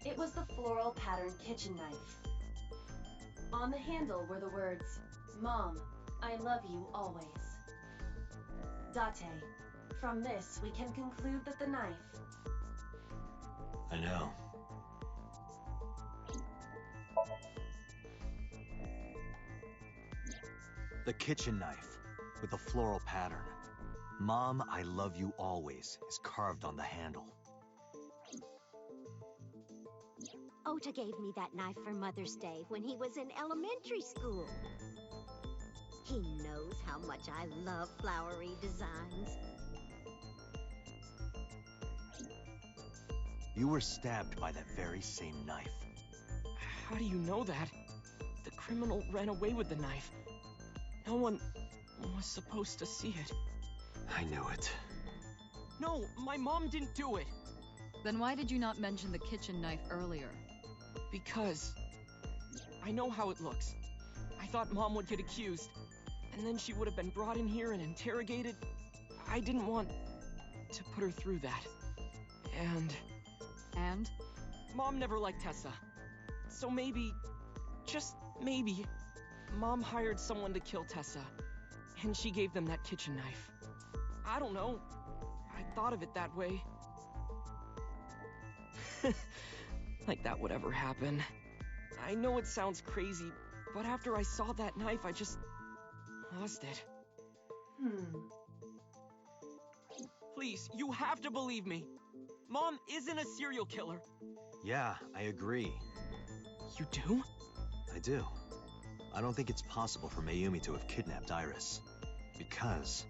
It was the floral patterned kitchen knife. On the handle were the words, "Mom, I love you always." Date, from this we can conclude that the knife... I know. The kitchen knife with a floral pattern. "Mom, I love you always" is carved on the handle. Ota gave me that knife for Mother's Day when he was in elementary school. He knows how much I love flowery designs. You were stabbed by that very same knife. How do you know that? The criminal ran away with the knife. No one was supposed to see it. I knew it. No, my mom didn't do it. Then why did you not mention the kitchen knife earlier? Because I know how it looks. I thought Mom would get accused, and then she would have been brought in here and interrogated. I didn't want to put her through that. And? Mom never liked Tessa. So maybe, just maybe, Mom hired someone to kill Tessa, and she gave them that kitchen knife. I don't know. I thought of it that way. Like that would ever happen. I know it sounds crazy, but after I saw that knife, I just lost it. Please, you have to believe me. Mom isn't a serial killer. Yeah, I agree. You do? I do. I don't think it's possible for Mayumi to have kidnapped Iris. Because...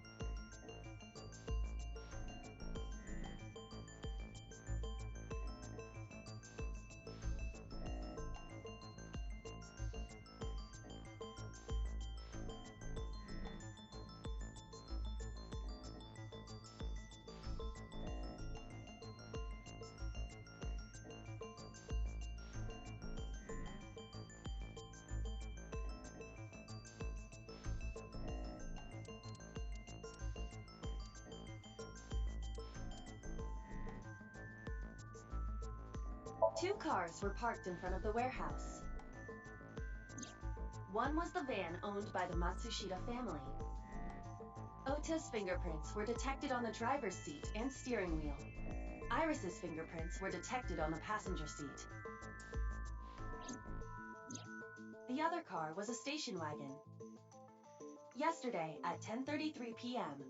Two cars were parked in front of the warehouse. One was the van owned by the Matsushita family. Ota's fingerprints were detected on the driver's seat and steering wheel. Iris's fingerprints were detected on the passenger seat. The other car was a station wagon. Yesterday at 10:33 p.m.,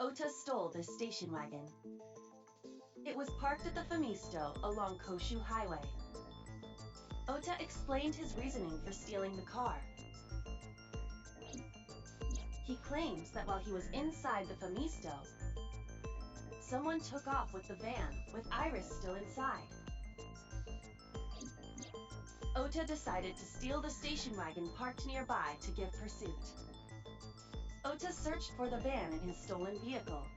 Ota stole this station wagon. It was parked at the Famisto along Koshu Highway. Ota explained his reasoning for stealing the car. He claims that while he was inside the Famisto, someone took off with the van, with Iris still inside. Ota decided to steal the station wagon parked nearby to give pursuit. Ota searched for the van in his stolen vehicle.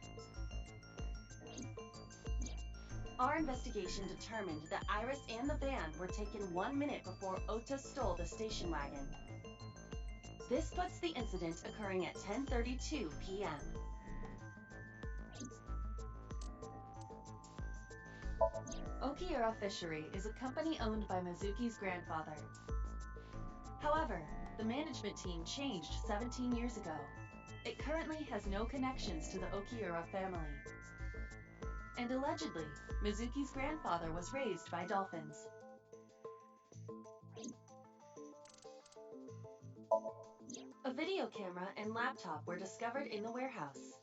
Our investigation determined that Iris and the van were taken 1 minute before Ota stole the station wagon. This puts the incident occurring at 10:32 p.m. Okiura Fishery is a company owned by Mizuki's grandfather. However, the management team changed 17 years ago. It currently has no connections to the Okiura family. And allegedly, Mizuki's grandfather was raised by dolphins. A video camera and laptop were discovered in the warehouse.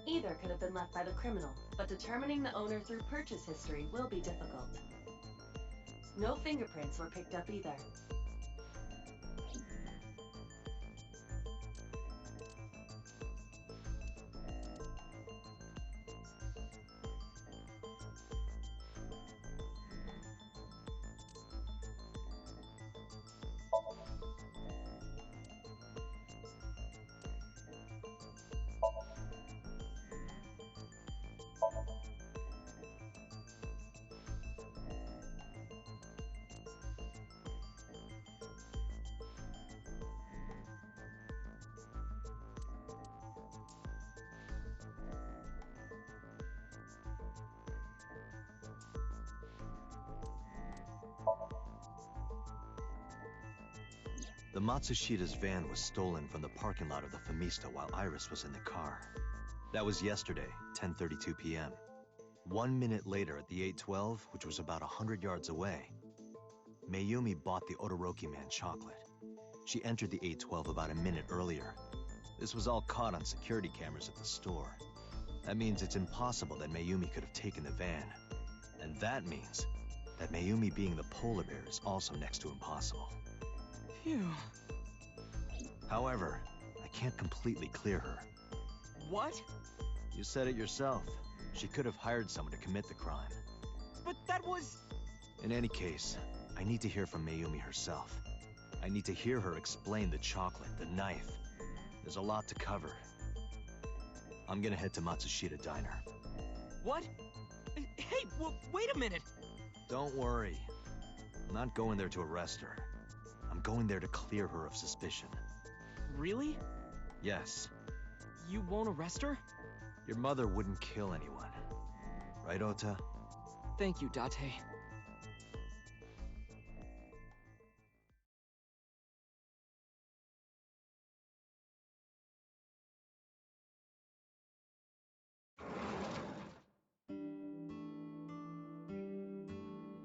Either could have been left by the criminal, but determining the owner through purchase history will be difficult. No fingerprints were picked up either. The Matsushida's van was stolen from the parking lot of the Famista while Iris was in the car. That was yesterday, 10:32 p.m. 1 minute later at the 812, which was about 100 yards away, Mayumi bought the Odoroki Man chocolate. She entered the 812 about a minute earlier. This was all caught on security cameras at the store. That means it's impossible that Mayumi could have taken the van. And that means that Mayumi being the polar bear is also next to impossible. Phew. However, I can't completely clear her. What? You said it yourself. She could have hired someone to commit the crime. But that was... In any case, I need to hear from Mayumi herself. I need to hear her explain the chocolate, the knife. There's a lot to cover. I'm gonna head to Matsushita Diner. What? Hey, wait a minute! Don't worry. I'm not going there to arrest her. I'm going there to clear her of suspicion. Really? Yes. You won't arrest her? Your mother wouldn't kill anyone. Right, Ota? Thank you, Date.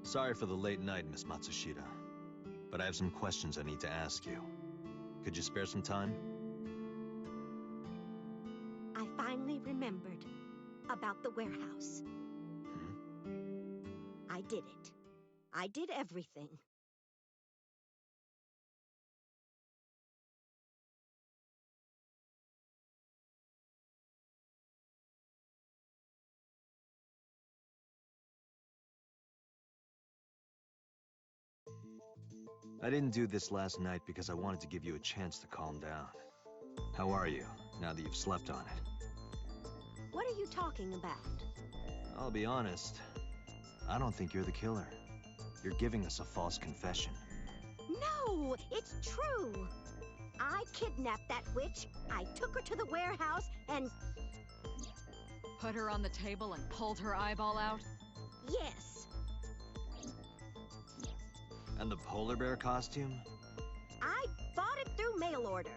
Sorry for the late night, Miss Matsushita. But I have some questions I need to ask you. Could you spare some time? I finally remembered about the warehouse. I did it. I did everything. I didn't do this last night because I wanted to give you a chance to calm down. How are you, now that you've slept on it? What are you talking about? I'll be honest. I don't think you're the killer. You're giving us a false confession. No, it's true. I kidnapped that witch, I took her to the warehouse, and... Put her on the table and pulled her eyeball out? Yes. And the polar bear costume? I bought it through mail order.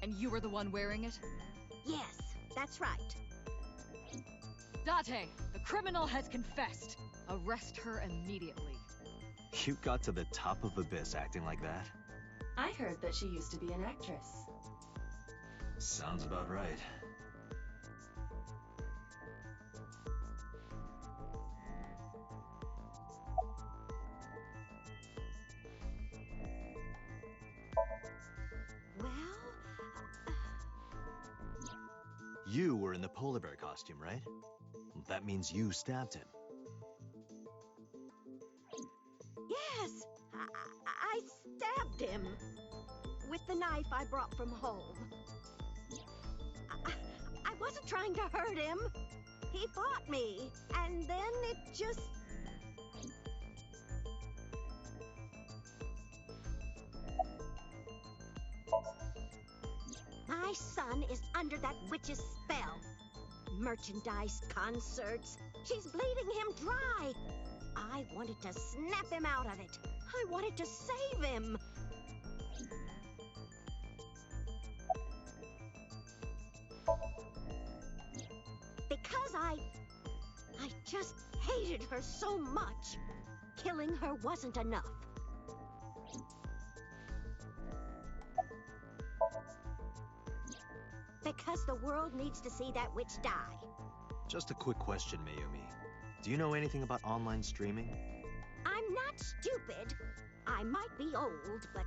And you were the one wearing it? Yes, that's right. Date, the criminal has confessed. Arrest her immediately. You got to the top of Abyss acting like that? I heard that she used to be an actress. Sounds about right. Well... You were in the polar bear costume, right? That means you stabbed him. Yes! I stabbed him. With the knife I brought from home. I wasn't trying to hurt him. He fought me, and then it just... My son is under that witch's spell. Merchandise, concerts. She's bleeding him dry. I wanted to snap him out of it. I wanted to save him. Because I just hated her so much. Killing her wasn't enough. because the world needs to see that witch die. Just a quick question, Mayumi. Do you know anything about online streaming? I'm not stupid. I might be old, but...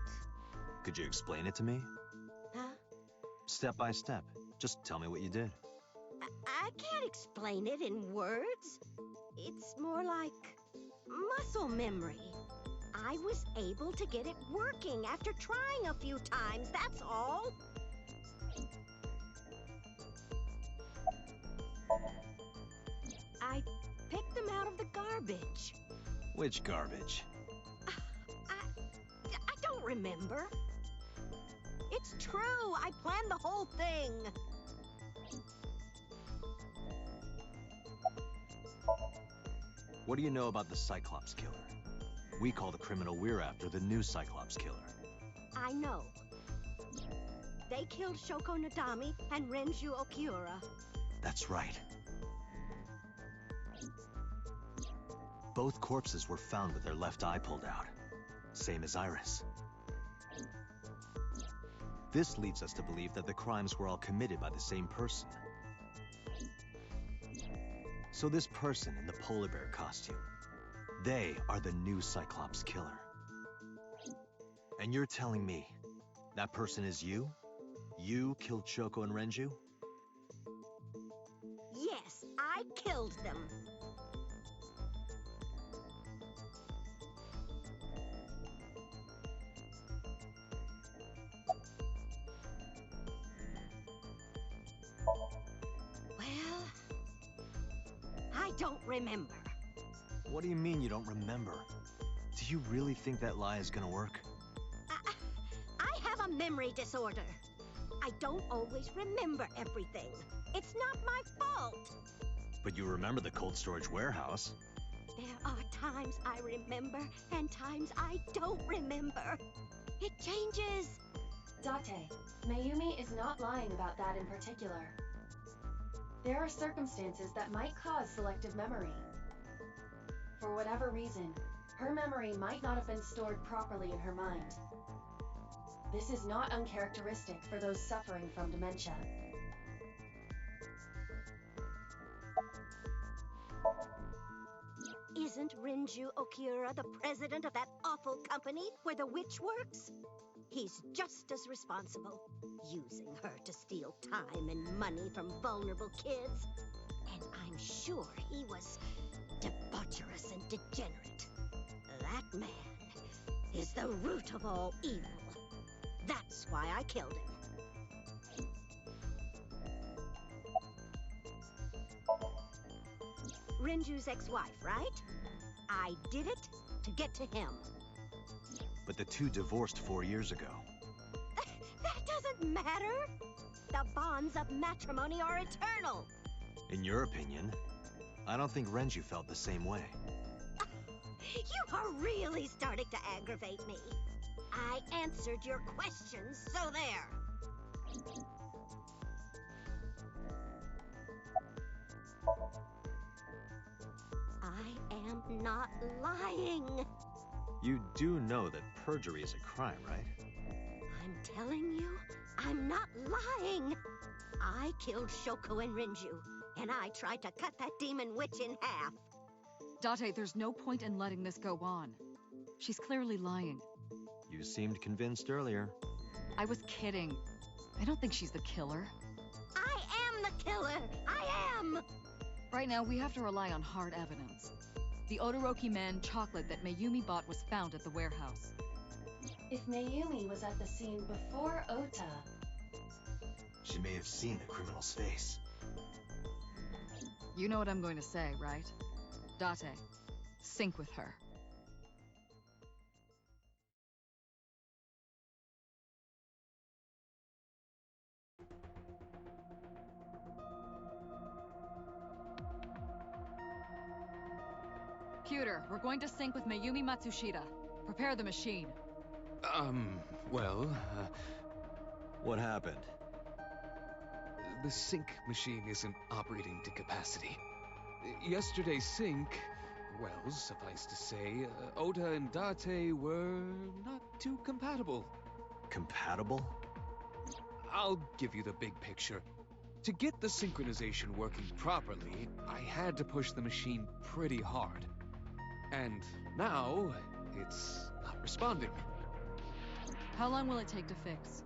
Could you explain it to me? Huh? Step by step. Just tell me what you did. I can't explain it in words. It's more like muscle memory. I was able to get it working after trying a few times, that's all. I picked them out of the garbage. Which garbage? I don't remember. It's true, I planned the whole thing. What do you know about the Cyclops killer? We call the criminal we're after the new Cyclops killer. I know. They killed Shoko Nadami and Renju Okiura. That's right. Both corpses were found with their left eye pulled out. Same as Iris. This leads us to believe that the crimes were all committed by the same person. So this person in the polar bear costume, they are the new Cyclops killer. And you're telling me that person is you? You killed Shoko and Renju? Yes, I killed them. Well, I don't remember. What do you mean you don't remember? Do you really think that lie is gonna work? I have a memory disorder. I don't always remember everything. It's not my fault. But you remember the cold storage warehouse. There are times I remember and times I don't remember. It changes. Date, Mayumi is not lying about that in particular. There are circumstances that might cause selective memory. For whatever reason, her memory might not have been stored properly in her mind. This is not uncharacteristic for those suffering from dementia. Isn't Renju Okiura the president of that awful company where the witch works? He's just as responsible, using her to steal time and money from vulnerable kids. And I'm sure he was debaucherous and degenerate. That man is the root of all evil. That's why I killed him. Renju's ex-wife, right? I did it to get to him. But the two divorced 4 years ago. That doesn't matter. The bonds of matrimony are eternal. In your opinion, I don't think Renju felt the same way. You are really starting to aggravate me. I answered your questions, so there. I am not lying. You do know that perjury is a crime, right? I'm telling you, I'm not lying. I killed Shoko and Renju, and I tried to cut that demon witch in half. Date, there's no point in letting this go on. She's clearly lying. You seemed convinced earlier. I was kidding. I don't think she's the killer. I am the killer! I am! Right now, we have to rely on hard evidence. The Odoroki Man chocolate that Mayumi bought was found at the warehouse. If Mayumi was at the scene before Ota... She may have seen the criminal's face. You know what I'm going to say, right? Date, sync with her. Computer, we're going to sync with Mayumi Matsushita. Prepare the machine. Well, What happened? the sync machine isn't operating to capacity. Yesterday's sync, well, suffice to say, Ota and Date were not too compatible. Compatible? I'll give you the big picture. To get the synchronization working properly, I had to push the machine pretty hard. And now, it's not responding. How long will it take to fix?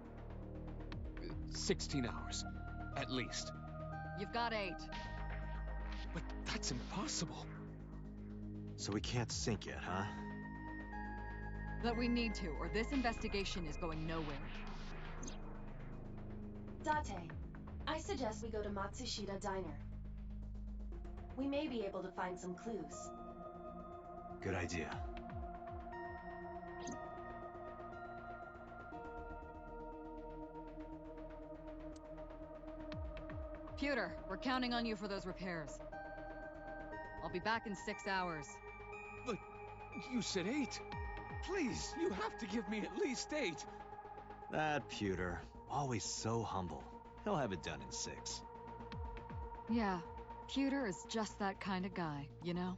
16 hours, at least. You've got 8. But that's impossible. So we can't sync yet, huh? But we need to, or this investigation is going nowhere. Date, I suggest we go to Matsushita Diner. We may be able to find some clues. Good idea. Pewter, we're counting on you for those repairs. I'll be back in 6 hours. But you said 8. Please, you have to give me at least 8. That Pewter, always so humble. He'll have it done in 6. Yeah, Pewter is just that kind of guy, you know?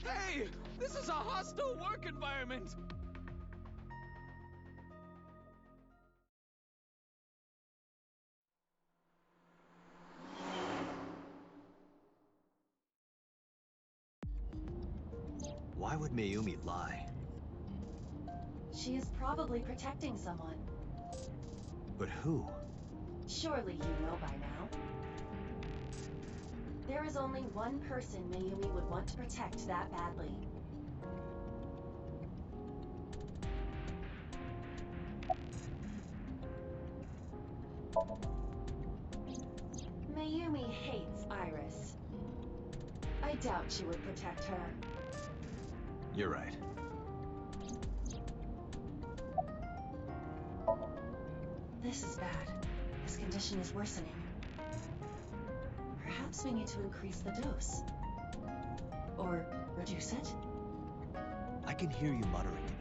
Hey! This is a hostile work environment! Why would Mayumi lie? She is probably protecting someone. But who? Surely you know by now. There is only one person Mayumi would want to protect that badly. Mayumi hates Iris. I doubt she would protect her. You're right. This is bad. His condition is worsening. Perhaps we need to increase the dose. Or reduce it? I can hear you muttering, you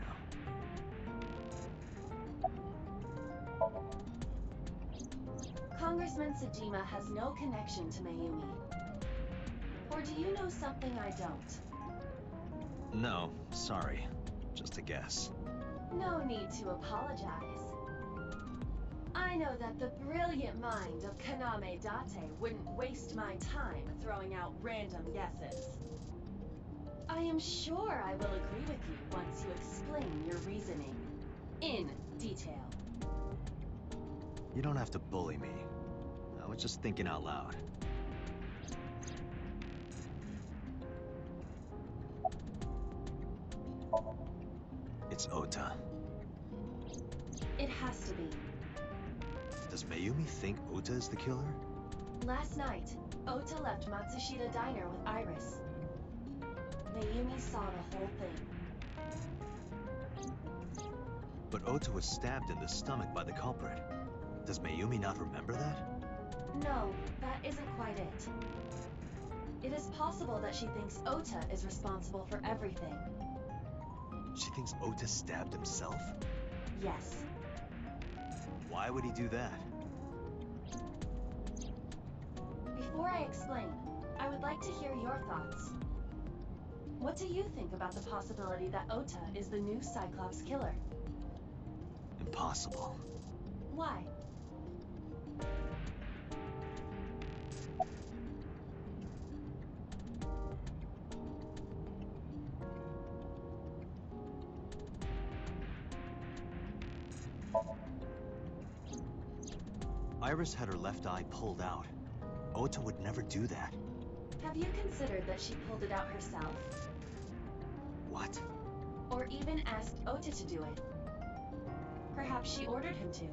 know. Congressman Sajima has no connection to Mayumi. Or do you know something I don't? No, sorry. Just a guess. No need to apologize. I know that the brilliant mind of Kaname Date wouldn't waste my time throwing out random guesses. I am sure I will agree with you once you explain your reasoning. In detail. You don't have to bully me. I was just thinking out loud. It's Ota. It has to be. Does Mayumi think Ota is the killer? Last night, Ota left Matsushita Diner with Iris. Mayumi saw the whole thing. But Ota was stabbed in the stomach by the culprit. Does Mayumi not remember that? No, that isn't quite it. It is possible that she thinks Ota is responsible for everything. She thinks Ota stabbed himself? Yes. Why would he do that? Before I explain, I would like to hear your thoughts. What do you think about the possibility that Ota is the new Cyclops killer? Impossible. Why? Iris had her left eye pulled out. Ota would never do that. Have you considered that she pulled it out herself? What? Or even asked Ota to do it? Perhaps she ordered him to.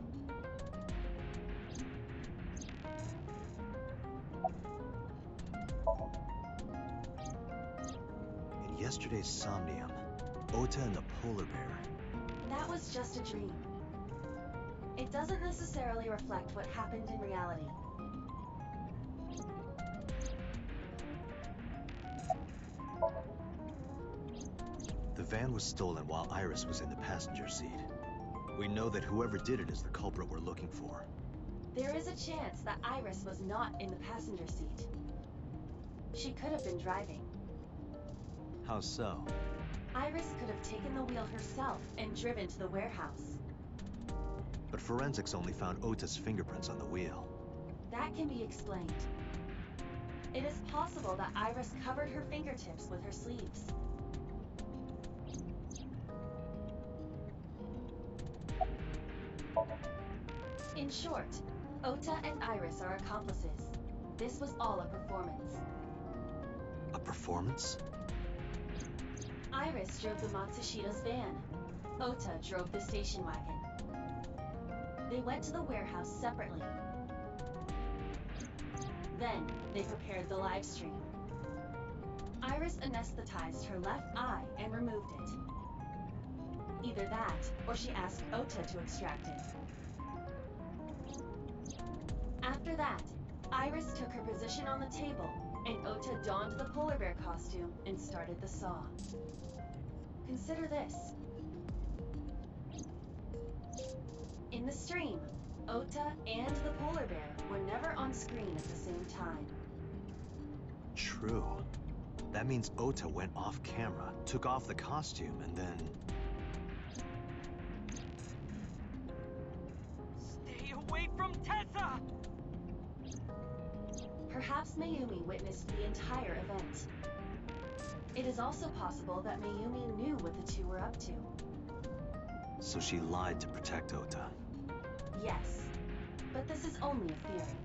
In yesterday's Somnium, Ota and the polar bear. That was just a dream. It doesn't necessarily reflect what happened in reality. The van was stolen while Iris was in the passenger seat. We know that whoever did it is the culprit we're looking for. There is a chance that Iris was not in the passenger seat. She could have been driving. How so? Iris could have taken the wheel herself and driven to the warehouse. But forensics only found Ota's fingerprints on the wheel. That can be explained. It is possible that Iris covered her fingertips with her sleeves. In short, Ota and Iris are accomplices. This was all a performance. A performance? Iris drove the Matsushida's van. Ota drove the station wagon. They went to the warehouse separately. Then, they prepared the live stream. Iris anesthetized her left eye and removed it. Either that, or she asked Ota to extract it. After that, Iris took her position on the table, and Ota donned the polar bear costume and started the saw. Consider this. In the stream, Ota and the polar bear were never on screen at the same time. True. That means Ota went off camera, took off the costume, and then... Stay away from Tessa! Perhaps Mayumi witnessed the entire event. It is also possible that Mayumi knew what the two were up to. So she lied to protect Ota. Yes, but this is only a theory.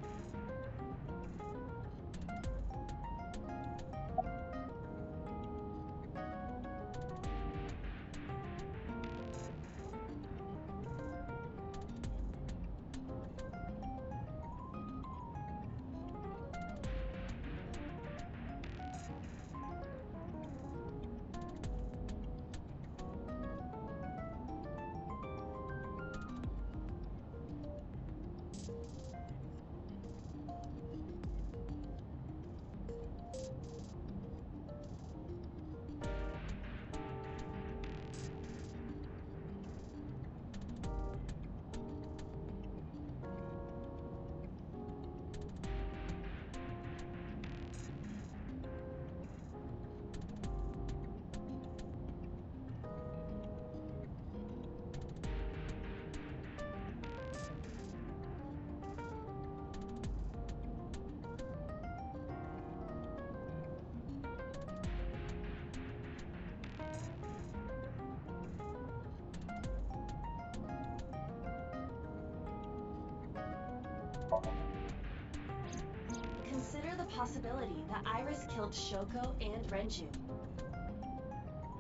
Consider the possibility that Iris killed Shoko and Renju.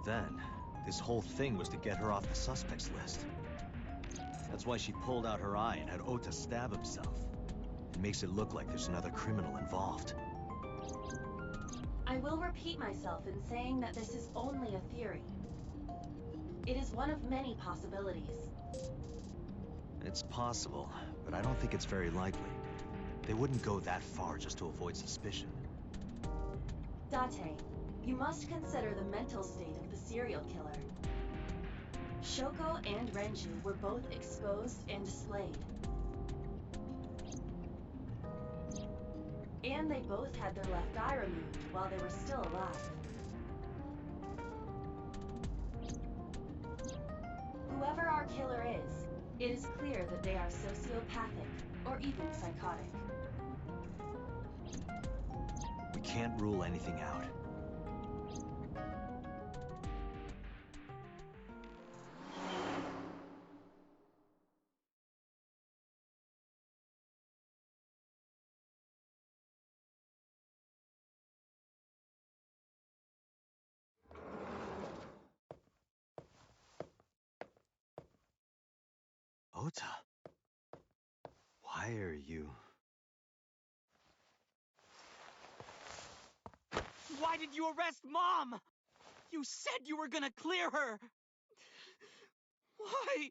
Then, this whole thing was to get her off the suspects list. That's why she pulled out her eye and had Ota stab himself. It makes it look like there's another criminal involved. I will repeat myself in saying that this is only a theory. It is one of many possibilities. It's possible, but I don't think it's very likely. They wouldn't go that far just to avoid suspicion. Date, you must consider the mental state of the serial killer. Shoko and Renju were both exposed and displayed. And they both had their left eye removed while they were still alive. Whoever our killer is, it is clear that they are sociopathic or even psychotic. We can't rule anything out. Ota, why are you... Why did you arrest Mom? You said you were gonna clear her! Why?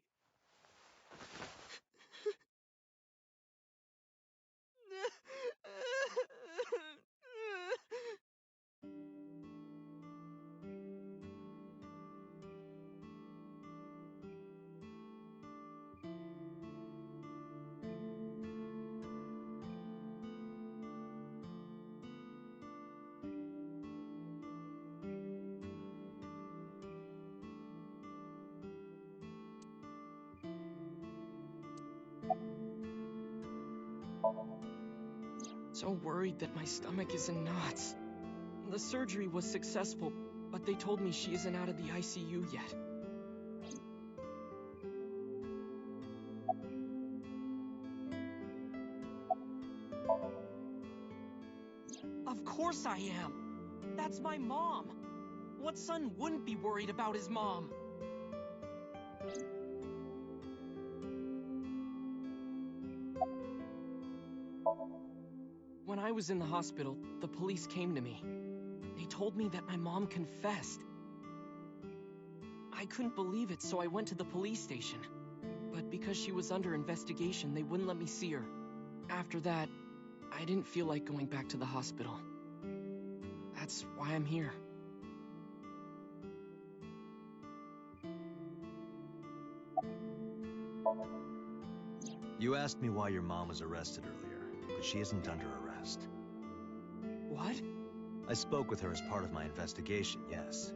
so worried that my stomach is in knots. The surgery was successful, but they told me she isn't out of the ICU yet. Of course I am! That's my mom! What son wouldn't be worried about his mom? When I was in the hospital, the police came to me. They told me that my mom confessed. I couldn't believe it, so I went to the police station. But because she was under investigation, they wouldn't let me see her. After that, I didn't feel like going back to the hospital. That's why I'm here. You asked me why your mom was arrested earlier, but she isn't under arrest. What? I spoke with her as part of my investigation, yes.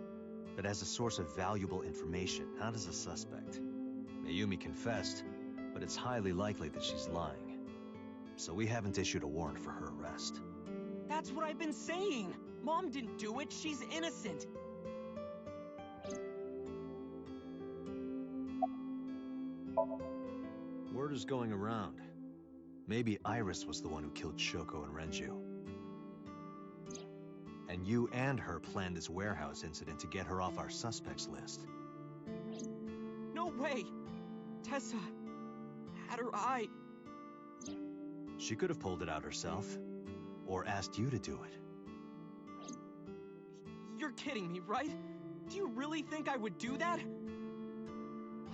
But as a source of valuable information, not as a suspect. Mayumi confessed, but it's highly likely that she's lying. So we haven't issued a warrant for her arrest. That's what I've been saying! Mom didn't do it, she's innocent! Word is going around. Maybe Iris was the one who killed Shoko and Renju. And you and her planned this warehouse incident to get her off our suspects list. No way! Tessa had her eye. She could have pulled it out herself, or asked you to do it. You're kidding me, right? Do you really think I would do that?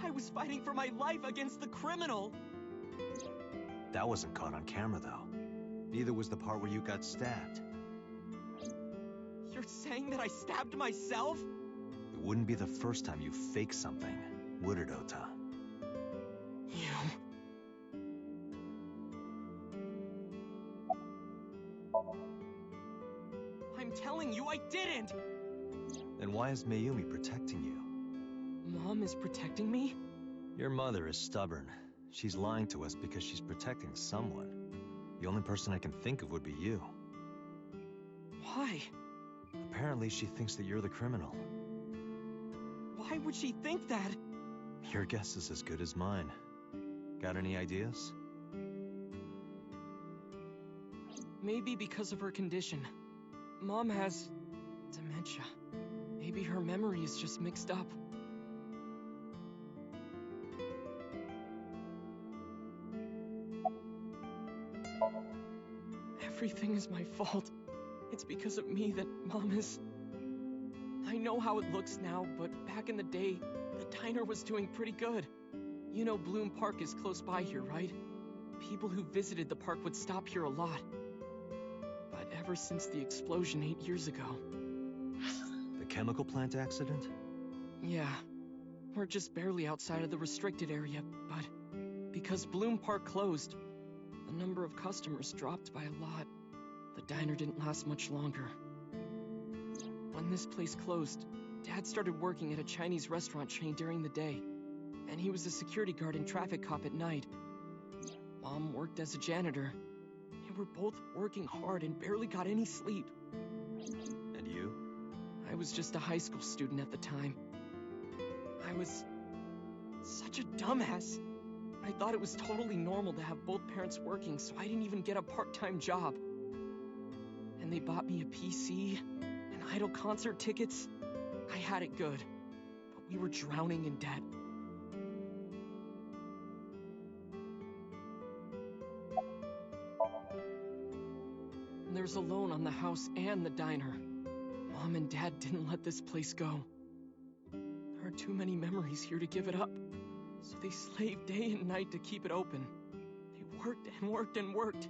I was fighting for my life against the criminal! That wasn't caught on camera, though. Neither was the part where you got stabbed. You're saying that I stabbed myself? It wouldn't be the first time you faked something, would it, Ota? You... I'm telling you, I didn't! Then why is Mayumi protecting you? Mom is protecting me? Your mother is stubborn. She's lying to us because she's protecting someone. The only person I can think of would be you. Why? Apparently she thinks that you're the criminal. Why would she think that? Your guess is as good as mine. Got any ideas? Maybe because of her condition. Mom has dementia. Maybe her memory is just mixed up. Everything is my fault. It's because of me that Mom is... I know how it looks now, but back in the day, the diner was doing pretty good. You know Bloom Park is close by here, right? People who visited the park would stop here a lot. But ever since the explosion 8 years ago... The chemical plant accident? Yeah. We're just barely outside of the restricted area, but... because Bloom Park closed, the number of customers dropped by a lot. The diner didn't last much longer. When this place closed, Dad started working at a Chinese restaurant chain during the day, and he was a security guard and traffic cop at night. Mom worked as a janitor. They were both working hard and barely got any sleep. And you? I was just a high school student at the time. I was such a dumbass. I thought it was totally normal to have both parents working, so I didn't even get a part-time job. And they bought me a PC and Idol concert tickets. I had it good, but we were drowning in debt. And there's a loan on the house and the diner. Mom and Dad didn't let this place go. There are too many memories here to give it up. So they slaved day and night to keep it open. They worked and worked and worked.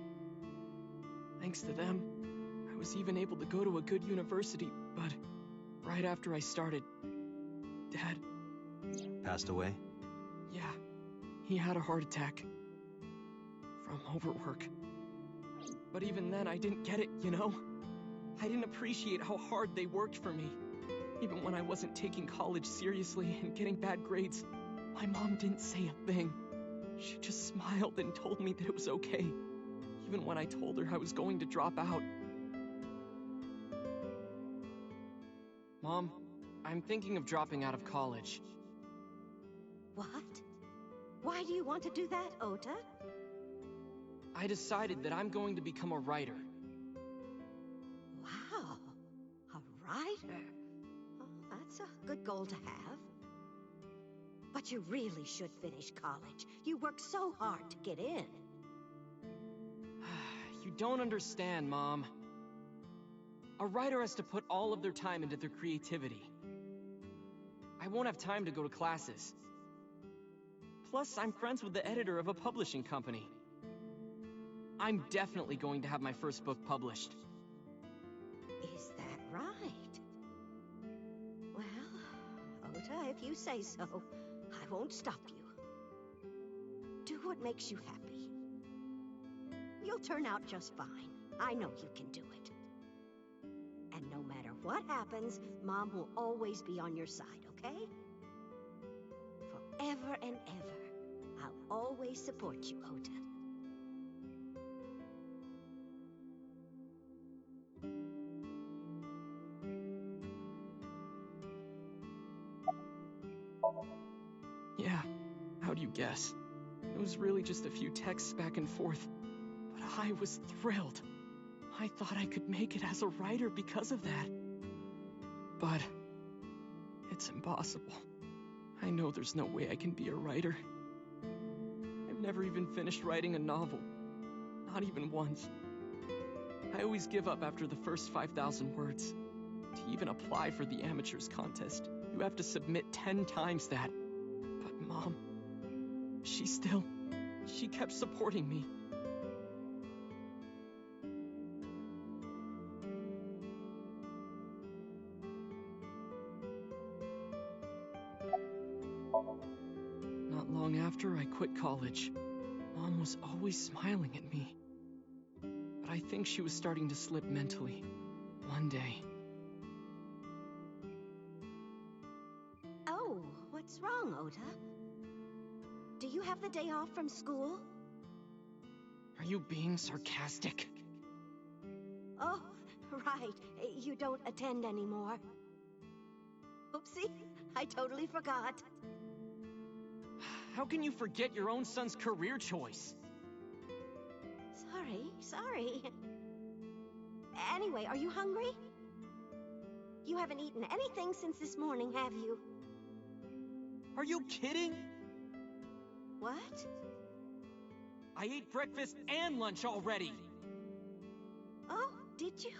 Thanks to them, I was even able to go to a good university, but right after I started, Dad... Passed away? Yeah, he had a heart attack. From overwork. But even then, I didn't get it, you know? I didn't appreciate how hard they worked for me. Even when I wasn't taking college seriously and getting bad grades, my mom didn't say a thing. She just smiled and told me that it was okay. even when I told her I was going to drop out. Mom, I'm thinking of dropping out of college. What? Why do you want to do that, Ota? I decided that I'm going to become a writer. Wow, a writer. Oh, that's a good goal to have. But you really should finish college. You worked so hard to get in. You don't understand, Mom. A writer has to put all of their time into their creativity. I won't have time to go to classes. Plus, I'm friends with the editor of a publishing company. I'm definitely going to have my first book published. Is that right? Well, Ota, if you say so, I won't stop you. Do what makes you happy. You'll turn out just fine. I know you can do it. And no matter what happens, Mom will always be on your side, okay? Forever and ever, I'll always support you, Ota. Yeah, how do you guess? It was really just a few texts back and forth, but I was thrilled. I thought I could make it as a writer because of that. But it's impossible. I know there's no way I can be a writer. I've never even finished writing a novel. Not even once. I always give up after the first 5,000 words. To even apply for the amateurs contest, you have to submit 10 times that. But Mom, she kept supporting me. Not long after I quit college, Mom was always smiling at me. But I think she was starting to slip mentally. One day. Oh, what's wrong, Ota? Do you have the day off from school? Are you being sarcastic? Oh, right. You don't attend anymore. Oopsie, I totally forgot. How can you forget your own son's career choice? Sorry. Anyway, are you hungry? You haven't eaten anything since this morning, have you? Are you kidding? What? I ate breakfast and lunch already. Oh, did you?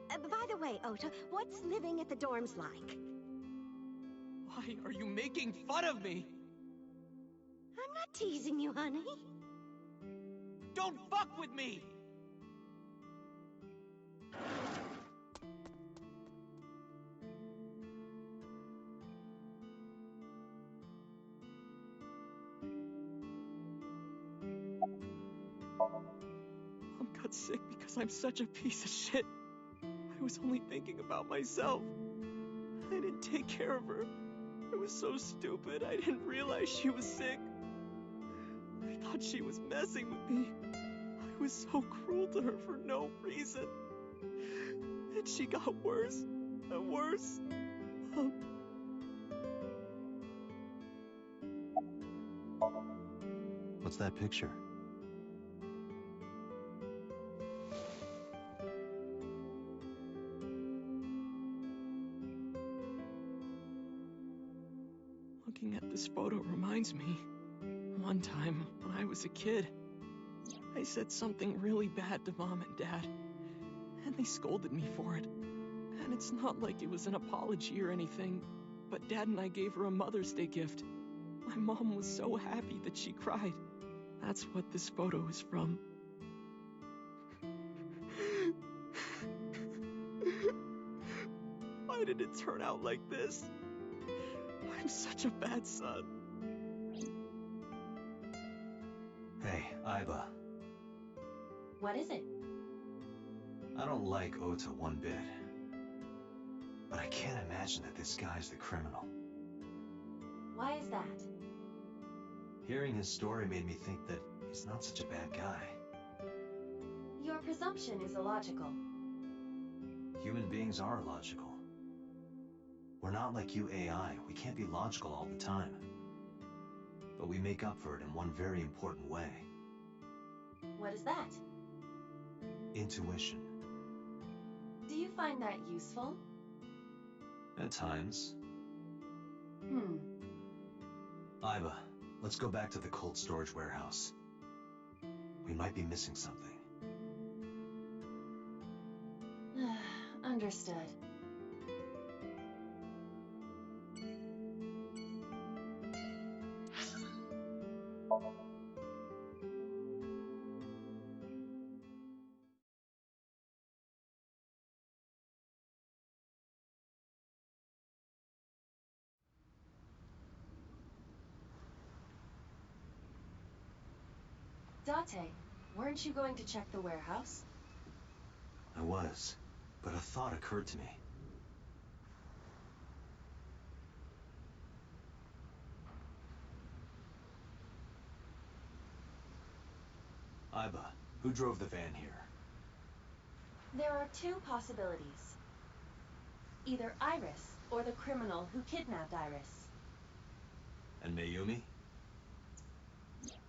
By the way, Ota, what's living at the dorms like? Why are you making fun of me? I'm not teasing you, honey. Don't fuck with me! Mom got sick because I'm such a piece of shit. I was only thinking about myself. I didn't take care of her. I was so stupid, I didn't realize she was sick. I thought she was messing with me. I was so cruel to her for no reason. And she got worse and worse. What's that picture? Looking at this photo reminds me, one time when I was a kid, I said something really bad to Mom and Dad, and they scolded me for it. And it's not like it was an apology or anything, but Dad and I gave her a Mother's Day gift. My mom was so happy that she cried. That's what this photo is from. Why did it turn out like this? I'm such a bad son. Hey, Aiba. What is it? I don't like Ota one bit. But I can't imagine that this guy's the criminal. Why is that? Hearing his story made me think that He's not such a bad guy. Your presumption is illogical. Human beings are illogical. We're not like you AI. We can't be logical all the time. But we make up for it in one very important way. What is that? Intuition. Do you find that useful? At times. Iva, let's go back to the cold storage warehouse. We might be missing something. Understood. Date, weren't you going to check the warehouse? I was, but a thought occurred to me. Iba, who drove the van here? There are two possibilities. Either Iris or the criminal who kidnapped Iris. And Mayumi?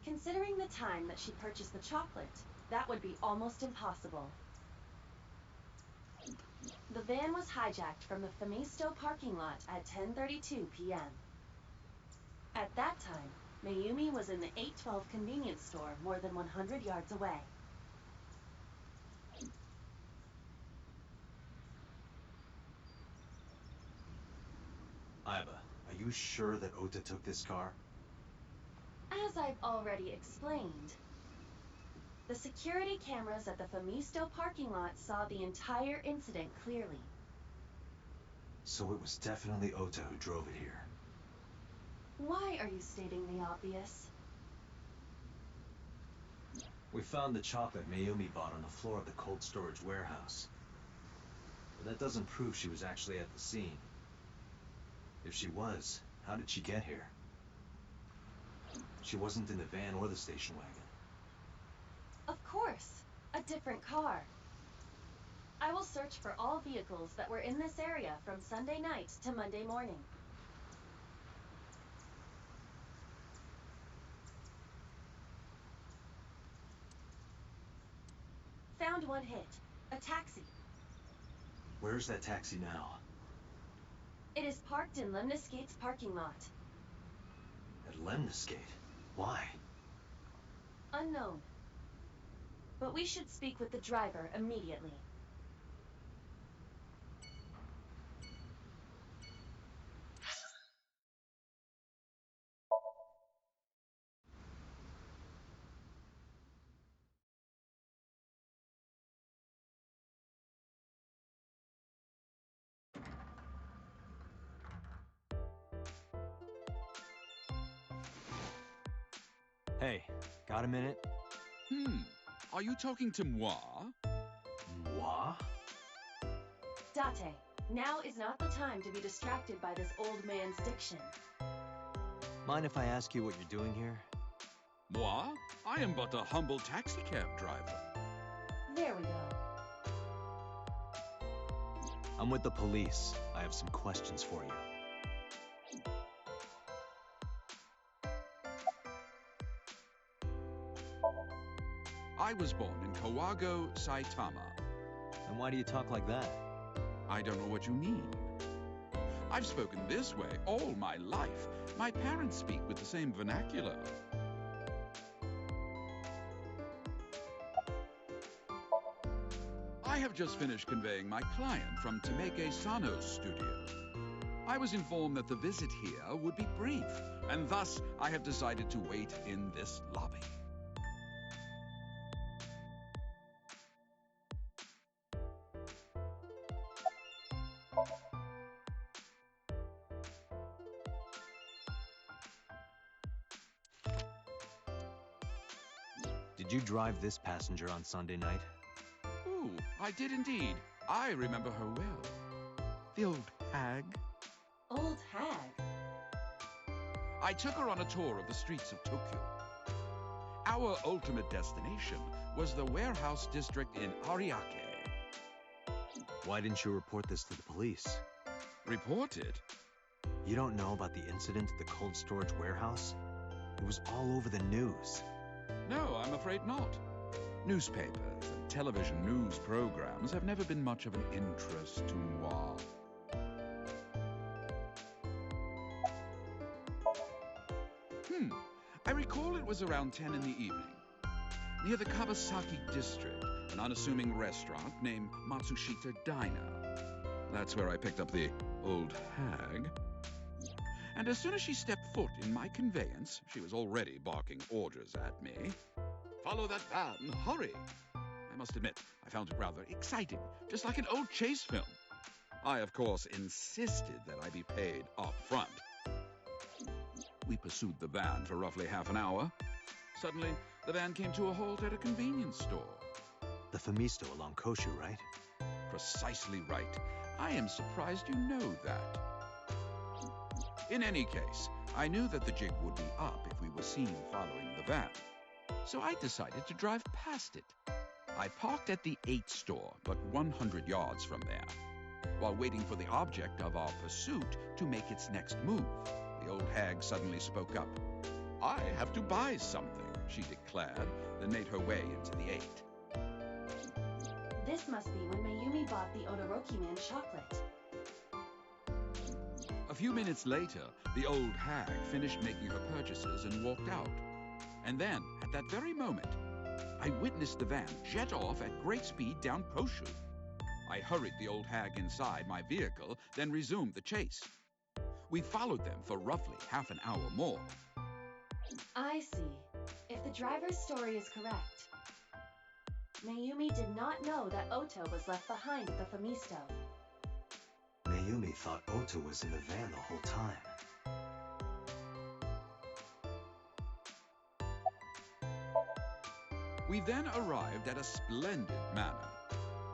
Considering the time that she purchased the chocolate, that would be almost impossible. The van was hijacked from the Famisto parking lot at 10:32 p.m. At that time, Mayumi was in the 812 convenience store more than 100 yards away. Iba, are you sure that Ota took this car? As I've already explained, the security cameras at the Famisto parking lot saw the entire incident clearly. So it was definitely Ota who drove it here. Why are you stating the obvious? We found the chocolate Mayumi bought on the floor of the cold storage warehouse. But that doesn't prove she was actually at the scene. If she was, how did she get here? She wasn't in the van or the station wagon. Of course, a different car. I will search for all vehicles that were in this area from Sunday night to Monday morning. Found one hit. A taxi. Where's that taxi now? It is parked in Lemniscate's parking lot. At Lemniscate? Why? Unknown. But we should speak with the driver immediately. Hey, got a minute? Are you talking to moi? Moi? Date, now is not the time to be distracted by this old man's diction. Mind if I ask you what you're doing here? Moi? I am but a humble taxicab driver. There we go. I'm with the police. I have some questions for you. I was born in Kawago, Saitama. And why do you talk like that? I don't know what you mean. I've spoken this way all my life. My parents speak with the same vernacular. I have just finished conveying my client from Temeke Sano's studio. I was informed that the visit here would be brief, and thus I have decided to wait in this lobby. Did you drive this passenger on Sunday night? Oh, I did indeed. I remember her well. The old hag. Old hag? I took her on a tour of the streets of Tokyo. Our ultimate destination was the warehouse district in Ariake. Why didn't you report this to the police? Report it? You don't know about the incident at the cold storage warehouse? It was all over the news. No, I'm afraid not. Newspapers and television news programs have never been much of an interest to moi. I recall it was around 10 in the evening. Near the Kawasaki district, an unassuming restaurant named Matsushita Diner. That's where I picked up the old hag. And as soon as she stepped foot in my conveyance, she was already barking orders at me. Follow that van, hurry! I must admit, I found it rather exciting, just like an old chase film. I, of course, insisted that I be paid up front. We pursued the van for roughly half an hour. Suddenly, the van came to a halt at a convenience store. The Famisto along Koshu, right? Precisely right. I am surprised you know that. In any case, I knew that the jig would be up if we were seen following the van. So I decided to drive past it. I parked at the 8 store, but 100 yards from there, while waiting for the object of our pursuit to make its next move. The old hag suddenly spoke up. I have to buy something, she declared, then made her way into the 8. This must be when Mayumi bought the Odoroki Man chocolate. A few minutes later, the old hag finished making her purchases and walked out. And then, at that very moment, I witnessed the van jet off at great speed down Koshu. I hurried the old hag inside my vehicle, then resumed the chase. We followed them for roughly half an hour more. I see. If the driver's story is correct, Mayumi did not know that Oto was left behind at the Famisto. Mayumi thought Oto was in the van the whole time. We then arrived at a splendid manor.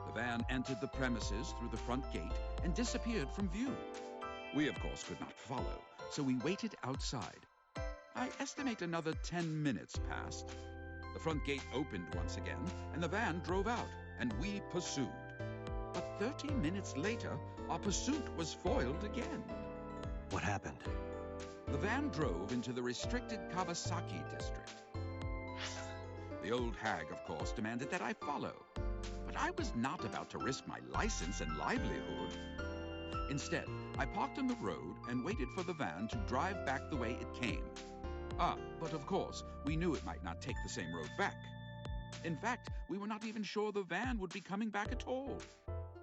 The van entered the premises through the front gate and disappeared from view. We, of course, could not follow, so we waited outside. I estimate another 10 minutes passed. The front gate opened once again, and the van drove out, and we pursued. But 30 minutes later, our pursuit was foiled again. What happened? The van drove into the restricted Kawasaki district. The old hag, of course, demanded that I follow. But I was not about to risk my license and livelihood. Instead, I parked on the road and waited for the van to drive back the way it came. But of course, we knew it might not take the same road back. In fact, we were not even sure the van would be coming back at all.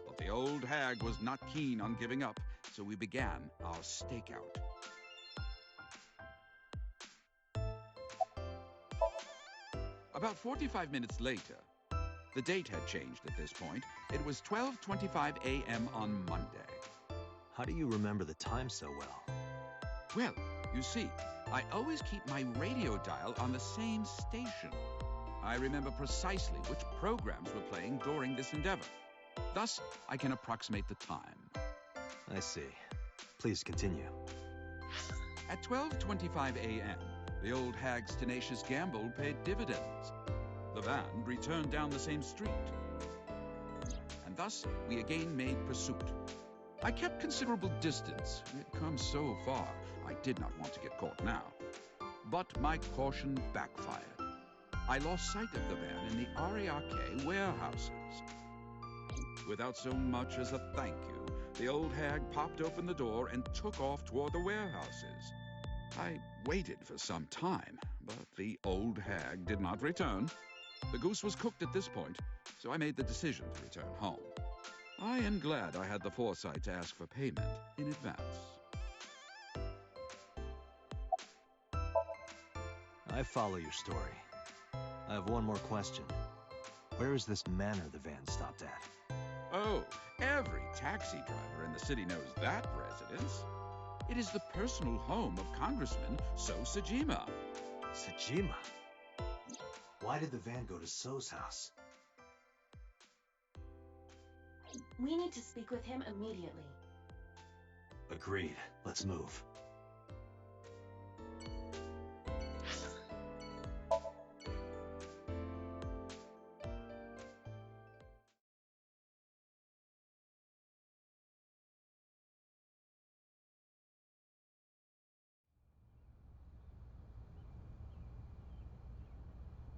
But the old hag was not keen on giving up, so we began our stakeout. About 45 minutes later, the date had changed at this point. It was 12:25 a.m. on Monday. How do you remember the time so well? Well, you see, I always keep my radio dial on the same station. I remember precisely which programs were playing during this endeavor. Thus, I can approximate the time. I see. Please continue. At 12:25 a.m., the old hag's tenacious gamble paid dividends. The van returned down the same street. And thus, we again made pursuit. I kept considerable distance. We had come so far, I did not want to get caught now. But my caution backfired. I lost sight of the van in the Ariake warehouses. Without so much as a thank you, the old hag popped open the door and took off toward the warehouses. I waited for some time, but the old hag did not return. The goose was cooked at this point, so I made the decision to return home. I am glad I had the foresight to ask for payment in advance. I follow your story. I have one more question. Where is this manor the van stopped at? Oh, every taxi driver in the city knows that residence. It is the personal home of Congressman So Sajima. Sajima? Why did the van go to So's house? We need to speak with him immediately. Agreed. Let's move.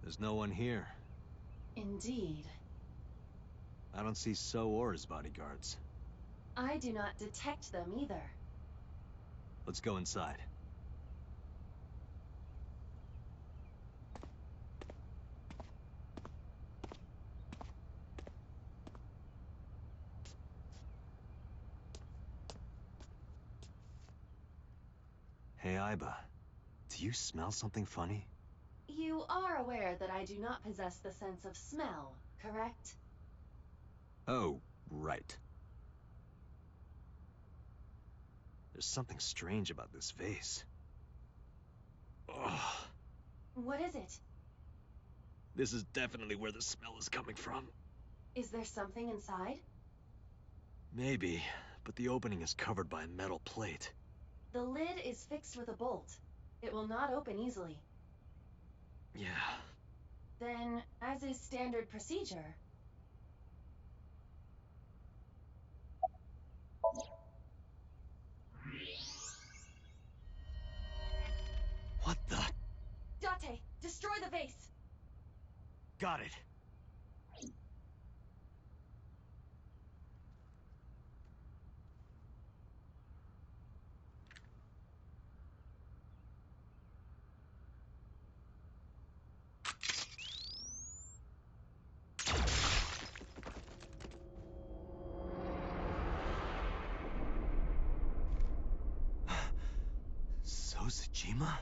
There's no one here. Indeed. I don't see So or his bodyguards. I do not detect them either. Let's go inside. Hey, Aiba. Do you smell something funny? You are aware that I do not possess the sense of smell, correct? Oh, right. There's something strange about this vase. Ugh. What is it? This is definitely where the smell is coming from. Is there something inside? Maybe, but the opening is covered by a metal plate. The lid is fixed with a bolt. It will not open easily. Yeah. Then, as is standard procedure... What the? Date, destroy the vase! Got it. Sojima?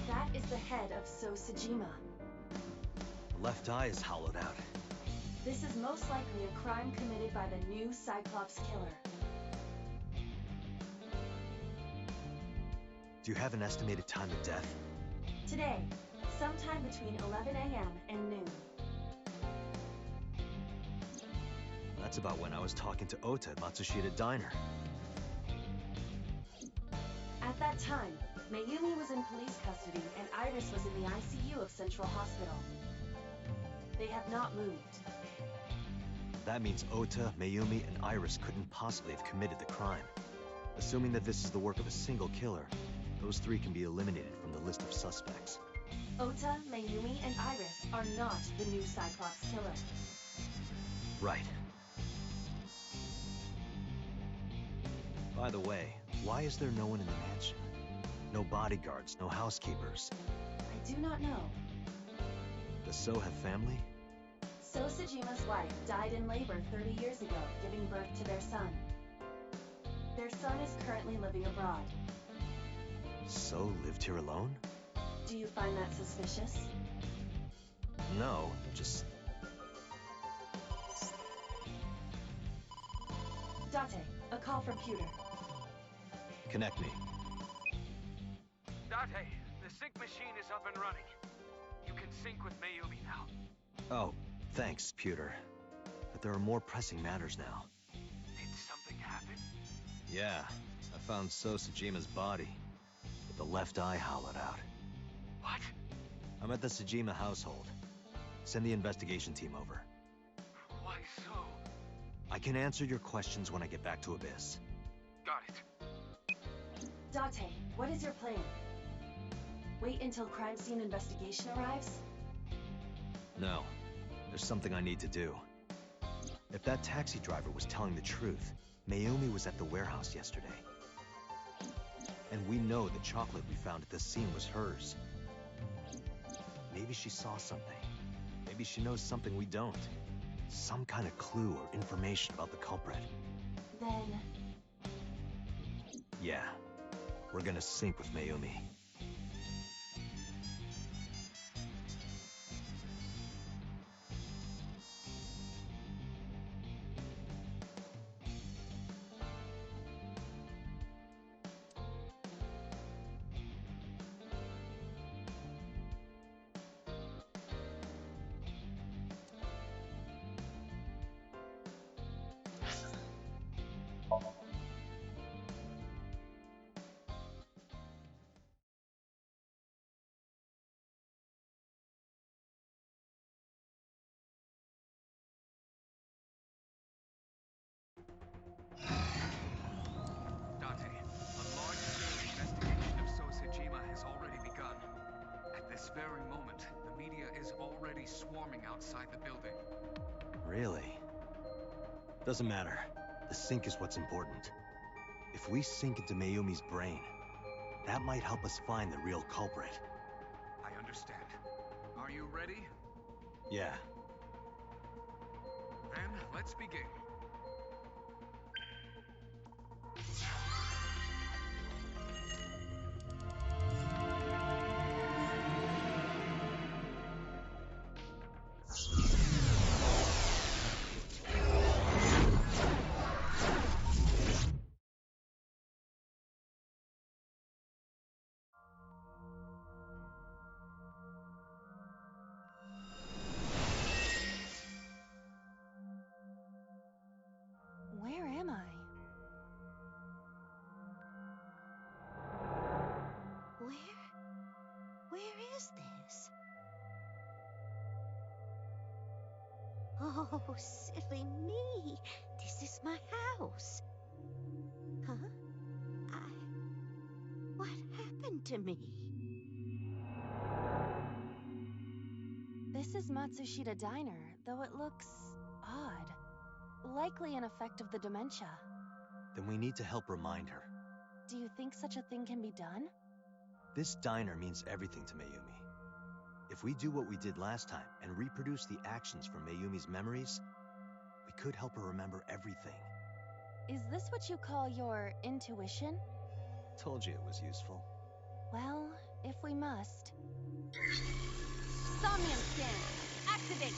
That is the head of Sojima. The left eye is hollowed out. This is most likely a crime committed by the new Cyclops killer. Do you have an estimated time of death? Today, sometime between 11 a.m. and noon. That's about when I was talking to Ota at Matsushita Diner. At that time, Mayumi was in police custody and Iris was in the ICU of Central Hospital. They have not moved. That means Ota, Mayumi, and Iris couldn't possibly have committed the crime. Assuming that this is the work of a single killer, those three can be eliminated from the list of suspects. Ota, Mayumi, and Iris are not the new Cyclops killer. Right. By the way, why is there no one in the mansion? No bodyguards, no housekeepers. I do not know. Does So have family? Sosajima's wife died in labor 30 years ago, giving birth to their son. Their son is currently living abroad. So lived here alone? Do you find that suspicious? No, just... Date, a call from Pewter. Connect me. Date, the sync machine is up and running. You can sync with Mayumi now. Oh, thanks, Pewter. But there are more pressing matters now. Did something happen? Yeah, I found Sosajima's body, with the left eye hollowed out. What? I'm at the Sojima household. Send the investigation team over. Why so? I can answer your questions when I get back to Abyss. Got it. Date, what is your plan? Wait until crime scene investigation arrives? No. There's something I need to do. If that taxi driver was telling the truth, Mayumi was at the warehouse yesterday. And we know the chocolate we found at the scene was hers. Maybe she saw something. Maybe she knows something we don't. Some kind of clue or information about the culprit. Then... Yeah. We're gonna sync with Mayumi. already swarming outside the building. Really? Doesn't matter. The sync is what's important. If we sink into Mayumi's brain, that might help us find the real culprit. I understand. Are you ready? Yeah. Then, let's begin. Where am I? Where is this? Oh, silly me. This is my house. Huh? What happened to me? This is Matsushita Diner, though it looks odd. Likely an effect of the dementia. Then we need to help remind her. Do you think such a thing can be done? This diner means everything to Mayumi. If we do what we did last time and reproduce the actions from Mayumi's memories, we could help her remember everything. Is this what you call your intuition? Told you it was useful. Well, if we must. Somnium scan! Activate!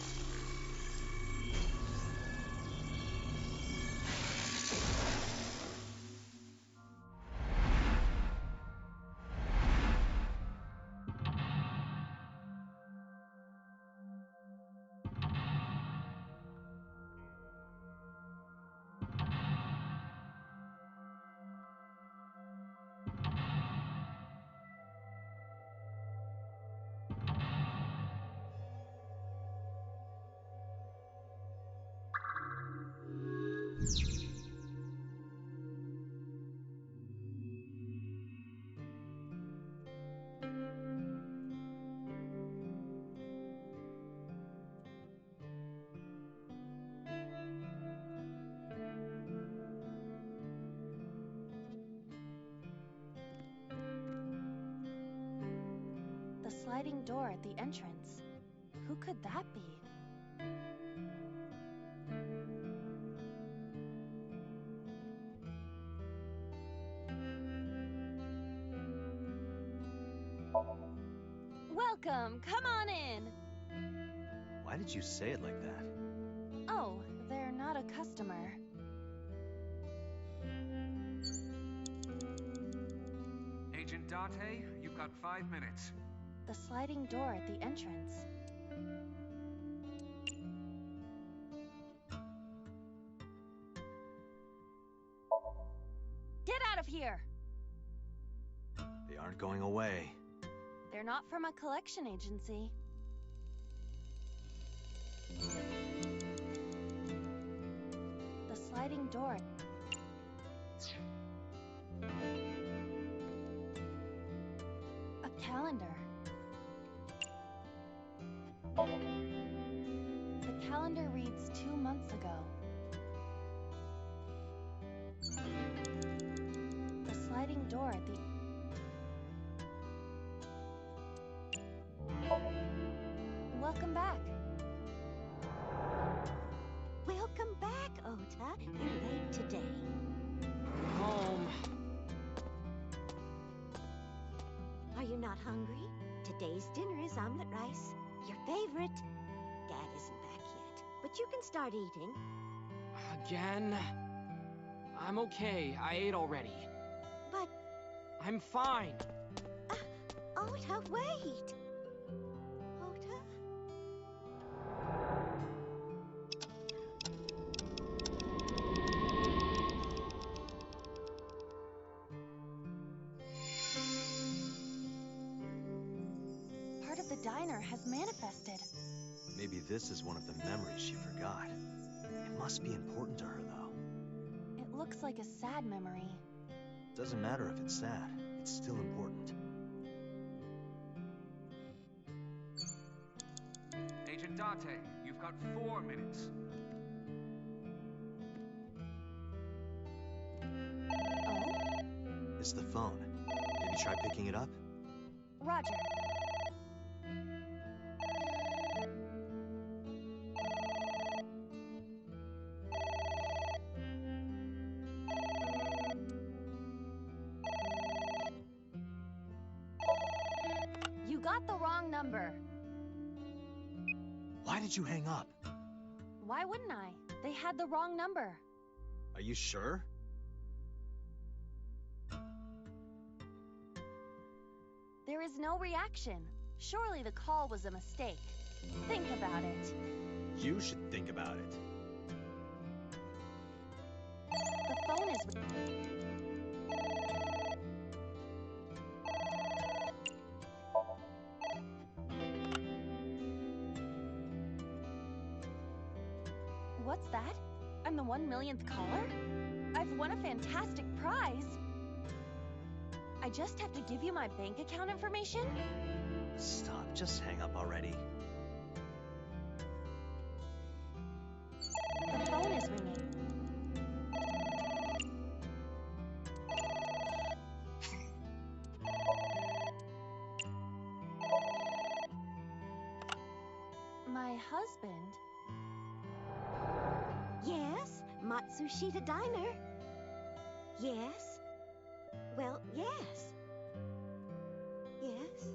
The sliding door at the entrance. Who could that be? Welcome! Come on in! Why did you say it like that? Oh, they're not a customer. Agent Date, you've got 5 minutes. The sliding door at the entrance. Get out of here! They aren't going away. They're not from a collection agency. The sliding door. A calendar. The calendar reads 2 months ago. The sliding door at the... Welcome back. Welcome back, Ota. You're late today. Home. Are you not hungry? Today's dinner is omelet rice. Your favorite. Dad isn't back yet, but you can start eating. Again? I'm okay. I ate already. But... I'm fine. Ota, wait! Ota? Part of the diner has manifested. Maybe this is one of the memories she forgot. It must be important to her, though. It looks like a sad memory. Doesn't matter if it's sad. It's still important. Date, you've got 4 minutes. It's the phone. Maybe try picking it up? Roger. You got the wrong number. Why did you hang up? Why wouldn't I? They had the wrong number. Are you sure? There is no reaction. Surely the call was a mistake. Think about it. You should think about it. The phone is... What's that? I'm the 1 millionth caller? I've won a fantastic prize. I just have to give you my bank account information? Stop, just hang up already. The phone is ringing. My husband? Yes, Matsushita Diner. Yes. Well, yes. Yes.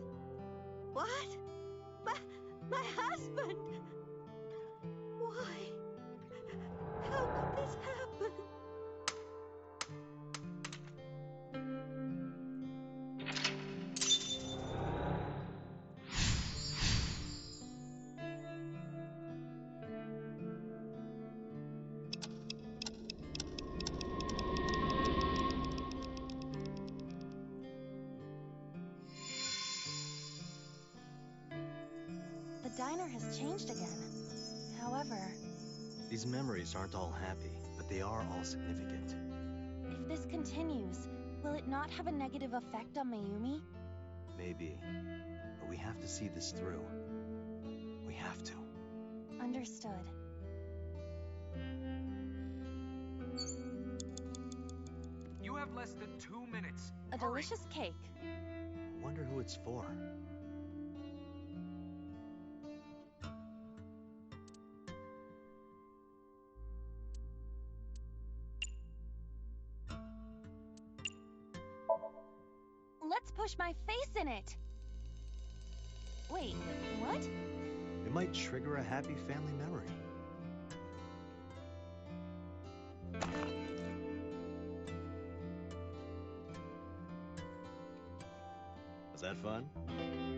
What? My husband! Why? How could this happen? The diner has changed again. However, These memories aren't all happy, but they are all significant. if this continues, will it not have a negative effect on Mayumi? Maybe. But we have to see this through. We have to. Understood. You have less than 2 minutes. A delicious cake. I wonder who it's for. Let's push my face in it. Wait, what? It might trigger a happy family memory. Was that fun?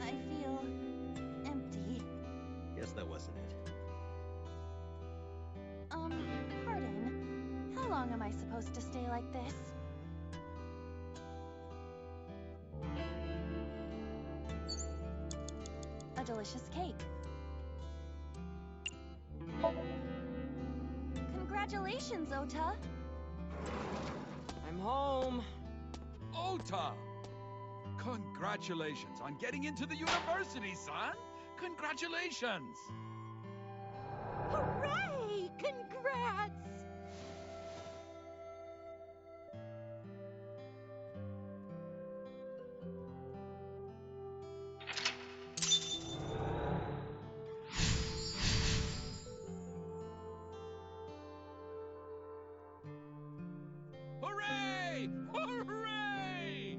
I feel empty. Guess that wasn't it. Pardon. How long am I supposed to stay like this? A delicious cake. Congratulations, Ota. I'm home. Ota! Congratulations on getting into the university, son! Congratulations! Hooray! Congrats! Hooray! Hooray!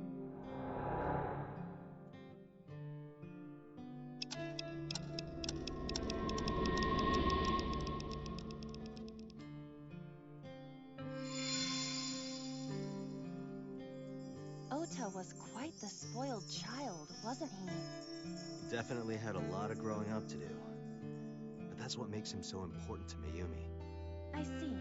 Ota was quite the spoiled child, wasn't he? He definitely had a lot of growing up to do. But that's what makes him so important to Mayumi. I see.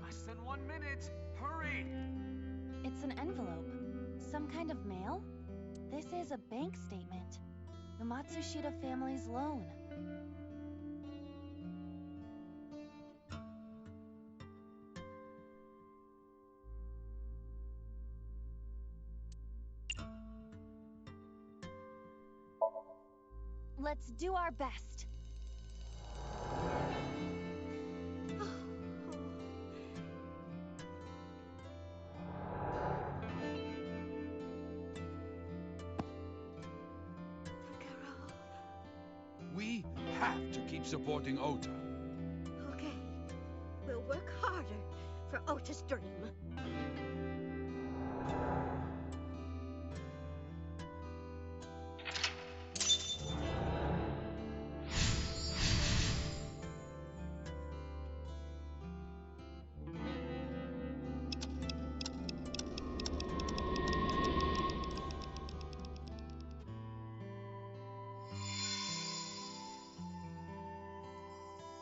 Less than 1 minute. Hurry! It's an envelope. Some kind of mail? This is a bank statement. The Matsushita family's loan. Let's do our best. We have to keep supporting Ota. Okay, we'll work harder for Ota's dream.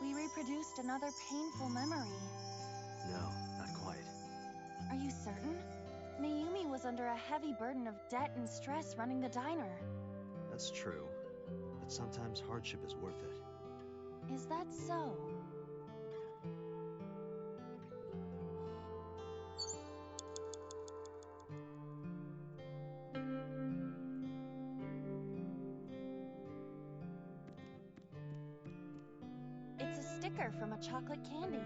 We reproduced another painful memory. No, not quite. Are you certain? Mayumi was under a heavy burden of debt and stress running the diner. That's true. But sometimes hardship is worth it. Is that so? It's a sticker from a chocolate candy.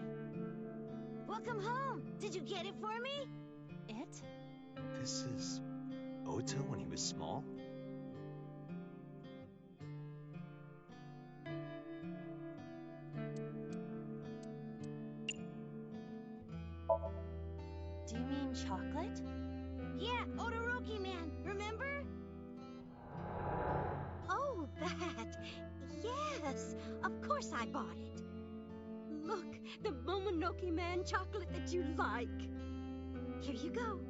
Welcome home. Did you get it for me? It? This is Ota when he was small? Do you mean chocolate? Yeah, Todoroki man, remember? Oh, that. Yes, of course I bought it. Look, the Momonoke Man chocolate that you like. Here you go.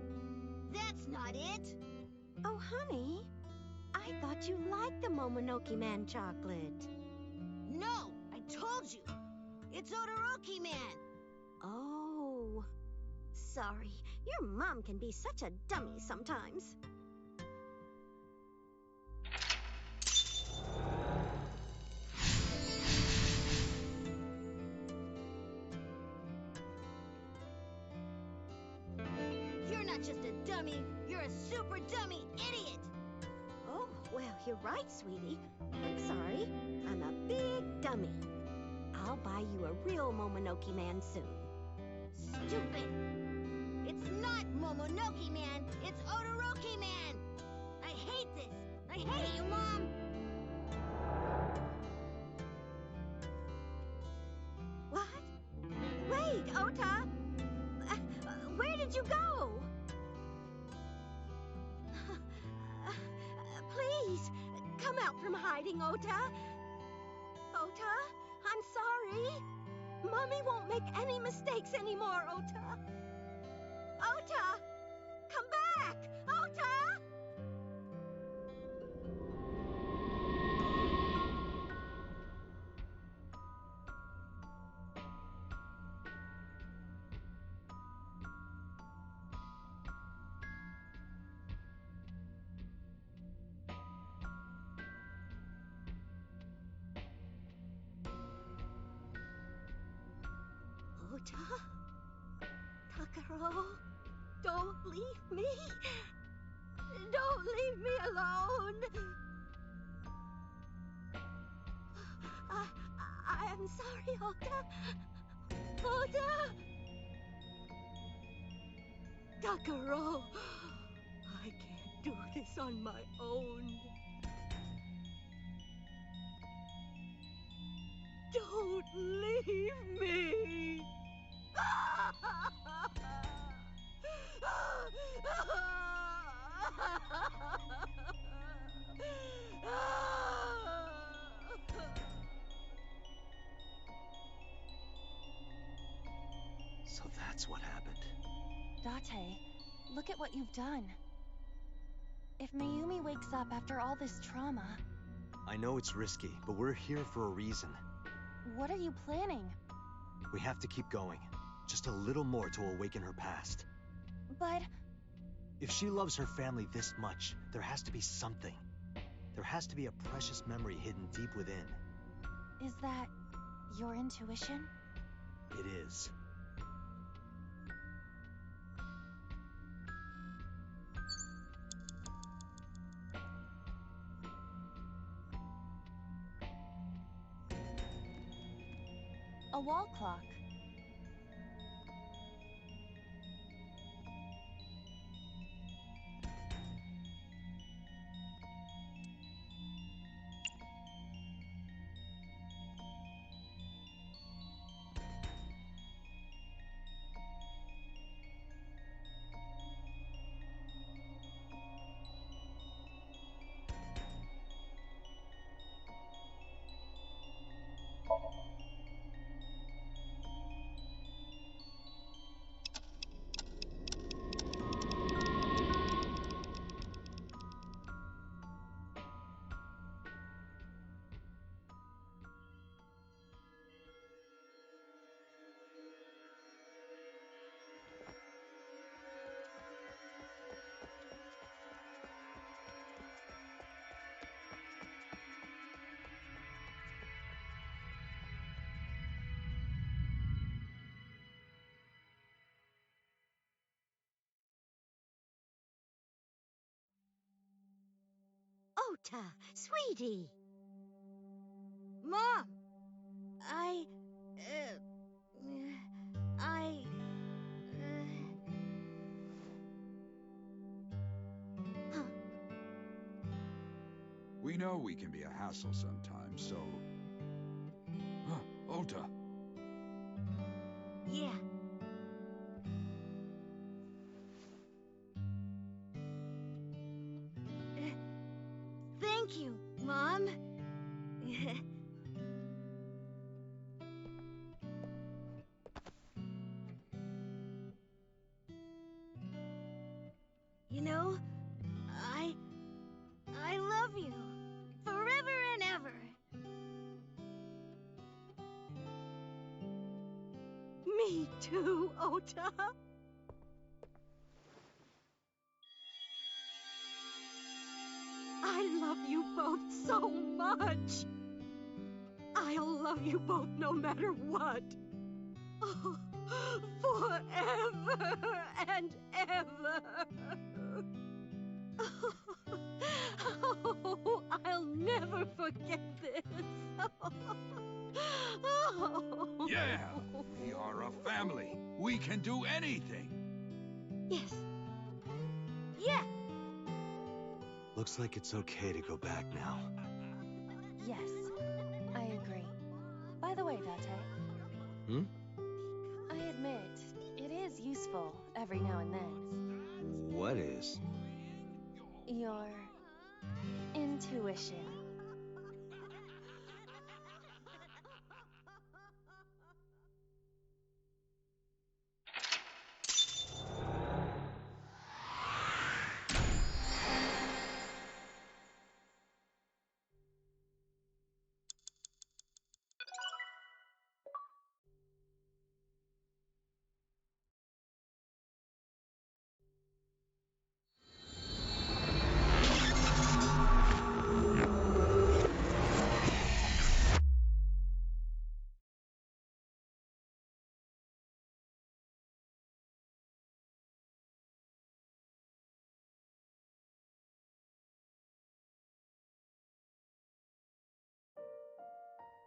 That's not it. Oh, honey, I thought you liked the Momonoke Man chocolate. No, I told you. It's Todoroki Man. Oh, sorry. Your mom can be such a dummy sometimes. You're not just a dummy, you're a super dummy idiot! Oh, well, you're right, sweetie. I'm sorry. I'm a big dummy. I'll buy you a real Momonoke Man soon. Stupid! It's not Momonoke Man, it's Todoroki Man! I hate this! I hate you, Mom! What? Wait, Ota! Where did you go? Please, come out from hiding, Ota. Ota, I'm sorry. Mommy won't make any mistakes anymore, Ota. Ota! Come back! Ota! Ota? Takaro? Don't leave me! Don't leave me alone! I am sorry, Ota. Ota! Takaro! I can't do this on my own. Don't leave me! So that's what happened. Date, look at what you've done. If Mayumi wakes up after all this trauma... I know it's risky, but we're here for a reason. What are you planning? We have to keep going. Just a little more to awaken her past. But... If she loves her family this much, there has to be something. There has to be a precious memory hidden deep within. Is that your intuition? It is. A wall clock. Ota, sweetie. Mom! We know we can be a hassle sometimes, so... Ota. Yeah. Thank you, Mom. You know, I love you. Forever and ever. Me too, Ota. I love you both so much. I'll love you both no matter what. Oh, forever and ever. Oh, I'll never forget this. Oh. Yeah! We are a family. We can do anything. Yes. Yeah. Looks like it's okay to go back now. Yes, I agree. By the way, Date. Hmm? I admit, it is useful every now and then. What is? Your intuition.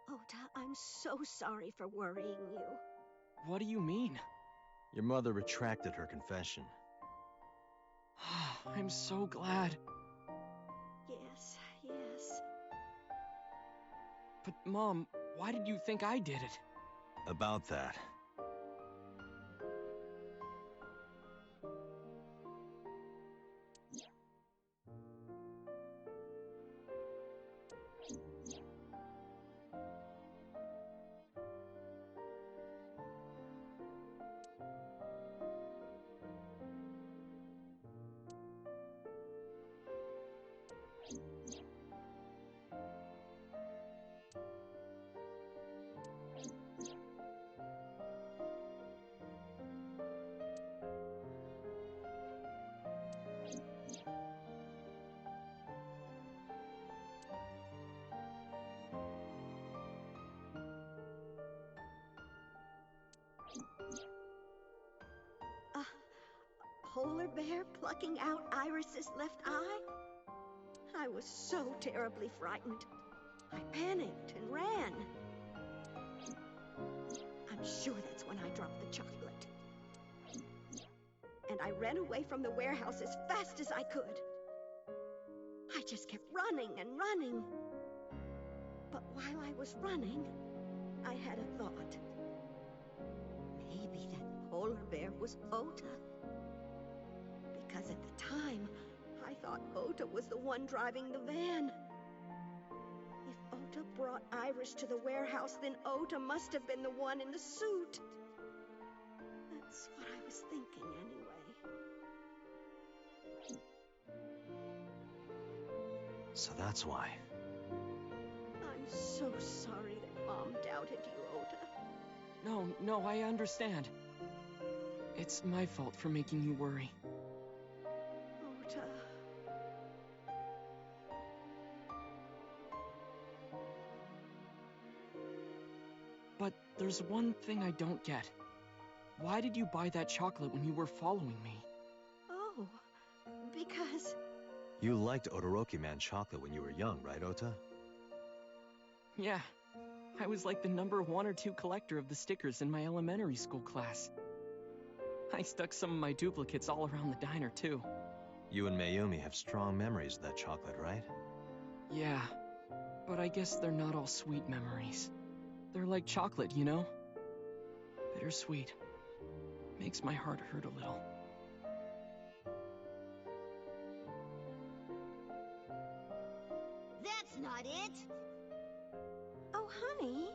Ota, I'm so sorry for worrying you. What do you mean? Your mother retracted her confession. I'm so glad. Yes, yes. But, Mom, why did you think I did it? About that. Polar bear plucking out Iris's left eye? I was so terribly frightened. I panicked and ran. when I dropped the chocolate. And I ran away from the warehouse as fast as I could. I just kept running and running. But while I was running, I had a thought. Maybe that polar bear was Ota. Because at the time, I thought Ota was the one driving the van. If Ota brought Iris to the warehouse, then Ota must have been the one in the suit. That's what I was thinking anyway. So that's why. I'm so sorry that Mom doubted you, Ota. No, I understand. It's my fault for making you worry. Ota. But there's one thing I don't get. Why did you buy that chocolate when you were following me? Oh, because... You liked Todoroki Man chocolate when you were young, right, Ota? Yeah. I was like the number 1 or 2 collector of the stickers in my elementary school class. I stuck some of my duplicates all around the diner, too. You and Mayumi have strong memories of that chocolate, right? Yeah, but I guess they're not all sweet memories. They're like chocolate, you know? Bittersweet. Makes my heart hurt a little. That's not it! Oh, honey.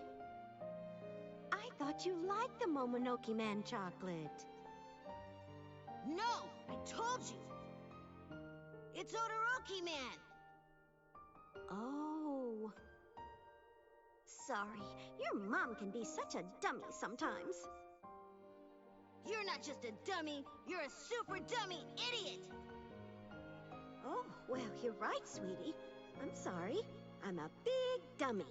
I thought you liked the Momonoke Man chocolate. No! I told you! It's Todoroki Man! Oh. Sorry, your mom can be such a dummy sometimes. You're not just a dummy, you're a super dummy idiot! Oh, well, you're right, sweetie. I'm sorry. I'm a big dummy.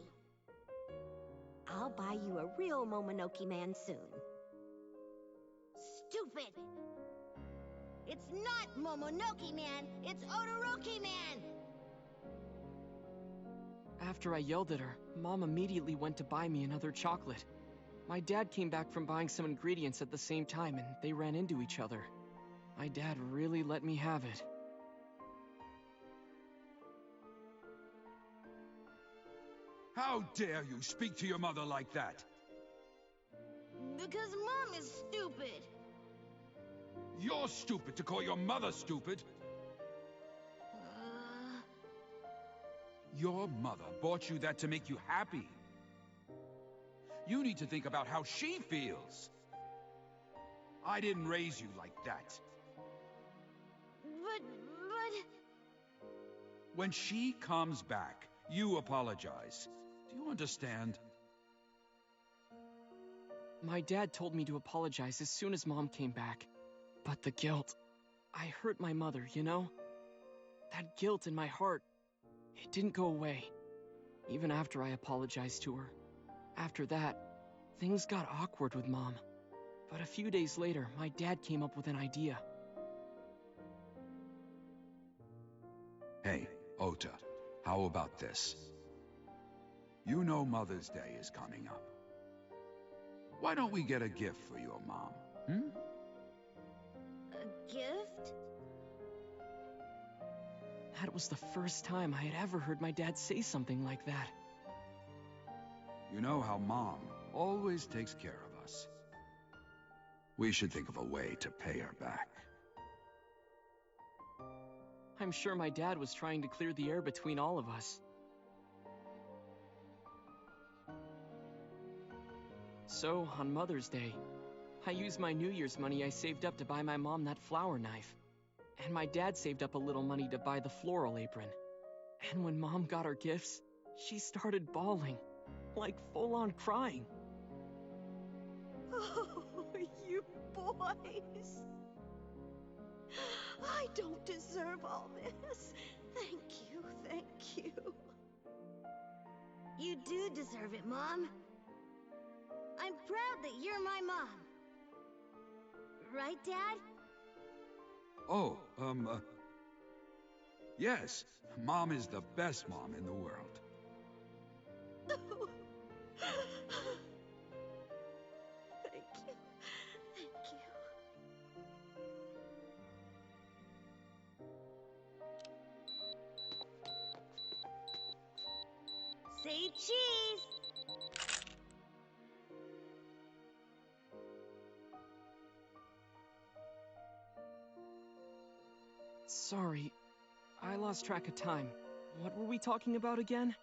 I'll buy you a real Momonoke Man soon. Stupid! It's not Momonoke Man, it's Todoroki Man! After I yelled at her, Mom immediately went to buy me another chocolate. My dad came back from buying some ingredients at the same time, and they ran into each other. My dad really let me have it. How dare you speak to your mother like that? Because Mom is stupid! You're stupid to call your mother stupid. Your mother bought you that to make you happy. You need to think about how she feels. I didn't raise you like that. But... When she comes back, you apologize. Do you understand? My dad told me to apologize as soon as Mom came back. But the guilt... I hurt my mother, you know? That guilt in my heart, it didn't go away. Even after I apologized to her. After that, things got awkward with Mom. But a few days later, my dad came up with an idea. Hey, Ota, how about this? You know Mother's Day is coming up. Why don't we get a gift for your mom, hmm? A gift? That was the first time I had ever heard my dad say something like that. You know how Mom always takes care of us. We should think of a way to pay her back. I'm sure my dad was trying to clear the air between all of us. So, on Mother's Day, I used my New Year's money I saved up to buy my mom that flower knife. And my dad saved up a little money to buy the floral apron. And when Mom got her gifts, she started bawling. Like full-on crying. Oh, you boys. I don't deserve all this. Thank you. You do deserve it, Mom. I'm proud that you're my mom. Right, Dad? Oh, yes. Mom is the best mom in the world. Thank you. Say cheese! Sorry, I lost track of time. What were we talking about again?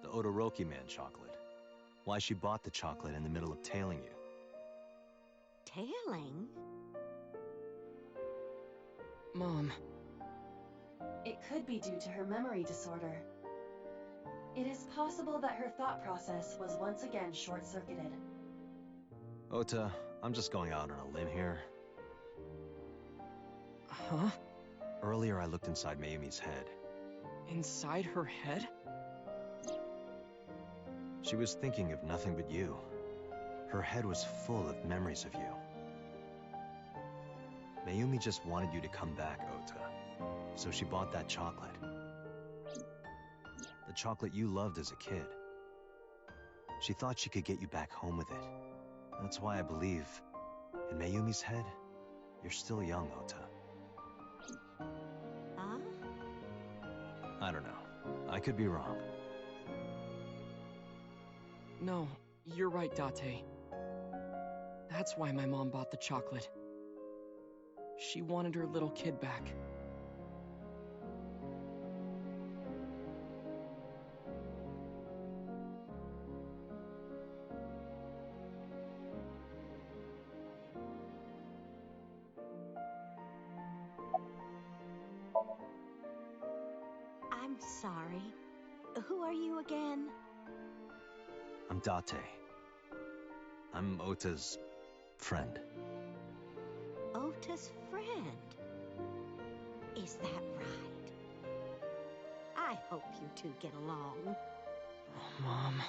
The Odoroki Man chocolate. Why she bought the chocolate in the middle of tailing you. Tailing? Mom. It could be due to her memory disorder. It is possible that her thought process was once again short-circuited. Ota, I'm just going out on a limb here. Huh? Earlier I looked inside Mayumi's head. Inside her head? She was thinking of nothing but you. Her head was full of memories of you. Mayumi just wanted you to come back, Ota. So she bought that chocolate. The chocolate you loved as a kid. She thought she could get you back home with it. That's why I believe, in Mayumi's head, you're still young, Ota. Huh? I don't know. I could be wrong. No, you're right, Date. That's why my mom bought the chocolate. She wanted her little kid back. I'm sorry. Who are you again? I'm Date. I'm Ota's friend. Ota's friend. Is that right? I hope you two get along. Oh, Mom.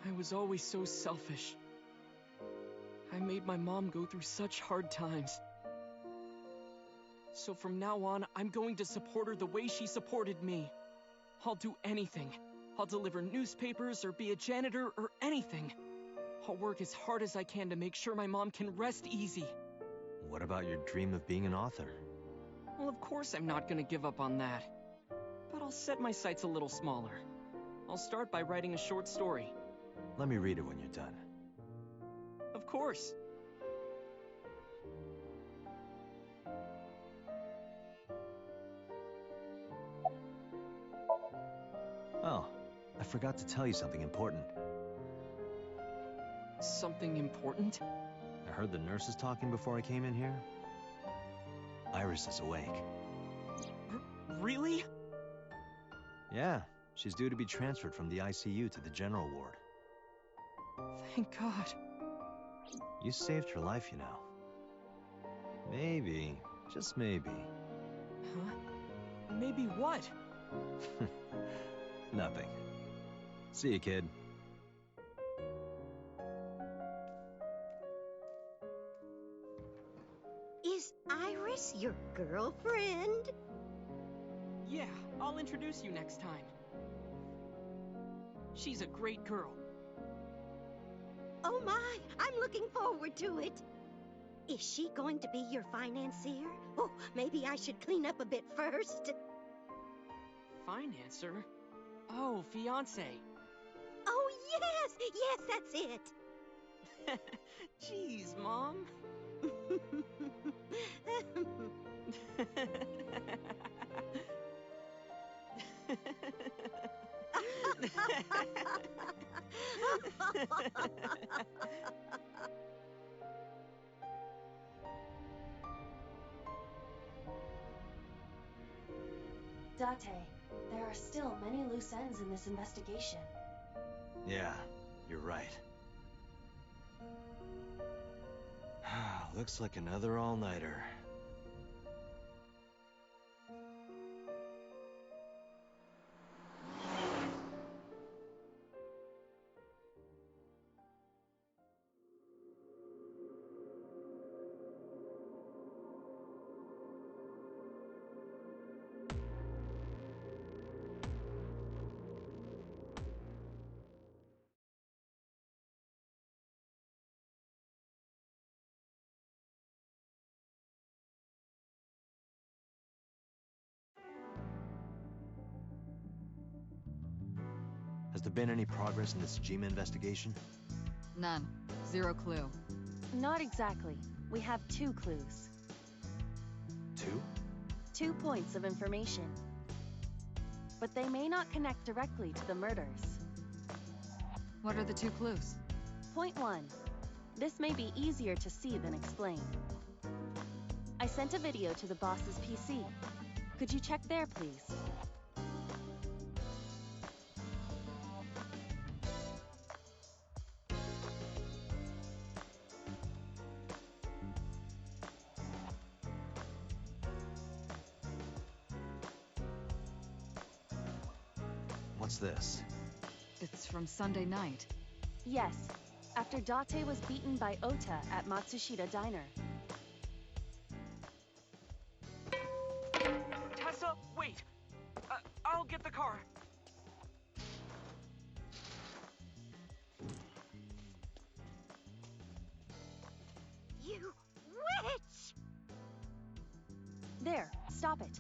I was always so selfish. I made my mom go through such hard times. So from now on, I'm going to support her the way she supported me. I'll do anything. I'll deliver newspapers or be a janitor or anything. I'll work as hard as I can to make sure my mom can rest easy. What about your dream of being an author? Well, of course I'm not gonna give up on that. But I'll set my sights a little smaller. I'll start by writing a short story. Let me read it when you're done. Of course. Oh, I forgot to tell you something important. Something important? I heard the nurses talking before I came in here. Iris is awake. Really? Yeah, she's due to be transferred from the ICU to the general ward. Thank God. You saved her life, you know. Maybe, just maybe. Huh? Maybe what? Nothing. See you, kid. Is Iris your girlfriend? Yeah, I'll introduce you next time. She's a great girl. Oh my, I'm looking forward to it. Is she going to be your financier? Oh, maybe I should clean up a bit first. Financer? Oh, fiancé. Oh, yes, that's it. Jeez, Mom. Date, there are still many loose ends in this investigation. Yeah, you're right. Looks like another all-nighter. Has there been any progress in this Jima investigation? None. Zero clue. Not exactly. We have 2 clues. 2? 2 points of information. But they may not connect directly to the murders. What are the 2 clues? Point 1. This may be easier to see than explain. I sent a video to the boss's PC. Could you check there, please? What's this? It's from Sunday night. Yes, after Date was beaten by Ota at Matsushita Diner. Tessa, wait! I'll get the car. You witch! There, stop it.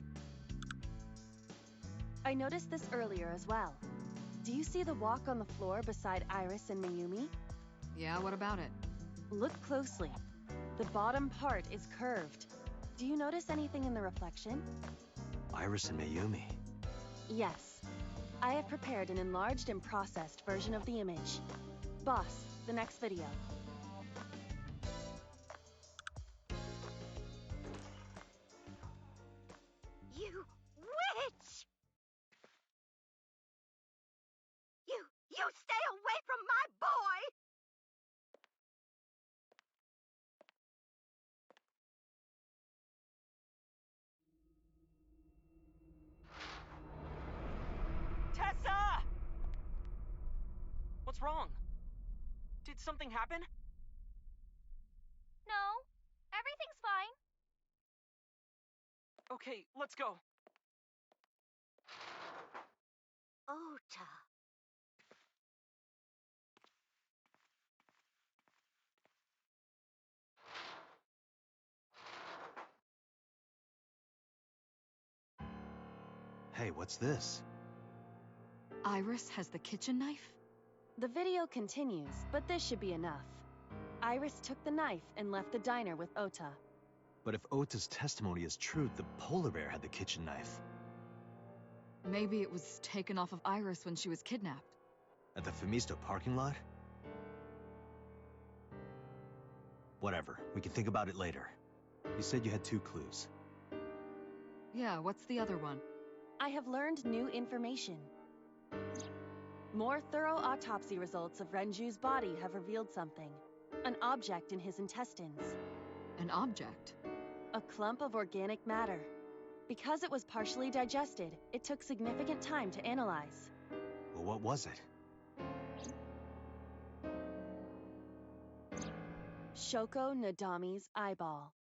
I noticed this earlier as well. Do you see the walk on the floor beside Iris and Mayumi? Yeah, what about it? Look closely. The bottom part is curved. Do you notice anything in the reflection? Iris and Mayumi. Yes. I have prepared an enlarged and processed version of the image. Boss, the next video. You witch! You stay away from my boy! Tessa! What's wrong? Did something happen? No, everything's fine. Okay, let's go. Ota. Hey, what's this? Iris has the kitchen knife? The video continues, but this should be enough. Iris took the knife and left the diner with Ota. But if Ota's testimony is true, the polar bear had the kitchen knife. Maybe it was taken off of Iris when she was kidnapped. At the Femisto parking lot? Whatever, we can think about it later. You said you had 2 clues. Yeah, what's the other one? I have learned new information. More thorough autopsy results of Renju's body have revealed something. An object in his intestines. An object? A clump of organic matter. Because it was partially digested, it took significant time to analyze. Well, what was it? Shoko Nadami's eyeball.